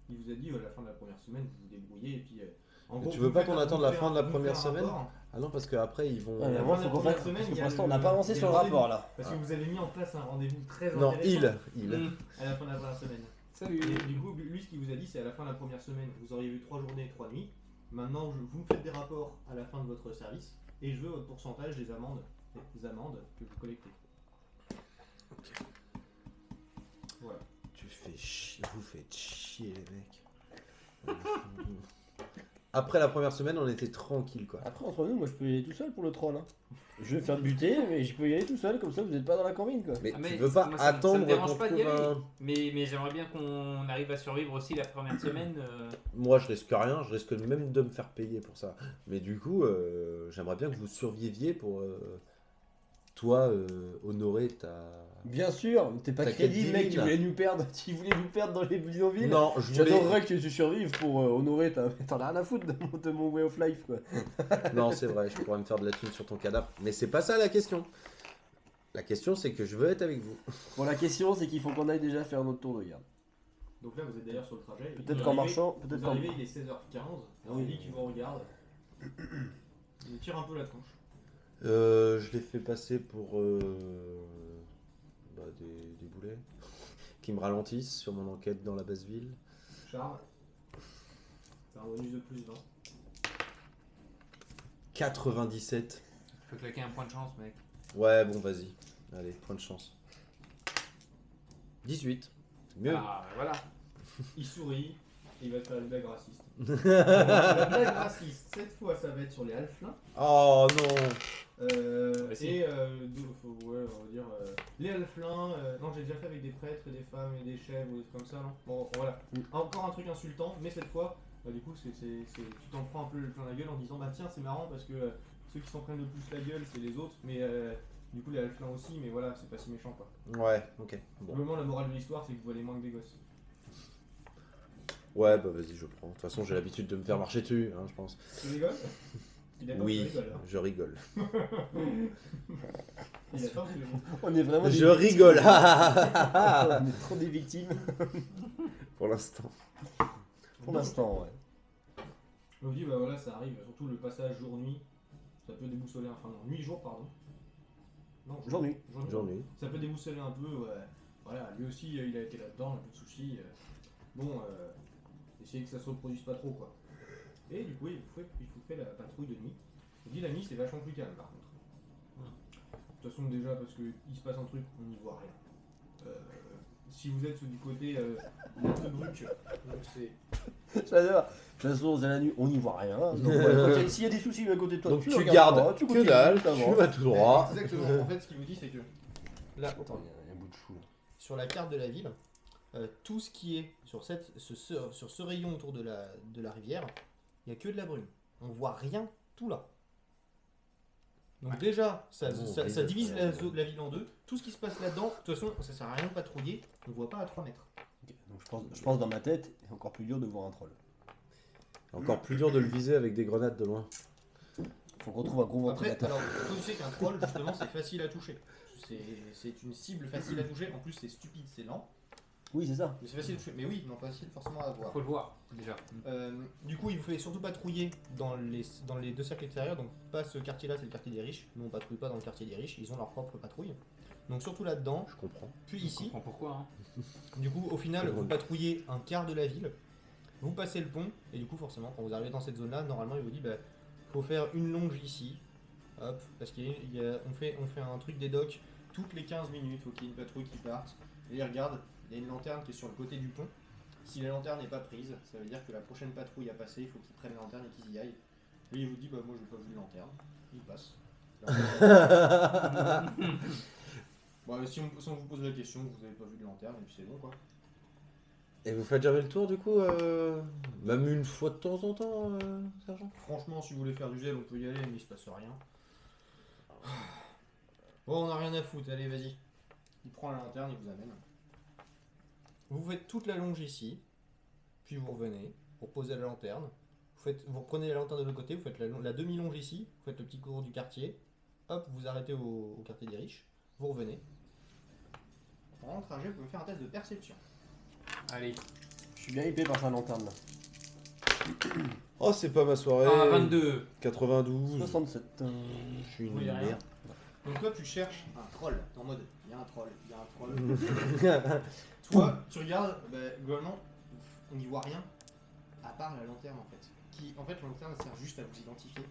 Il vous a dit à la fin de la première semaine, vous vous débrouillez et puis. En gros,
tu veux
vous
pas
faites
qu'on
un-
attende
vous
la
faites
fin de la
vous
première
faites un
semaine
rapport.
Ah non parce que après ils vont.
Ouais, mais
la
avant,
fin de
faut
la
qu'on
première
fasse.
semaine,
Parce que
il y
pour
a
l'instant, on n'a pas avancé
des
sur le
rendez-vous.
rapport là.
Parce que vous avez mis en place un rendez-vous très
Non,
intéressant
il.
à la fin de la première semaine.
Salut.
Et du coup, lui, ce qu'il vous a dit, c'est à la fin de la première semaine, vous auriez eu 3 journées et 3 nuits. Maintenant, vous me faites des rapports à la fin de votre service et je veux votre pourcentage des amendes que vous collectez. Voilà.
Tu Vous faites chier les mecs. Après la première semaine, on était tranquille quoi.
Après, entre nous, moi je peux y aller tout seul pour le troll. Hein. Je vais me faire buter, mais je peux y aller tout seul, comme ça vous n'êtes pas dans la combine quoi.
Mais
Ah,
tu veux pas
moi, ça me
attendre
dérange
qu'on
pas d'y
trouve
aller.
un...
Mais j'aimerais bien qu'on arrive à survivre aussi la première semaine.
Moi je risque rien, je risque même de me faire payer pour ça. Mais du coup, j'aimerais bien que vous surviviez pour toi honorer ta...
Bien sûr, t'es pas
T'as
crédible,
quelle
mec, tu
divine,
voulais nous perdre, dans les bidonvilles.
Non, je voulais...
J'adorerais que tu survives pour honorer t'en as rien à foutre de mon way of life quoi.
Non, c'est vrai, je pourrais me faire de la thune sur ton cadavre. Mais c'est pas ça la question. La question c'est que je veux être avec vous.
Bon, la question c'est qu'il faut qu'on aille déjà faire notre tour de garde.
Donc là, vous êtes d'ailleurs sur le trajet.
Peut-être qu'en marchant, peut-être
Vous
qu'en...
arrivez, il est 16h15. On dit qu'il vous regarde. Il vous tire un peu la tronche.
Je l'ai fait passer pour des boulets qui me ralentissent sur mon enquête dans la basse ville.
Charles, c'est un bonus de plus 20.
97.
Je peux claquer un point de chance, mec.
Ouais, bon, vas-y. Allez, point de chance. 18. C'est mieux.
Ah, voilà.
Il sourit et il va te faire une blague raciste. La blague raciste, cette fois, ça va être sur les halflins.
Oh non.
Et on va dire les halflins. Non, j'ai déjà fait avec des prêtres, et des femmes et des chèvres ou des trucs comme ça, non. Bon, voilà. Encore un truc insultant, mais cette fois, du coup, tu t'en prends un peu plein la gueule en disant bah tiens, c'est marrant parce que ceux qui s'en prennent le plus la gueule, c'est les autres, mais du coup les halflins aussi, mais voilà, c'est pas si méchant quoi.
Ouais, ok. Bon.
Au moment, la morale de l'histoire, c'est que vous allez moins que des gosses.
Ouais, bah vas-y, je prends. De toute façon, j'ai l'habitude de me faire marcher dessus, hein, je pense.
Tu rigoles? Il est d'accord,
Oui,
tu rigoles, hein.
je rigole.
Il est d'accord, tu rigoles.
On est vraiment des
Je
victimes.
rigole.
On est trop des victimes.
Pour l'instant.
Pour l'instant, ouais.
On dit bah voilà, ça arrive, surtout le passage jour-nuit, ça peut déboussoler, enfin non, nuit-jour pardon. Non,
Jour-nuit.
Journée.
Ça peut déboussoler un peu, ouais. Voilà, lui aussi il a été là-dedans, un peu de sushi. Bon, essayez que ça se reproduise pas trop quoi. Et du coup, il vous fait la patrouille de nuit. Il dit la nuit c'est vachement plus calme par contre. De toute façon déjà parce qu'il se passe un truc, on n'y voit rien. Si vous êtes du côté Latebruck, donc c'est...
J'adore. De toute façon, c'est la nuit, on n'y voit rien. Donc, ouais, s'il y a des soucis à côté de toi,
Donc
tu
tu
regardes
gardes
pas, tu
que
continues,
dalle,
t'avances.
tu vas tout droit.
Exactement. En fait, ce qu'il vous dit, c'est que là,
Attends, il y a un bout de chou là.
sur la carte de la ville, tout ce qui est sur ce rayon autour de la rivière, il n'y a que de la brume. On voit rien tout là. Donc déjà, ça divise la ville en deux. Tout ce qui se passe là-dedans, de toute façon, ça sert à rien de patrouiller. On ne voit pas à 3 mètres.
Ok, donc je pense dans ma tête, c'est encore plus dur de voir un troll.
Encore plus dur de le viser avec des grenades de loin.
Faut qu'on trouve un gros
Après,
ventilateur.
alors, toi, tu sais qu'un troll, justement, c'est facile à toucher. C'est une cible facile à toucher. En plus, c'est stupide, c'est lent.
Oui, c'est ça.
Mais c'est facile à toucher. Mais oui, non, facile forcément à voir.
Faut le voir, déjà.
Du coup, il vous fait surtout patrouiller dans les deux cercles extérieurs. Donc, pas ce quartier-là, c'est le quartier des riches. Nous, on patrouille pas dans le quartier des riches. Ils ont leur propre patrouille. Donc, surtout là-dedans.
Je comprends.
Puis
Je
ici.
comprends pourquoi. Hein.
Du coup, au final,
C'est
vous
drôle.
patrouillez un quart de la ville. Vous passez le pont. Et du coup, forcément, quand vous arrivez dans cette zone-là, normalement, il vous dit bah, faut faire une longe ici. Hop. Parce qu'on fait un truc des docks toutes les 15 minutes. Faut qu'il y ait une patrouille qui parte. Et regarde. Il y a une lanterne qui est sur le côté du pont. Si la lanterne n'est pas prise, ça veut dire que la prochaine patrouille à passer, il faut qu'ils prennent la lanterne et qu'ils y aillent. Lui, il vous dit, bah moi, j'ai pas vu de lanterne. Il passe. Bon, si on vous pose la question, vous avez pas vu de lanterne, et puis c'est bon, quoi.
Et vous faites jamais le tour du coup même une fois de temps en temps, sergent?
Franchement, si vous voulez faire du gel, on peut y aller, mais il se passe rien. Bon, on a rien à foutre, allez, vas-y. Il prend la lanterne, il vous amène. Vous faites toute la longe ici, puis vous revenez, vous reposez la lanterne, vous reprenez la lanterne de l'autre côté, vous faites la demi-longe ici, vous faites le petit cours du quartier, hop, vous arrêtez au quartier des riches, vous revenez. Pendant le trajet, vous pouvez me faire un test de perception.
Allez.
Je suis bien hypé par sa lanterne là.
Oh, c'est pas ma soirée.
Ah, 22.
92.
67.
Je suis une
Vous voyez rien.
merde.
Donc toi, tu cherches un troll, t'es en mode, il y a un troll, il y a un troll. Toi, tu regardes, bah, globalement, on n'y voit rien, à part la lanterne en fait. En fait, la lanterne sert juste à vous identifier.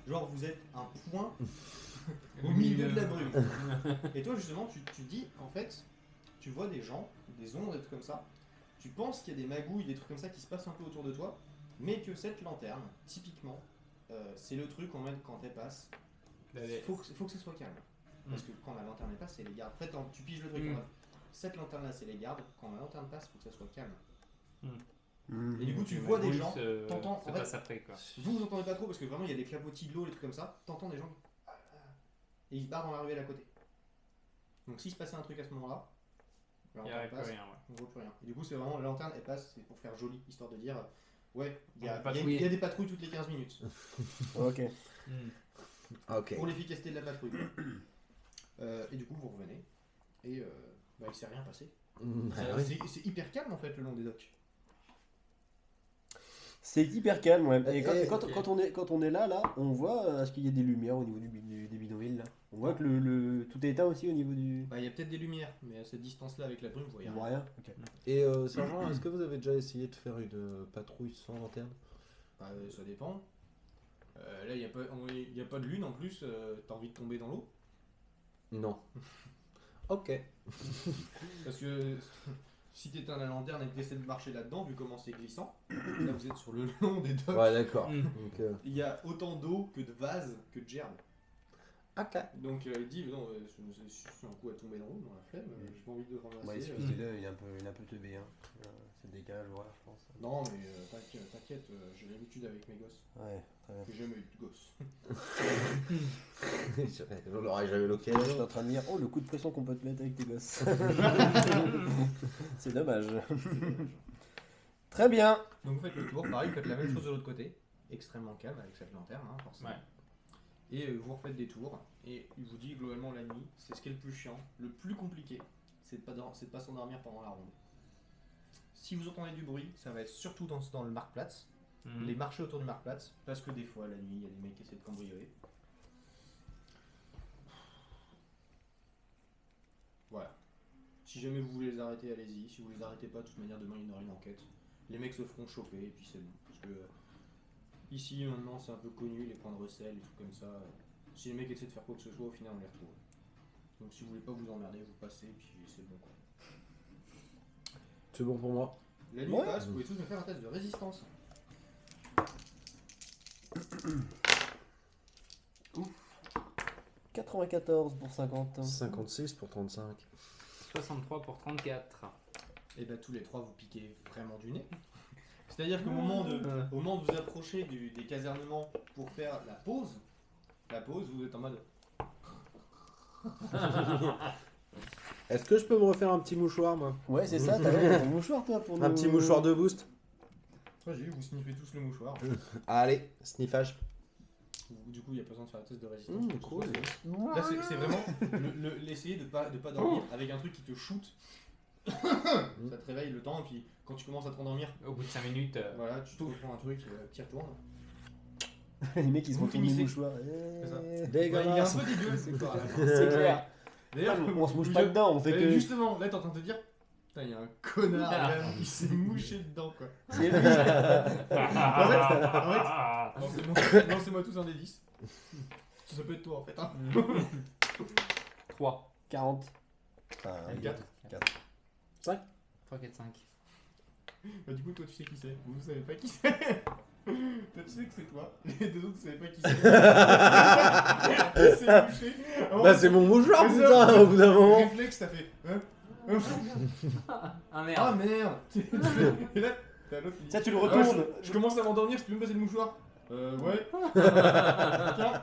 Genre, vous êtes un point au milieu de la brume. Et toi, justement, tu dis, en fait, tu vois des gens, des ombres, des trucs comme ça. tu penses qu'il y a des magouilles, des trucs comme ça qui se passent un peu autour de toi, mais que cette lanterne, typiquement, c'est le truc en mode quand elle passe, faut que ce soit calme. Parce que quand la lanterne elle passe, c'est les gardes. Après, tu piges le truc en mode, cette lanterne là, c'est les gardes, quand la lanterne passe, faut que ça soit calme. Et du coup, tu vois des gens, t'entends. En fait,
après, quoi.
vous entendez pas trop parce que vraiment il y a des clapotis de l'eau, des trucs comme ça, t'entends des gens et ils se barrent dans la ruelle à côté. Donc s'il se passait un truc à ce moment-là, la
Il n'y
lanterne
aurait plus
passe,
rien.
on voit plus rien. Et du coup, c'est vraiment la lanterne elle passe, c'est pour faire joli, histoire de dire ouais, il y
On
a
va patrouiller.
des patrouilles toutes les 15 minutes.
Ok.
Ok.
Pour l'efficacité de la patrouille. Et du coup, vous revenez et il s'est rien passé. C'est hyper calme en fait le long des docks.
C'est hyper calme, ouais. Et
Et-
quand on est là, on voit est-ce qu'il y a des lumières au niveau des bidonvilles là. On voit que tout est éteint aussi au niveau du.
Il y a peut-être des lumières, mais à cette distance-là avec la brume, vous voyez
On
rien.
voit rien. Ok.
Et sergent, est-ce que vous avez déjà essayé de faire une patrouille sans lanterne?
Ça dépend. Là, il n'y a pas de lune en plus, t'as envie de tomber dans l'eau.
Non. Ok.
Parce que si t'éteins la lanterne et que t'essaies de marcher là-dedans, vu comment c'est glissant, là vous êtes sur le long des docks.
Ouais, d'accord.
Mm.
Donc,
Il y a autant d'eau que de vases que de gerbes.
ok.
Donc il dit non, je suis un coup à tomber dans l'eau, dans la flemme, j'ai pas envie de ramasser.
Ouais, excusez-le, il est un peu teubé. Hein. C'est le décalage horaire, je pense.
Non, mais t'inquiète, j'ai l'habitude avec mes gosses.
Ouais, très bien.
J'ai jamais eu de gosse.
On l'aurait jamais
Je
l'occasion.
suis en train de dire, oh le coup de pression qu'on peut te mettre avec tes gosses. C'est dommage. Très bien.
Donc vous faites le tour, pareil, vous faites la même chose de l'autre côté, extrêmement calme avec cette lanterne, hein, forcément.
Ouais.
Et vous refaites des tours, et il vous dit globalement la nuit, c'est ce qui est le plus chiant, le plus compliqué, c'est de pas s'endormir pendant la ronde. Si vous entendez du bruit, ça va être surtout dans le Marktplatz, les marchés autour du Marktplatz, parce que des fois la nuit, il y a des mecs qui essaient de cambrioler. Voilà. Si jamais vous voulez les arrêter, allez-y. Si vous les arrêtez pas, de toute manière, demain il y aura une enquête. Les mecs se feront choper et puis c'est bon. Parce que ici maintenant c'est un peu connu, les points de recel, les trucs comme ça. Si les mecs essaient de faire quoi que ce soit, au final on les retrouve. Donc si vous voulez pas vous emmerder, vous passez et puis c'est bon quoi.
C'est bon pour moi.
La nuit
Ouais.
passe, vous pouvez tous me faire un test de résistance.
94 pour 50.
56 pour 35.
63 pour 34.
Et bah tous les trois vous piquez vraiment du nez. C'est-à-dire qu'au moment de vous approchez des casernements pour faire la pause, vous êtes en mode
Est-ce que je peux me refaire un petit mouchoir, moi?
Ouais, c'est ça, t'as ton mouchoir toi pour nous.
Un petit mouchoir de boost?
vas-y, vous sniffez tous le mouchoir.
Allez, sniffage.
Du coup, il n'y a pas besoin de faire un test de résistance.
Cool.
Là, c'est vraiment l'essayer de pas dormir avec un truc qui te shoot. Ça te réveille le temps, et puis quand tu commences à te rendormir,
Au bout de 5 minutes,
voilà, tu te prends un truc qui retourne.
Les mecs ils se
Vous
font tourner le
finissez.
mouchoir.
C'est ça.
Eh.
Ouais, il est un
Dégueulasse.
peu dégueu ce soir, là.
C'est clair.
D'ailleurs,
On se mouche pas dedans, on fait que.
Justement, là, t'es en train de te dire, putain, il y a un connard, là, il s'est mouché dedans, quoi.
C'est lui.
En fait, lancez-moi tous un des 10. Ça peut être toi, en fait. Hein.
3.
40. Enfin,
4.
3, 4, 5.
Bah, du coup, toi, tu sais qui c'est. Vous savez pas qui c'est. Toi, tu sais que c'est toi. Les deux autres, vous savez pas qui c'est. Il s'est mouché.
Bah, c'est mon mouchoir,
C'est
putain,
ça.
au bout d'un moment.
Réflexe, t'as fait.
Ah
Ah
merde.
merde. Et là, t'as l'autre qui dit.
Ça, tu le
Ah ouais,
retournes.
je commence à m'endormir, je peux me passer le mouchoir. Ouais. Tiens.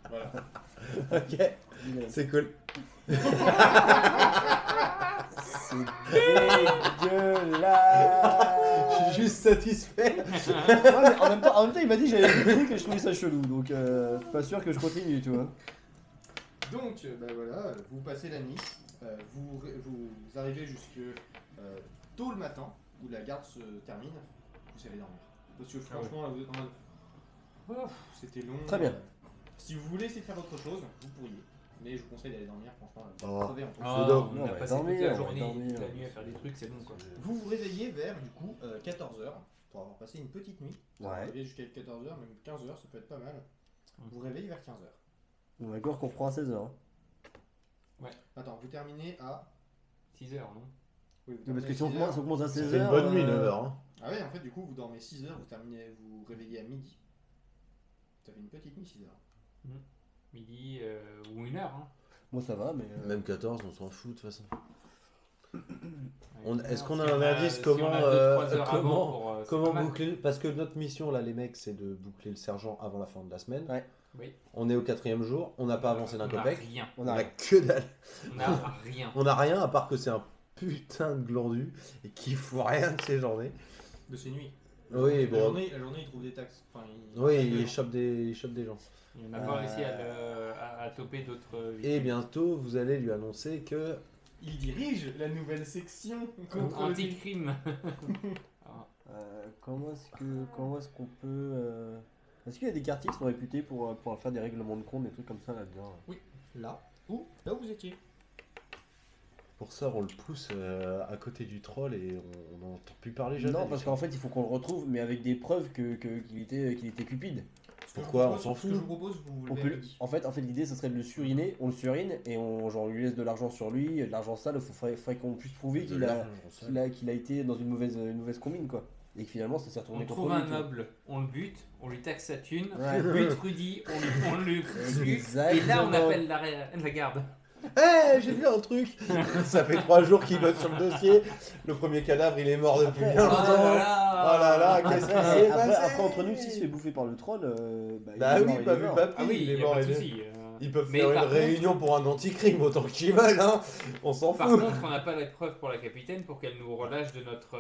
Voilà.
Ok, c'est cool.
C'est dégueulasse.
Je suis juste satisfait.
Ouais, mais en même temps, il m'a dit que j'avais vu le truc et je trouvais ça chelou, donc pas sûr que je continue, tu vois.
Donc, bah voilà, vous passez la nuit, vous arrivez jusque tôt le matin, où la garde se termine, vous allez dormir. Parce que franchement, là, vous êtes en mode... Ouf, c'était long.
Très bien.
Si vous voulez essayer de faire autre chose, vous pourriez. Mais je vous conseille d'aller dormir, franchement. Là,
Oh.
crever en plus.
Ah,
dort.
on
Non,
a
on va
passé
dormir,
toute la
on va
journée,
dormir.
toute la nuit à faire des trucs, c'est bon quoi.
Vous vous réveillez vers, du coup, 14h, pour avoir passé une petite nuit. Vous
Ouais.
réveillez jusqu'à 14h, même 15h, ça peut être pas mal. Vous vous réveillez vers 15h.
On est d'accord qu'on reprend à 16h.
Attends, vous terminez à...
6 heures, non
Oui, vous
Parce
dormez
que si on
6
commence,
heures.
on commence à
Ça
16h.
fait une bonne nuit, 9h. Hein.
Ah ouais, en fait, du coup, vous dormez 6 heures, vous réveillez à midi. Ça fait une petite nuit, 6 heures.
Midi ou 1 heure. Hein.
Moi ça va, mais.
Même 14, on s'en fout de toute façon.
Avec
Est-ce qu'on
si
a
on
un indice
si
comment,
on a 2-3 heures
comment-
avant pour, c'est
Comment
pas mal.
boucler. Parce que notre mission, là, les mecs, c'est de boucler le sergent avant la fin de la semaine.
Ouais.
Oui.
On est au 4e jour, on n'a pas avancé d'un
On a
copec.
rien.
On
On
a
a
rien.
que dalle.
On a rien.
On a rien à part que c'est un putain de glandu et qu'il fout rien de ses journées.
De ces nuits.
Oui,
La
bon.
journée, il trouve des taxes. Enfin,
Oui, il chope des gens.
On n'a pas réussi à toper d'autres.
Et bientôt, vous allez lui annoncer que.
Il dirige la nouvelle section contre le crime.
Anti-crime.
Comment est-ce qu'on peut. Est-ce qu'il y a des quartiers qui sont réputés pour faire des règlements de compte, des trucs comme ça là-dedans?
Là où vous étiez.
Pour ça, on le pousse à côté du troll et on n'entend plus parler jamais.
Non, parce qu'en fait, il faut qu'on le retrouve, mais avec des preuves qu'il était cupide.
Pourquoi on s'en
Ce que je
fout.
vous propose, vous
On
le
peut,
verrez.
en fait, l'idée, ce serait de le suriner. On le surine et on lui laisse de l'argent sur lui, de l'argent sale. Il faudrait qu'on puisse prouver qu'il a été dans une mauvaise combine, quoi. Et que finalement, ça s'est retourné
On
contre
trouve
lui.
un
tu vois.
noble, on le bute, on lui taxe sa thune,
Ouais.
on bute Rudy, on le tue, et là on
Exactement.
appelle la garde.
J'ai vu un truc. Ça fait 3 jours qu'il bosse sur le dossier. Le premier cadavre, il est mort depuis
Après,
bien
Oh
longtemps.
là
Oh là là, qu'est-ce qui
Après,
s'est passé
entre nous, s'il se fait bouffer par le troll,
Bah
il est
oui,
mort,
pas
il est
vu,
mort.
pas pris,
Ah oui,
il
il
est
n'y a
mort.
pas de
il est-
souci.
Ils peuvent
Mais
faire une
par contre-
réunion pour un anti-crime autant qu'ils veulent, hein. On s'en
Par
fout.
contre, on n'a pas la preuve pour la capitaine pour qu'elle nous relâche de notre.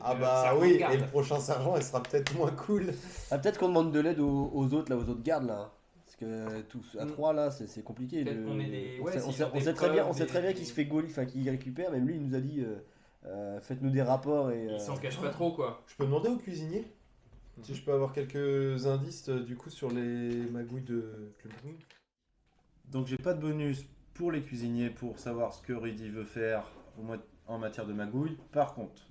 Ah
de notre
bah
sergent de
oui,
garde.
et le prochain sergent, il sera peut-être moins cool.
Ah, peut-être qu'on demande de l'aide aux autres gardes là. Parce que tous à
Mm.
3 là, c'est compliqué.
Peut-être qu'on est des-
On
ouais,
sait-
s'ils
on sait-
ont
on
des
sait très bien,
preuves,
on sait très bien
des-
qu'il se fait gauler, enfin qu'il récupère. Même lui, il nous a dit faites-nous des rapports et.
Ils s'en cachent pas trop quoi.
Je peux demander au cuisinier si je peux avoir quelques indices du coup sur les magouilles de Clumping. Donc j'ai pas de bonus pour les cuisiniers pour savoir ce que Rudy veut faire en matière de magouille. Par contre,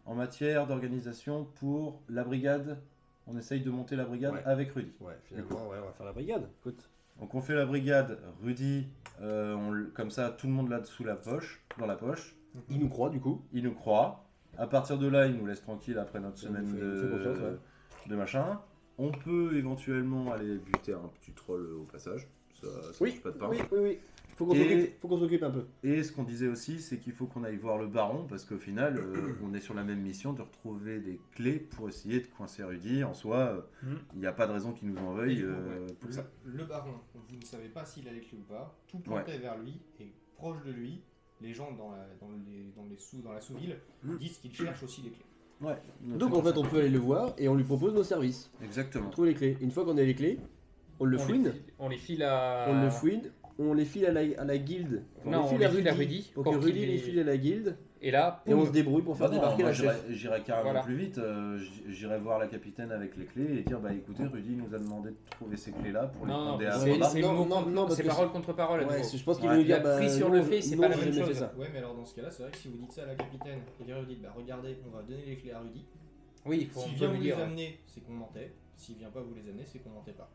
en matière d'organisation pour la brigade, on essaye de monter la brigade
Ouais.
avec Rudy.
Ouais, finalement, ouais, on va faire la brigade. Écoute.
Donc on fait la brigade, Rudy, comme ça tout le monde l'a dans la poche.
Il nous croit du coup.
Il nous croit. À partir de là, il nous laisse tranquille après notre
Il
semaine
nous fait confiance, ouais.
de machin. On peut éventuellement aller buter un petit troll au passage. Ça
Oui,
mange pas de pain.
oui. Faut qu'on
Et-
s'occupe un peu.
Et ce qu'on disait aussi, c'est qu'il faut qu'on aille voir le baron parce qu'au final, on est sur la même mission de retrouver des clés pour essayer de coincer Rudy. En soi, il n'y a pas de raison qu'il nous en
Et
veuille
du coup, ouais,
pour ça.
le baron, vous ne savez pas s'il a les clés ou pas. Tout pointait vers lui et proche de lui, les gens dans la sous-ville disent qu'ils cherchent aussi les clés.
Ouais.
Donc en fait, on peut aller le voir et on lui propose nos services.
Exactement.
On trouve les clés. Une fois qu'on a les clés, on le fouine.
On les file à.
On le fouine. On les file à la guilde.
Non,
les
on les file à Rudy
Pour
pour
que Rudy
qu'il
les
les-
file à la guilde.
Et là,
Et on
poum.
se débrouille pour faire
Bah non,
débarquer
moi,
la chef.
j'irai carrément
Voilà.
plus vite. J'irai voir la capitaine avec les clés et dire bah écoutez, Rudy nous a demandé de trouver ces clés là pour les
Non,
demander à
c'est
Amanda.
c'est
Non,
mot
non,
contre-
non, parce
c'est
que
parole contre parole. à
Ouais,
nouveau.
je pense qu'il
Ouais.
veut nous dire.
La prise sur le fait, c'est pas la
j'ai
même
jamais
chose.
fait ça.
Ouais, mais alors dans ce cas-là, c'est vrai que si vous dites ça à la capitaine et que vous dites bah regardez, on va donner les clés à Rudy.
Oui, il faut
S'il
on
vient
peut
vous
lui
les
dire.
amener, c'est qu'on mentait. S'il vient pas vous les amener, c'est qu'on mentait pas.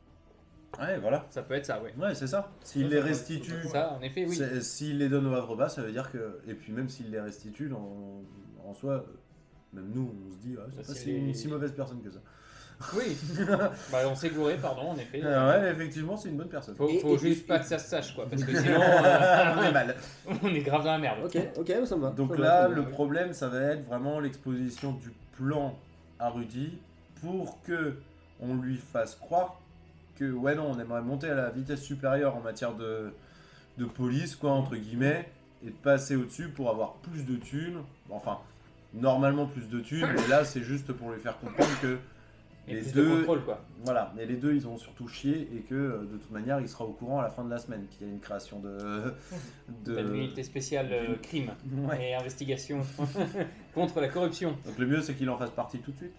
Ouais, voilà.
Ça peut être ça, ouais.
Ouais, c'est ça. S'il
Ça,
les
ça va,
restitue,
c'est
Ça, en effet, oui.
s'il les donne au Havre Bas, ça veut dire que. Et puis même s'il les restitue, en soi, même nous, on se dit, ah, c'est
Bah,
pas
si
si
les-
une si mauvaise personne que ça.
Oui. Bah, on s'est gouré, pardon, en effet.
Ouais, effectivement, c'est une bonne personne.
Faut
Et-
juste pas que ça se sache, quoi. Parce que sinon,
On est mal.
on est grave dans la merde.
Ok, ça me va.
Donc
Ça me
là,
va,
le problème, ça va être vraiment l'exposition du plan à Rudy pour que on lui fasse croire que, ouais, non, on aimerait monter à la vitesse supérieure en matière de police, quoi, entre guillemets, et de passer au-dessus pour avoir plus de thunes. Enfin, normalement plus de thunes, mais là, c'est juste pour lui faire comprendre que
Et
les
plus
deux,
de contrôle, quoi.
voilà, mais les deux, ils ont surtout chié et que de toute manière, il sera au courant à la fin de la semaine qu'il y a une création de
L'unité spéciale crime
Ouais.
et investigation contre la corruption.
Donc le mieux, c'est qu'il en fasse partie tout de suite.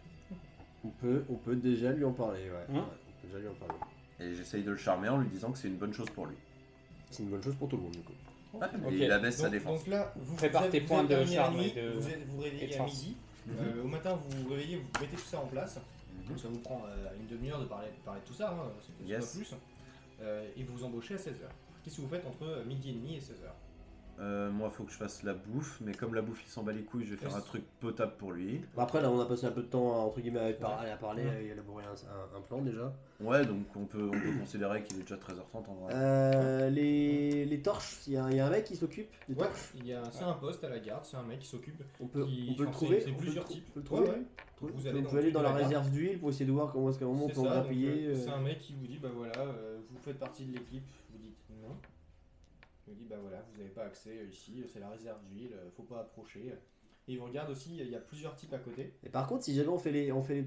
On peut déjà lui en parler, ouais.
Hein
Ouais, on peut déjà lui en parler.
Et j'essaye de le charmer en lui disant que c'est une bonne chose pour lui.
C'est une bonne chose pour tout le monde, du coup.
Ouais, mais
Ok.
il abaisse sa
Donc,
défense.
donc là, vous
Prépare tes points de
terminé la
charme
nuit,
et de-
vous
et de
réveillez à
chance.
midi. Au matin, vous vous réveillez, vous mettez tout ça en place. Donc ça vous prend une demi-heure de parler de tout ça, hein, c'est
Yes.
pas plus. Et vous embauchez à 16h. Qu'est-ce que vous faites entre midi et demi et 16h
Moi, faut que je fasse la bouffe, mais comme la bouffe, il s'en bat les couilles, je vais faire un truc potable pour lui.
Bah, après, là, on a passé un peu de temps entre guillemets à parler, à élaborer un plan déjà.
Ouais, donc on peut considérer qu'il est déjà 13h30 en vrai.
Les torches, il y a un mec qui s'occupe des
Ouais,
torches.
c'est un poste à la garde, c'est un mec qui s'occupe.
On peut
qui-
le
enfin,
trouver.
C'est
on peut
plusieurs
le
types.
On peut le trouver.
Ouais, ouais. Vous allez
On
dans
peut
le
aller
truc
dans
de
la
la garde.
réserve d'huile pour essayer de voir comment est-ce qu'à un moment on
C'est
peut en
ça, donc,
grappiller.
c'est un mec qui vous dit bah voilà, vous faites partie de l'équipe, vous dites non. Il vous dit bah voilà, vous n'avez pas accès ici, c'est la réserve d'huile, faut pas approcher. Et il vous regarde aussi, il y a plusieurs types à côté.
Et par contre, si jamais on fait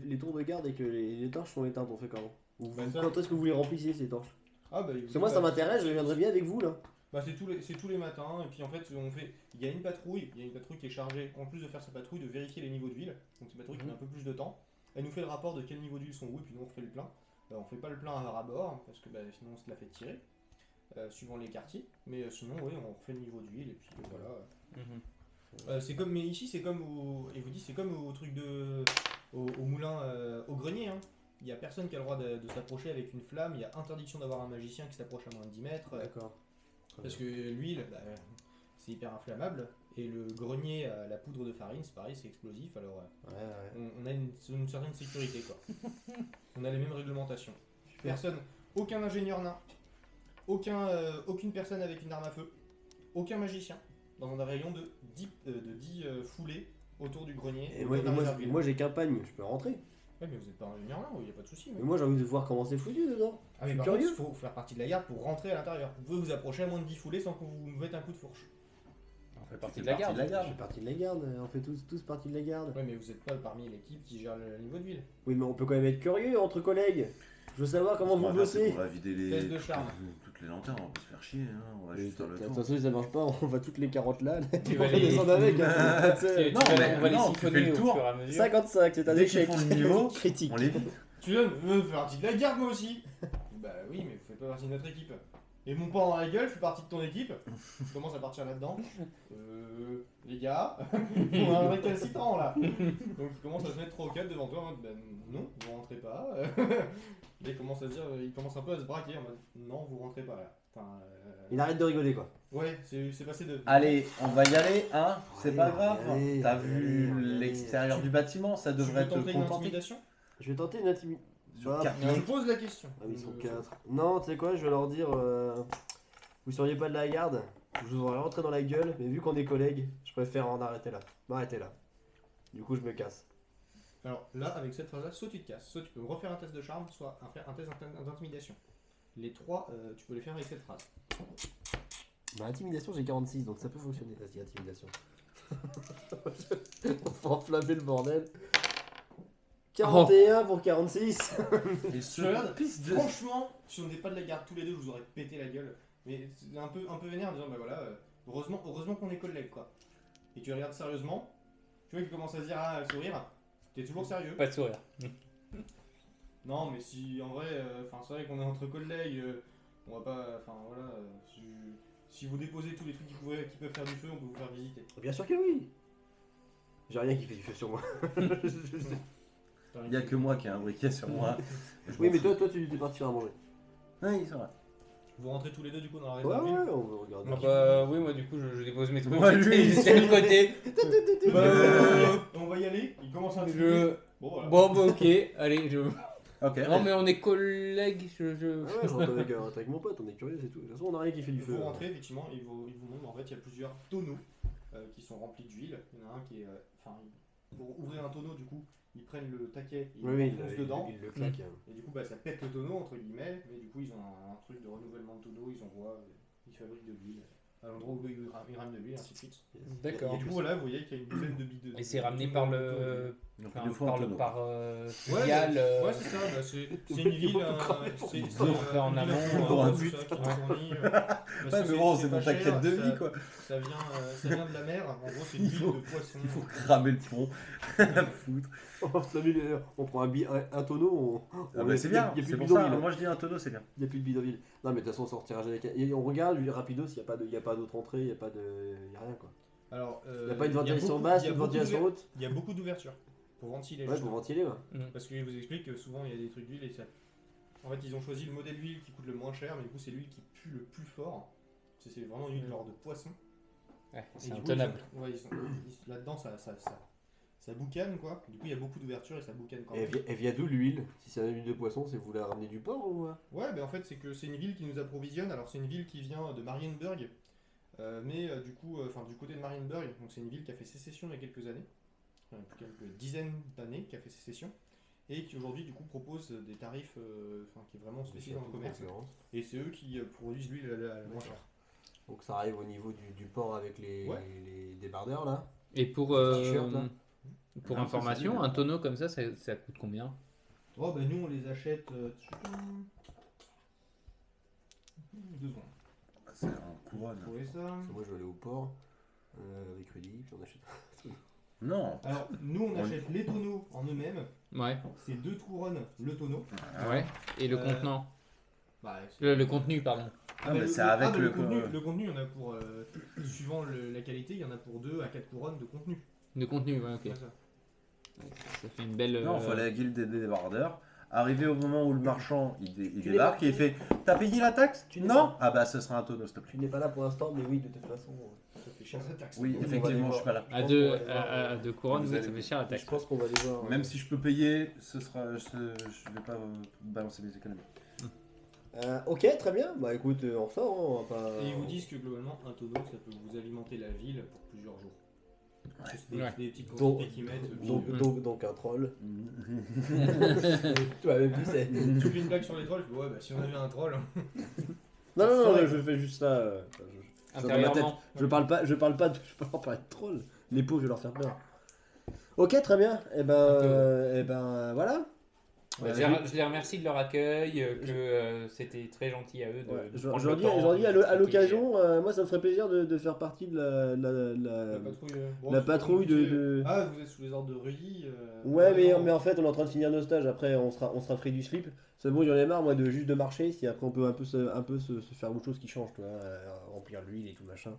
les tours de garde et que les torches sont éteintes, on fait comment?
Bah, ça-
Quand est-ce que vous les remplissez ces torches?
Ah bah, il vous
Parce
dit,
que moi ça
bah,
m'intéresse, je viendrai bien avec vous là.
Bah c'est tous les matins, et puis en fait il y a une patrouille qui est chargée, en plus de faire sa patrouille, de vérifier les niveaux d'huile. Donc c'est une patrouille qui met un peu plus de temps. Elle nous fait le rapport de quel niveau d'huile sont où, et puis nous on refait le plein. On fait pas le plein à ras-bord, parce que bah, sinon on se la fait tirer, suivant les quartiers. Mais sinon oui, on refait le niveau d'huile, et puis voilà. C'est comme, mais ici c'est comme et vous dit c'est comme au truc au moulin, au grenier. Hein. Il n'y a personne qui a le droit de s'approcher avec une flamme, il y a interdiction d'avoir un magicien qui s'approche à moins de 10 mètres.
D'accord.
Parce que l'huile, bah, c'est hyper inflammable, et le grenier à la poudre de farine, c'est pareil, c'est explosif, alors on a une certaine sécurité, quoi. On a les mêmes réglementations. Personne, aucun ingénieur nain, aucune personne avec une arme à feu, aucun magicien, dans un rayon de 10 foulées autour du grenier.
Et
autour de la réserve d'huile.
moi j'ai qu'un pagne, je peux rentrer.
Ouais, mais vous n'êtes pas ingénieur nain, il n'y a pas de souci.
Mais moi j'ai envie de voir comment c'est foutu dedans.
Ah, mais
je
par
suis
contre,
curieux.
il faut faire partie de la garde pour rentrer à l'intérieur. Vous pouvez vous approcher à moins de 10 foulées sans qu'on vous mette un coup de fourche.
On fait partie de la garde.
Je fais partie de la garde, on fait tous partie de la garde.
Ouais, mais vous n'êtes pas parmi l'équipe qui gère le niveau d'huile.
Oui, mais on peut quand même être curieux entre collègues. Je veux savoir comment vous bossez.
On va vider
Test de charme.
toutes les lanternes, on va pas se faire chier, hein. On va juste faire le tour.
Attention, si ça marche pas, on va toutes les carottes là.
Tu
On
vas
va
les-
descendre avec.
Tu-
Non,
tu vas-
mais
on va les
non, tu fais
siphonner
le
au
tour.
fur et à mesure.
55, c'est un
Dès qu'ils
échec.
font le niveau,
critique.
On les vide.
Tu viens de me faire partie de la garde, moi aussi. Bah oui, mais vous faites pas partie de notre équipe. Et mon pan dans la gueule fait partie de ton équipe. Je commence à partir là-dedans. Les gars, on a un récalcitrant là. Donc il commence à se mettre 3 ou 4 devant toi en mode, ben non, vous rentrez pas. Et il commence à se dire, il commence un peu à se braquer en mode, non, vous rentrez pas là. Enfin,
Il arrête de rigoler quoi.
ouais, c'est passé de.
Allez, on va y aller, hein. C'est
Allez,
pas grave.
allez,
T'as
allez,
vu
allez.
l'extérieur du bâtiment, ça
Tu
devrait
peux
te
tenter une
contenter.
intimidation?
Je vais tenter une intimidation.
Sur quatre
Je
mecs.
pose la question.
Ah, ils sont 4. Non, tu sais quoi, je vais leur dire vous seriez pas de la garde, je vous aurais rentré dans la gueule, mais vu qu'on est collègues, je préfère en arrêter là. M'arrêter là. Du coup, je me casse.
Alors là, avec cette phrase-là, soit tu te casses, soit tu peux refaire un test de charme, soit faire un test d'intimidation. Les 3, tu peux les faire avec cette phrase.
Bah, intimidation, j'ai 46, donc ça peut fonctionner. Vas-y, intimidation. On va enflammer le bordel. 41 pour 46.
Et
Je regarde, franchement, si on n'est pas de la garde tous les deux, je vous aurais pété la gueule. Mais c'est un peu vénère en disant, bah voilà, heureusement qu'on est collègues, quoi. Et tu regardes sérieusement, tu vois qu'il commence à se dire, ah, sourire, t'es toujours sérieux.
Pas de sourire.
Non, mais si, en vrai, c'est vrai qu'on est entre collègues, on va pas, voilà, si vous déposez tous les trucs qui peuvent faire du feu, on peut vous faire visiter.
Bien sûr que oui. J'ai rien qui fait du feu sur moi.
Il y a que moi qui ai un briquet sur moi. Je
Oui,
m'en
mais
fous.
toi, tu t'es parti faire à manger.
Oui, c'est vrai.
Vous rentrez tous les deux, du coup, dans la
Ouais,
réserve d'huile.
ouais, on va regarder.
Ah bah, oui, moi du coup je dépose mes trucs.
Moi, lui, il-
c'est le côté.
On va y aller, il commence à Bon, voilà.
Bon, bah ok, allez, je.
Ok.
Non, mais on est collègues.
Ouais, je rentre avec mon pote, on est curieux, c'est tout. De toute façon, on a rien qui fait du feu.
Vous rentrez, effectivement, il vous montre, en fait, il y a plusieurs tonneaux qui sont remplis d'huile. Il y en a un qui est. Pour ouvrir un tonneau, du coup, ils prennent le taquet, ils
Oui,
l'enfoncent dedans.
il le claque.
Et du coup, ça pète le tonneau, entre guillemets. Mais du coup, ils ont un truc de renouvellement de tonneau, ils envoient, ils fabriquent de l'huile. À l'endroit où ils rament de l'huile, ainsi de suite.
D'accord.
Et du coup, là, vous voyez qu'il y a une dizaine de billes de.
Et c'est ramené par le.
Donc,
Enfin,
il nous faut un tonneau.
par
Ouais,
filiale.
ouais, c'est ça, bah, c'est une ville,
fait en amont,
pour un
tout
but.
ça qui fournit, parce
Ouais,
que
mais bon, c'est
pas
pour ta
cher,
quête de
ça-
vie, quoi.
Ça vient de la mer, en gros, c'est une
Il
ville
faut-
de poissons.
Il faut cramer le pont. Foutre.
On prend un tonneau,
Ah bah c'est bien,
Il n'y a
c'est
plus de
pour ça.
bidonville.
Moi je dis un tonneau, c'est bien.
Il n'y a plus de bidonville. Non, mais de toute façon, on sortira jamais. Et on regarde, rapido, s'il n'y a pas d'autre entrée, il n'y a pas de. Il n'y a rien quoi.
Alors,
Il n'y a pas une ventilation basse, une ventilation haute.
Il y a beaucoup d'ouvertures pour ventiler.
Ouais, pour
justement.
ventiler, ouais.
Parce qu'ils vous expliquent que souvent il y a des trucs d'huile et ça. En fait, ils ont choisi le modèle d'huile qui coûte le moins cher, mais du coup, c'est l'huile qui pue le plus fort. C'est vraiment une huile genre de poisson.
Ouais,
Et
c'est
du coup,
intenable.
ouais, là-dedans, ça boucane, quoi. Du coup, il y a beaucoup d'ouvertures et ça boucane quand
Et
même.
elle vient d'où l'huile? Si c'est une huile de poisson, c'est vous la ramenez du porc ou?
Ouais, ben en fait, c'est que c'est une ville qui nous approvisionne. Alors, c'est une ville qui vient de Marienburg, mais du coup, du côté de Marienburg, donc c'est une ville qui a fait sécession il y a quelques années, quelques dizaines d'années qui a fait sécession, et qui aujourd'hui, du coup, propose des tarifs qui est vraiment spécial dans le commerce. Et c'est eux qui produisent l'huile la moins chère.
Donc ça arrive au niveau du porc avec les débardeurs là.
Et pour,
t-shirt, là.
pour
Ah,
information,
ça, c'est
un tonneau comme ça coûte combien?
Oh, ben nous, on les achète. 2 secondes.
C'est en couronne.
Trouver ça.
Parce que moi je vais aller au port avec Rudy, puis on achète.
Non.
Alors, nous, on achète les tonneaux en eux-mêmes.
Ouais,
C'est 2 couronnes le tonneau.
ouais. Et le
Euh,
contenant?
Bah, c'est-
Le contenu, pardon.
Ah, mais c'est avec le
contenu. Le contenu, il y en a pour. Suivant la qualité, il y en a pour 2 à 4 couronnes de contenu.
De contenu, ouais, ok.
C'est ça.
Ça fait une belle.
Non, il faut aller à la guilde des débardeurs. Arrivé au moment où le marchand il
Tu
débarque et il fait t'as payé la taxe?
Tu n'es
Non?
pas-
Ah bah ce sera un tonneau s'il te plaît.
Tu n'es pas là pour l'instant, mais oui, de toute façon.
Ça fait cher cette taxe.
Oui,
on va
effectivement,
aller
je suis pas là.
À
Je
deux,
pense qu'on va aller voir,
à deux couronnes,
Vous
oui,
allez-
ça fait cher la taxe.
Je pense qu'on va aller voir.
Même si je peux payer, je vais pas balancer mes économies.
Ok, très bien. Bah écoute, on ressort. Hein, on va pas...
Et ils vous disent que globalement, un tonneau, ça peut vous alimenter la ville pour plusieurs jours. C'est des,
Ouais.
des petites
Donc-
quantités qu'ils mettent.
Donc un troll. Tu m'avais dit, c'est.
Tu fais une blague sur les trolls, tu fais, ouais, bah si on avait un troll.
Non, je fais juste ça. Dans ma tête.
Intérieurement.
Je parle pas de troll. Les pauvres, je vais leur faire peur. Ok, très bien. Et ben voilà.
Je les remercie de leur accueil, que c'était très gentil à eux de.
Ouais,
de
je
prendre
leur
le
dis
temps
à
d'expliquer.
l'occasion, moi ça me ferait plaisir de faire partie de
La patrouille.
la patrouille de-
Ah, vous êtes sous les ordres de Rudy.
Ouais, mais
non.
en fait, on est en train de finir nos stages. Après, on sera free du slip. C'est bon, j'en ai marre, moi, de juste de marcher. Si après, on peut un peu se faire autre chose qui change, tu vois, remplir l'huile et tout machin.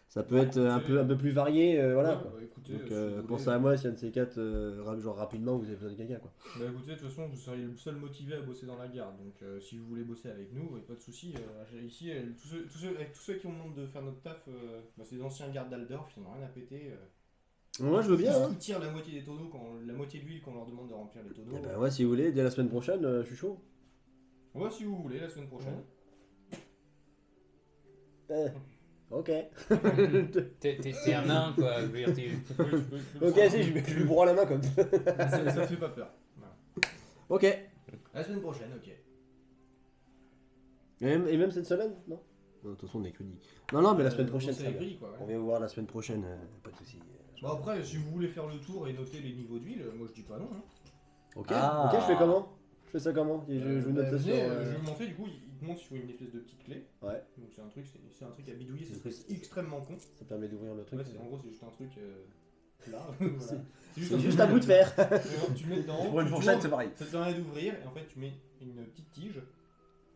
Ça peut être un peu plus varié, voilà.
Ouais,
Quoi.
bah, écoutez,
Donc,
si vous voulez-
pensez à moi si un de ces quatre, genre rapidement, vous avez besoin de quelqu'un, quoi.
Bah écoutez, de toute façon, vous seriez le seul motivé à bosser dans la garde. Donc si vous voulez bosser avec nous, pas de soucis. Ici, tous ceux qui ont demandé de faire notre taf, c'est des anciens gardes d'Aldorf, ils n'ont rien à péter.
Moi, je veux bien. Hein.
Ils tirent la moitié des tonneaux, la moitié de l'huile qu'on leur demande de remplir les tonneaux.
Eh ben, ouais, si vous voulez, dès la semaine prochaine, je suis chaud.
Ouais, si vous voulez, la semaine prochaine.
Ok.
T'es un nain, quoi. Je veux dire,
Ok, si, je lui broie la main comme ça.
Ça te fait pas peur. Voilà.
Ok.
La semaine prochaine, ok.
Et même cette semaine, non? Non, de toute façon, on est que dit. Non, mais la semaine prochaine,
c'est
ça va.
gris, quoi.
On
Ouais.
vient vous voir la semaine prochaine, pas de soucis.
Bon, après, si vous voulez faire le tour et noter les niveaux d'huile, moi je dis pas non. Hein.
Ok,
Ah.
ok, je fais comment? Je fais ça comment? Je vous note ça sur.
Je vais vous montrer, du coup, il te montre sur une espèce de petite clé.
Ouais.
Donc c'est un truc à bidouiller, c'est extrêmement con.
Ça permet d'ouvrir le truc.
Ouais, en gros, c'est juste un truc là. Voilà.
C'est juste un bout de fer.
Tu mets dedans.
Pour une
tu
fourchette,
tournes,
c'est pareil.
ça te permet d'ouvrir et en fait, tu mets une petite tige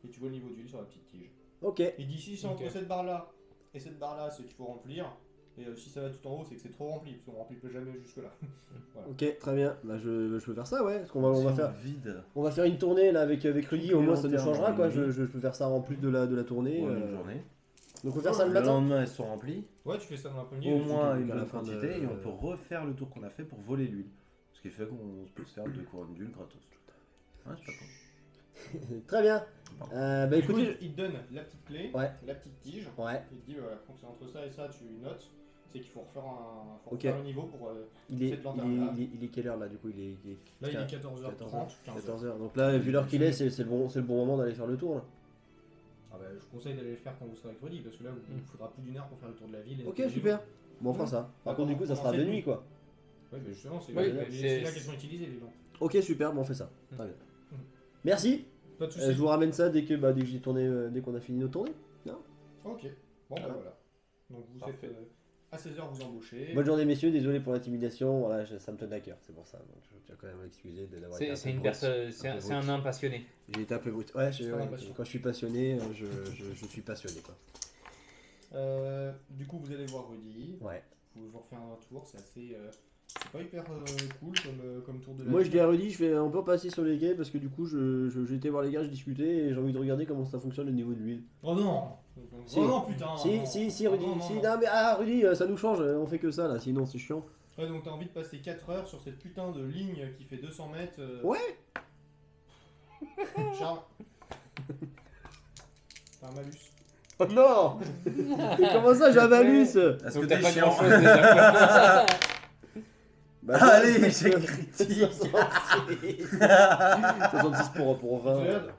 et tu vois le niveau d'huile sur la petite tige.
Ok.
Et d'ici, c'est entre
Ok.
cette barre là et cette barre là, c'est qu'il faut remplir. Et si ça va tout en haut, c'est que c'est trop rempli parce qu'on remplit plus jamais jusque là.
Ok, très bien. Bah, je peux faire ça, ouais. Parce qu'on va faire.
Vide.
On va faire une tournée là avec Rudy, au moins ça nous
Supplémentaire
changera
dans
quoi.
une nuit.
Je peux faire ça en plus de la tournée.
Pour une journée.
Donc on peut faire ça le
Le
matin.
lendemain, elles sont remplies.
Ouais, tu fais ça dans l'après-midi.
Au
et tu-
moins
donc
une
à la
bonne
fin de-
quantité et on peut refaire le tour qu'on a fait pour voler l'huile. Ce qui fait qu'on peut se faire 2 couronnes d'huile gratos. Ouais, c'est pas con.
Très bien.
Pardon.
Bah
Du coup,
écoutez.
il te donne la petite clé,
Ouais.
la petite tige.
Ouais.
Il te dit voilà, donc c'est entre ça et ça, tu notes. C'est qu'il faut refaire
Ok.
refaire le niveau pour.
Il est,
cette lanterne-là.
il est quelle heure là du coup il est
Là, il est 14h30, 15h.
14h. Donc là, vu l'heure qu'il est, c'est le bon moment d'aller faire le tour là.
Ah bah, je conseille d'aller le faire quand vous serez avec Rudy parce que là, il vous faudra plus d'une heure pour faire le tour de la ville. et
Ok,
nettoyer
super. Bon, on fera ça. Par contre, du coup, ça sera de nuit quoi.
Oui, mais justement, c'est
Oui,
là,
mais
c'est
c'est-
là qu'elles sont utilisées les lampes.
Ok, super. Bon, on fait ça. Très bien.
Mhm.
Merci.
Pas de
Je
soucis.
vous ramène ça dès que j'ai tourné, dès qu'on a fini nos tournées.
Ok. Bon, bah
Voilà.
voilà. Donc vous
Parfait.
êtes à 16h, vous embauchez.
Bonne journée messieurs, désolé pour l'intimidation. Voilà, ça me tenait à cœur, c'est pour ça. Donc, je tiens quand même à m'excuser d'avoir été un peu
C'est une
brut.
personne, c'est un nain passionné.
J'ai été un peu brut. Ouais,
C'est vraiment passion.
quand je suis passionné, je suis passionné quoi.
Du coup, vous allez voir Rudy.
Ouais.
Vous vous refaites un tour, c'est assez. C'est pas hyper cool comme tour de la
Moi je
ville.
dis à Rudy, on peut passer sur les quais parce que du coup j'ai été voir les gars, j'ai discuté et j'ai envie de regarder comment ça fonctionne au niveau de l'huile.
Oh non
Si.
Oh non, putain.
Si, Rudy.
Non,
Si,
non.
non, mais Rudy, ça nous change, on fait que ça là, sinon c'est chiant.
Ouais, donc t'as envie de passer 4 heures sur cette putain de ligne qui fait 200 mètres.
Ouais.
Charles. T'as un malus.
Oh non. Mais comment ça, j'ai un malus?
Est-ce que
Donc t'as
t'es
pas
chiant
grand chose déjà.
Bah,
Allez, j'ai critique.
66 pour 20.
Regarde.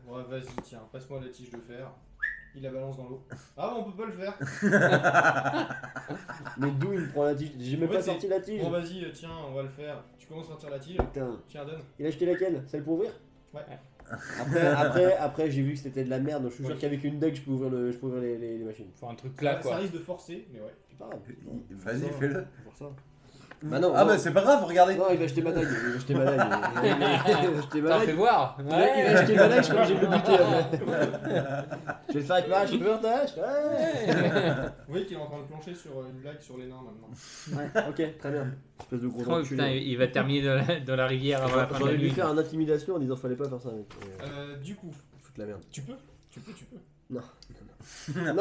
Ouais, vas-y, tiens, passe-moi la tige de fer. Il la balance dans l'eau. Ah, on peut pas le faire.
Mais d'où il me prend la tige? J'ai même
En fait,
pas sorti la tige.
Bon, vas-y, tiens, on va le faire. Tu commences à sortir la tige.
Putain.
Tiens, donne.
Il a acheté laquelle? Celle pour ouvrir?
Ouais.
Après j'ai vu que c'était de la merde, donc je suis sûr
Ouais.
qu'avec une deck je peux ouvrir, les machines.
Faut un truc plat
Ça
quoi.
risque de forcer, mais ouais.
C'est pas grave.
Vas-y, fais-le.
Pour ça. Bah non,
Ah
non.
bah c'est pas grave, regardez.
Non, il va acheter ma dague. Il va acheter ma dague. Il va acheter ma
T'en fais
dague.
voir.
Il va acheter ma dague, je crois que j'ai le buter après. Je vais le faire avec ma cheveux.
Vous voyez qu'il est en train de plancher sur une blague sur les nains maintenant.
Ouais, ok, très bien. Espèce de gros
Oh, putain,
enculé.
il va terminer dans la rivière avant la fin de
J'aurais
la
dû lui
nuit.
faire un intimidation en disant fallait pas faire ça. Mec.
Du coup,
Foutre la merde.
tu peux.
Non,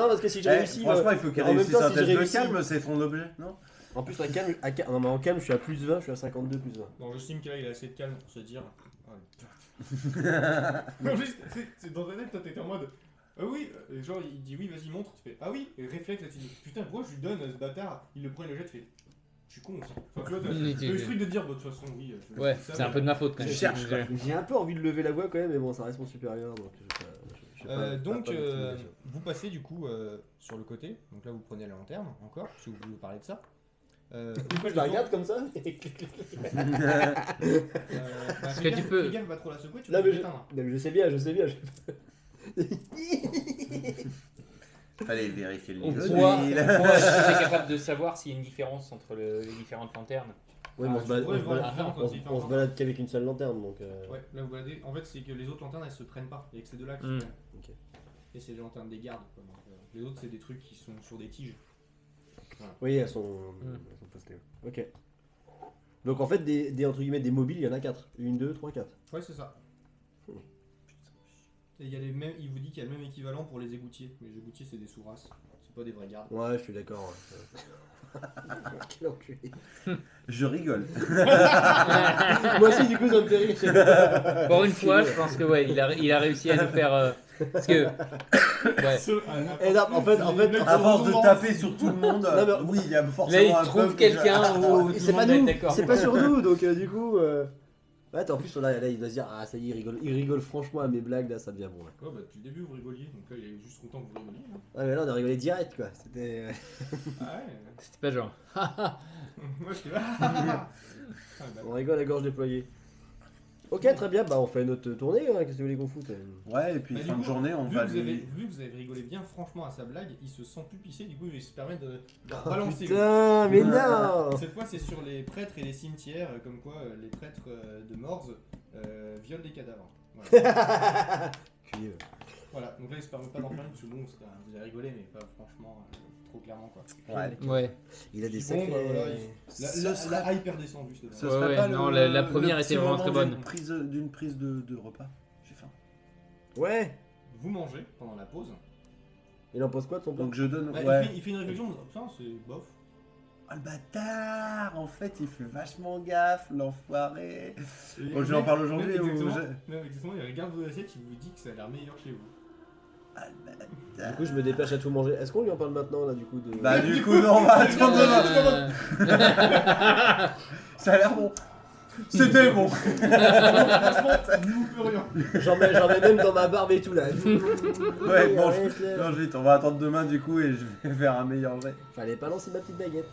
parce que si je
Eh,
réussis.
franchement, il faut qu'il
en même
réussisse
temps,
un
si je
test de
réussis-
calme, c'est ton objet, non?
En plus, non, mais en calme, je suis à plus 20, je suis à 52 plus 20.
Non, j'estime qu'il a assez de calme pour se dire. Ah, putain. Non, juste, c'est dans ta tête, toi t'étais en mode. Ah oui, genre il dit oui, vas-y, montre. Tu fais ah oui, et réflexe là, tu dis putain, pourquoi je lui donne ce bâtard? Il le prend et le jette, tu fais. Je suis con aussi. Enfin, tu vois, t'as le truc de dire, bah, de toute façon, oui.
Ouais, c'est un peu de ma faute quand même.
Je cherche, quoi.
J'ai un peu envie de lever la voix quand même, mais bon, ça reste mon supérieur. Donc
Donc,
pas d'intimidation.
vous passez du coup sur le côté. Donc là, vous prenez la lanterne encore, si vous voulez parler de ça.
Pourquoi je la regarde comme ça?
Parce que tu peux-
Fais gaffe, pas trop la secouer, tu
Non,
vas
mais
l'éteindre.
je sais bien.
Fallait vérifier le
On
niveau
pourra,
d'huile.
si t'es capable de savoir s'il y a une différence entre les différentes lanternes.
Ouais, mais
Ah, tu pourrais voir la différence entre
on
différentes
se balade qu'avec une seule lanterne, donc.
Ouais, là vous baladez. En fait, c'est que les autres lanternes elles se prennent pas. Il y a que ces deux-là qui
Mm.
se prennent.
Ok.
Et c'est les lanternes des gardes. Quoi. Donc, les autres, c'est des trucs qui sont sur des tiges.
Oui, elles sont postées. Ok. Donc en fait, des entre guillemets des mobiles, il y en a 4. 1, 2, 3, 4.
Ouais, c'est ça. Et il y a les mêmes, il vous dit qu'il y a le même équivalent pour les égoutiers. Mais les égoutiers, c'est des sous-races. C'est pas des vrais gardes.
Ouais, je suis d'accord. Quel enculé.
Je rigole.
Moi aussi, du coup, ça me fait rire.
Pour une fois, je pense que ouais, il a réussi à nous faire. Parce que. Ouais.
Et non, en fait,
À force de taper sur tout le monde,
Non, mais-
oui, il y a
Là,
forcément
il
un
trouve
peuple
quelqu'un où tout le
c'est
monde
pas
va être
nous,
d'accord.
c'est pas sur nous, donc du coup. Ouais, en plus, là, il doit se dire, ah, ça y est, il rigole franchement à mes blagues, là, ça devient bon. Là.
Ouais, bah, depuis le début, vous rigoliez. Donc là, il est juste content que vous rigoliez. Hein.
Ouais, mais là, on a rigolé direct, quoi. C'était.
Ah ouais.
C'était pas genre.
Moi, je là.
On rigole à gorge déployée. Ok, très bien, bah on fait notre tournée, hein. Qu'est-ce que vous voulez qu'on foute?
Ouais, et puis
Bah, du
fin
coup,
de journée, on
vu
va
que vous avez,
lui.
vu que vous avez rigolé bien franchement à sa blague, il se sent plus pisser, du coup il se permet de balancer.
Putain, mais non!
Cette fois c'est sur les prêtres et les cimetières, comme quoi les prêtres de Morse violent des cadavres. Voilà.
Culé, ouais.
Voilà, donc là il se permet pas d'en parler parce que bon, vous avez rigolé mais pas franchement trop clairement quoi.
Ouais.
Ouais.
Il a des
Bon,
sacrés.
bah, voilà,
Ce
la hyper descendue c'est
Ce
Ouais,
serait
ouais,
pas
non,
le-
la première
le
était
petit
vraiment
moment
très bonne.
d'une prise de repas. J'ai faim.
Ouais!
Vous mangez pendant la pause.
Il en pense quoi de son plat?
Donc je donne.
Bah,
Ouais.
il fait une réflexion, putain c'est bof.
Ah le bâtard. En fait, il fait vachement gaffe, l'enfoiré.
Et
Bon, je lui en parle aujourd'hui.
même
ou
exactement,
je-
même exactement, il regarde vos assiettes, il vous dit que ça a l'air meilleur chez vous.
Ah le bâtard.
Du coup, je me dépêche à tout manger. Est-ce qu'on lui en parle maintenant, là, du coup de...
Bah du coup non, on va attendre. Ça a l'air bon. C'était bon.
Franchement, nous peut rien.
J'en mets même dans ma barbe et tout, là.
Ouais, mange.
Reste là.
Mange vite, on va attendre demain du coup et je vais faire un meilleur jet.
Fallait pas lancer ma petite baguette.